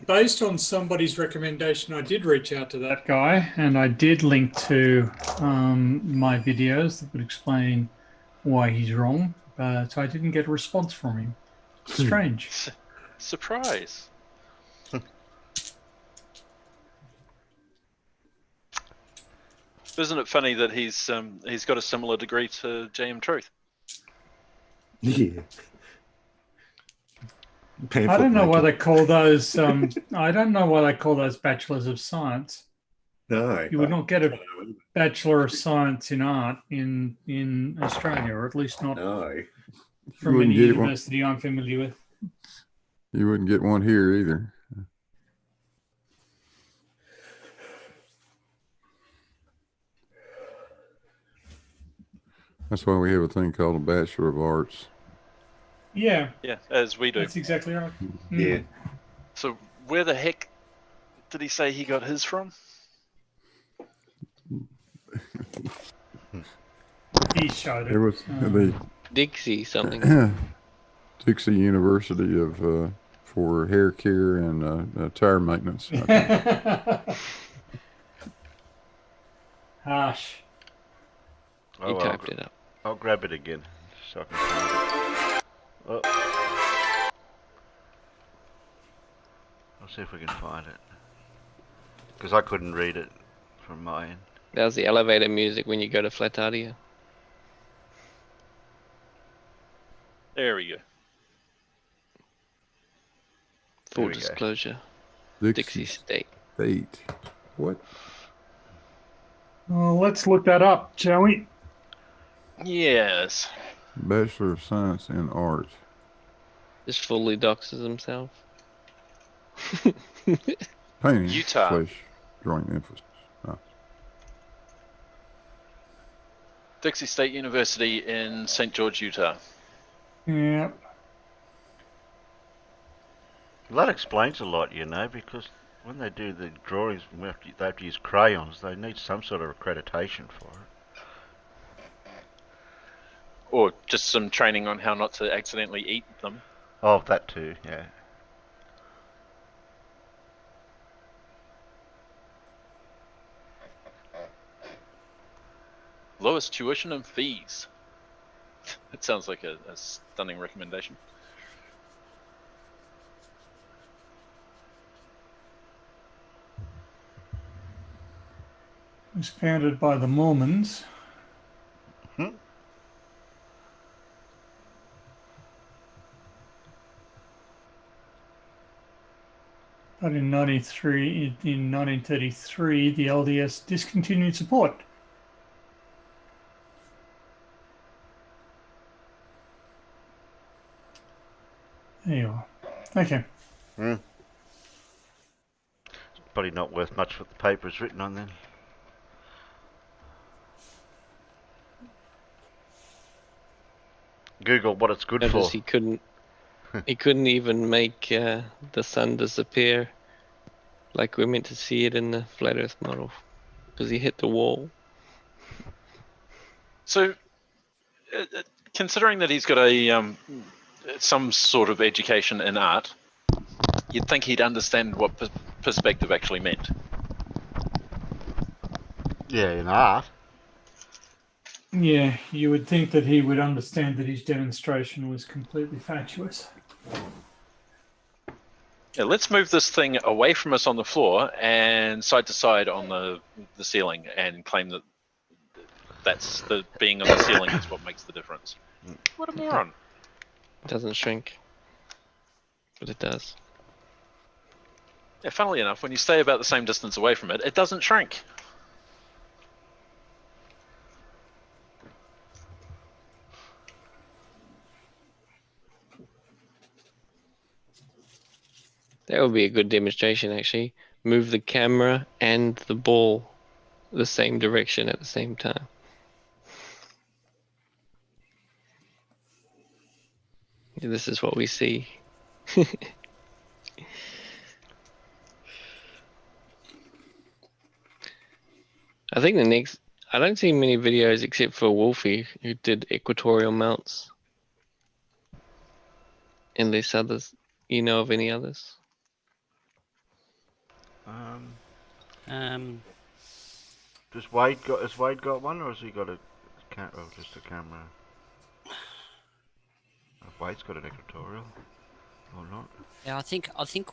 Based on somebody's recommendation, I did reach out to that guy, and I did link to my videos that would explain why he's wrong, but I didn't get a response from him. Strange. Surprise. Isn't it funny that he's got a similar degree to JM Truth? Yeah. I don't know why they call those. I don't know why they call those bachelors of science. No, you would not get a bachelor of science in art in Australia, or at least not from any university I'm familiar with. You wouldn't get one here either. That's why we have a thing called a Bachelor of Arts. Yeah. Yeah, as we do. That's exactly right. Yeah. So where the heck did he say he got his from? He showed it. It was the Dixie something. Dixie University of for hair care and tire maintenance. Harsh. He typed it up. I'll grab it again so I can find it. Oh. I'll see if we can find it. Because I couldn't read it from my end. That was the elevator music when you go to Flatadia. There we go. Full disclosure. Dixie State. What? Well, let's look that up, shall we? Yes. Bachelor of Science in Art. Just fully doxes himself. Painting. Utah. / drawing emphasis. Oh. Dixie State University in St. George, Utah. Yeah. Well, that explains a lot, you know, because when they do the drawings, they have to use crayons. They need some sort of accreditation for it. Or just some training on how not to accidentally eat them. Oh, that too, yeah. Lowest tuition and fees. It sounds like a stunning recommendation. It was founded by the Mormons. But in 1933, the LDS discontinued support. There you are. Okay. Probably not worth much what the paper is written on then. Google what it's good Notice for. he couldn't even make the sun disappear like we're meant to see it in the flat Earth model because he hit the wall. So, considering that he's got a some sort of education in art, you'd think he'd understand what perspective actually meant. Yeah, in art. Yeah, you would think that he would understand that his demonstration was completely fatuous. Yeah, let's move this thing away from us on the floor and side to side on the ceiling and claim that that's the being on the ceiling is what makes the difference. What a moron. It doesn't shrink, but it does. Yeah, funnily enough, when you stay about the same distance away from it, it doesn't shrink. That would be a good demonstration, actually. Move the camera and the ball the same direction at the same time. This is what we see. I think I don't see many videos except for Wolfie who did equatorial mounts. Unless others, you know of any others? Has Wade got one, or has he got just a camera? Wade's got an equatorial, or not? Yeah, I think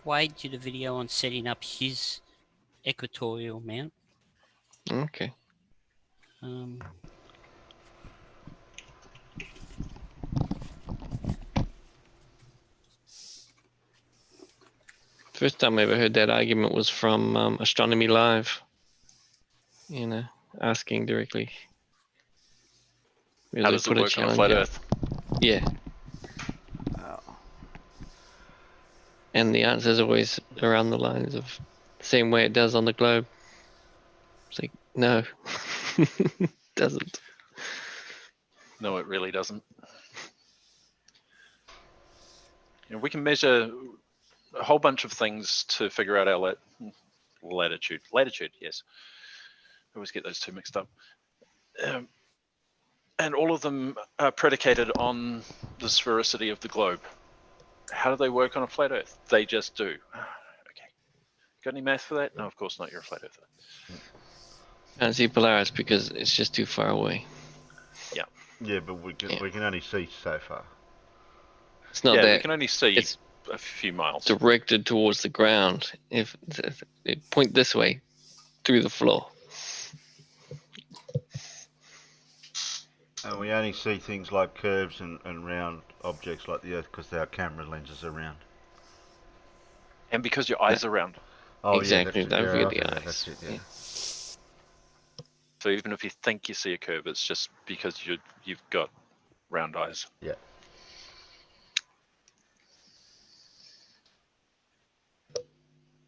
Wade did a video on setting up his equatorial mount. Okay. First time I ever heard that argument was from Astronomy Live. You know, asking directly. How does it work on a flat Earth? Yeah. And the answer is always around the lines of the same way it does on the globe. It's like, no, it doesn't. No, it really doesn't. You know, we can measure a whole bunch of things to figure out our latitude. Latitude, yes. I always get those two mixed up. And all of them are predicated on the sphericity of the globe. How do they work on a flat Earth? They just do. Okay. Got any math for that? No, of course not. You're a flat Earther. Can't see Polaris because it's just too far away. Yeah. Yeah, but we can only see so far. It's not that. We can only see a few miles. Directed towards the ground. If it point this way, through the floor. And we only see things like curves and round objects like the Earth because our camera lenses are round. And because your eyes are round. Oh, exactly, yeah, don't view the eyes. That's it, yeah. So even if you think you see a curve, it's just because you've got round eyes. Yeah.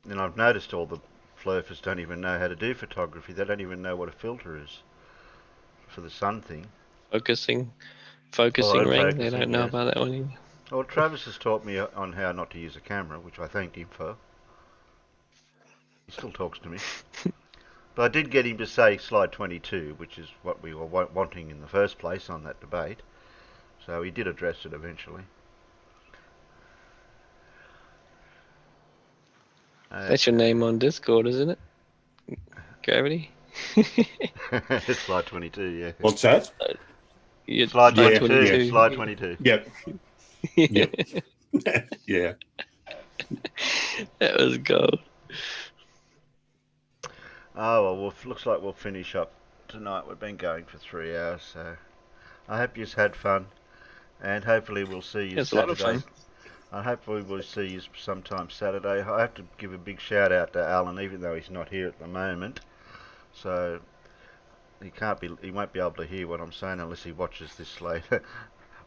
And I've noticed all the flurfers don't even know how to do photography. They don't even know what a filter is. for the sun thing. Focusing Oh, ring. They focusing, don't know yes. about that one either. Well, Travis has taught me on how not to use a camera, which I thanked him for. He still talks to me. But I did get him to say slide 22, which is what we were wanting in the first place on that debate. So he did address it eventually. That's your name on Discord, isn't it? Gravity? Slide 22, yeah. What's that? Slide 22, 22. slide 22. Yep. Yep. Yeah. That was gold. Oh, well, looks like we'll finish up tonight. We've been going for 3 hours, so I hope you've had fun, and hopefully we'll see you It's a lot of Saturday. fun. I hopefully we'll see you sometime Saturday. I have to give a big shout out to Alan, even though he's not here at the moment. So he won't be able to hear what I'm saying unless he watches this later.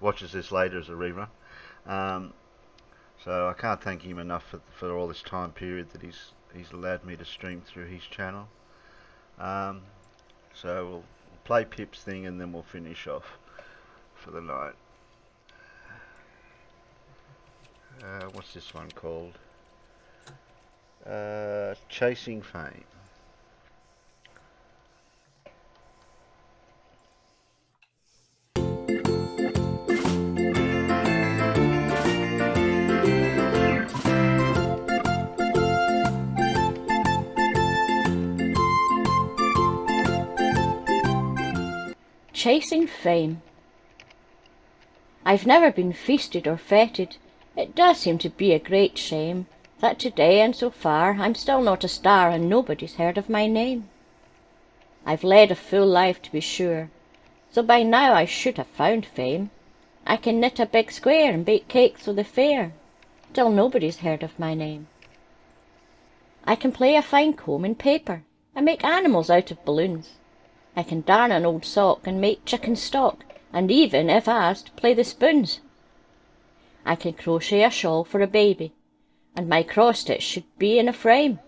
Watches this later as a rerun. So I can't thank him enough for all this time period that he's allowed me to stream through his channel. So we'll play Pip's thing and then we'll finish off for the night. What's this one called? Chasing Fame. Chasing Fame. I've never been feasted or feted. It does seem to be a great shame that today and so far I'm still not a star and nobody's heard of my name. I've led a full life to be sure, so by now I should have found fame. I can knit a big square and bake cakes for the fair, till nobody's heard of my name. I can play a fine comb in paper and make animals out of balloons. I can darn an old sock and make chicken stock, and even, if asked, play the spoons. I can crochet a shawl for a baby, and my cross-stitch should be in a frame.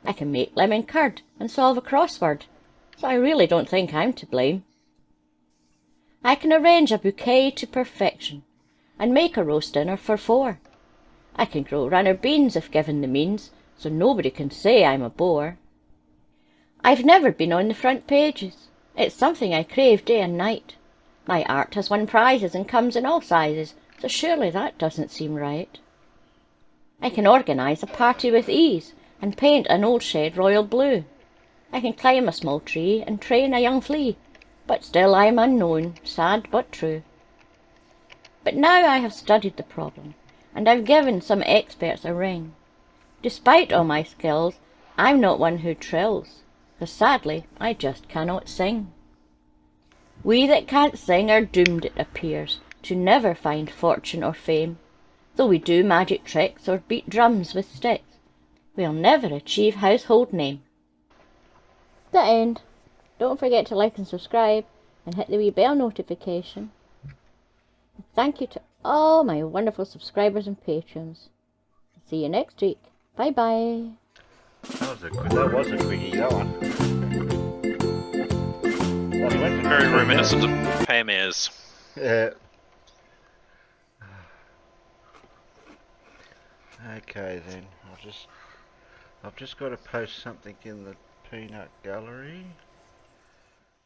I can make lemon curd and solve a crossword, so I really don't think I'm to blame. I can arrange a bouquet to perfection, and make a roast dinner for 4. I can grow runner beans if given the means, so nobody can say I'm a bore. I've never been on the front pages. It's something I crave day and night. My art has won prizes and comes in all sizes, so surely that doesn't seem right. I can organise a party with ease and paint an old shed royal blue. I can climb a small tree and train a young flea, but still I'm unknown, sad but true. But now I have studied the problem, and I've given some experts a ring. Despite all my skills, I'm not one who trills, 'cause sadly I just cannot sing. We that can't sing are doomed, it appears, to never find fortune or fame. Though we do magic tricks or beat drums with sticks, we'll never achieve household name. The end. Don't forget to like and subscribe, and hit the wee bell notification. Thank you to all my wonderful subscribers and patrons. See you next week. Bye bye. That was a quickie, that one. Very reminiscent of Pam-Ayres. Yeah. Okay then, I've just got to post something in the Peanut Gallery.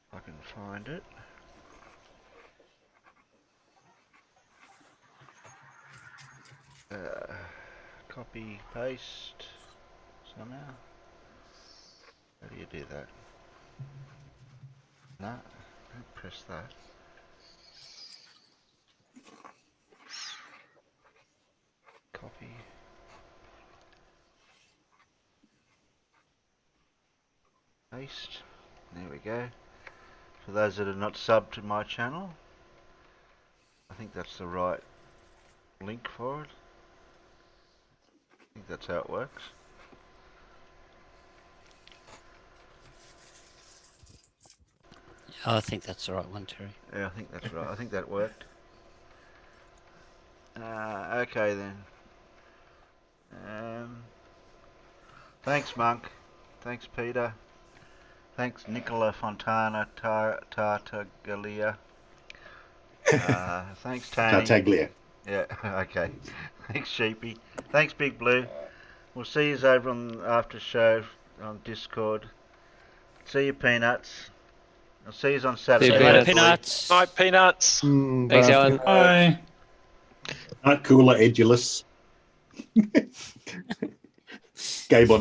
If I can find it. Copy, paste, somehow. How do you do that? No, don't press that. Copy. Paste. There we go. For those that are not subbed to my channel, I think that's the right link for it. I think that's how it works. Oh, I think that's the right one, Terry. Yeah, I think that's right. I think that worked. Okay then. Thanks, Monk. Thanks, Peter. Thanks, Nicola Fontana Tartaglia. Thanks, Tony. Tartaglia. Yeah, okay. Thanks, Sheepy. Thanks, Big Blue. We'll see you over on after show on Discord. See you, Peanuts. I'll see you on Saturday. See you, Later, Peanuts. Peanuts. Night, Peanuts. Thanks, Alan. Bye. Not cooler, edulous. Gabe on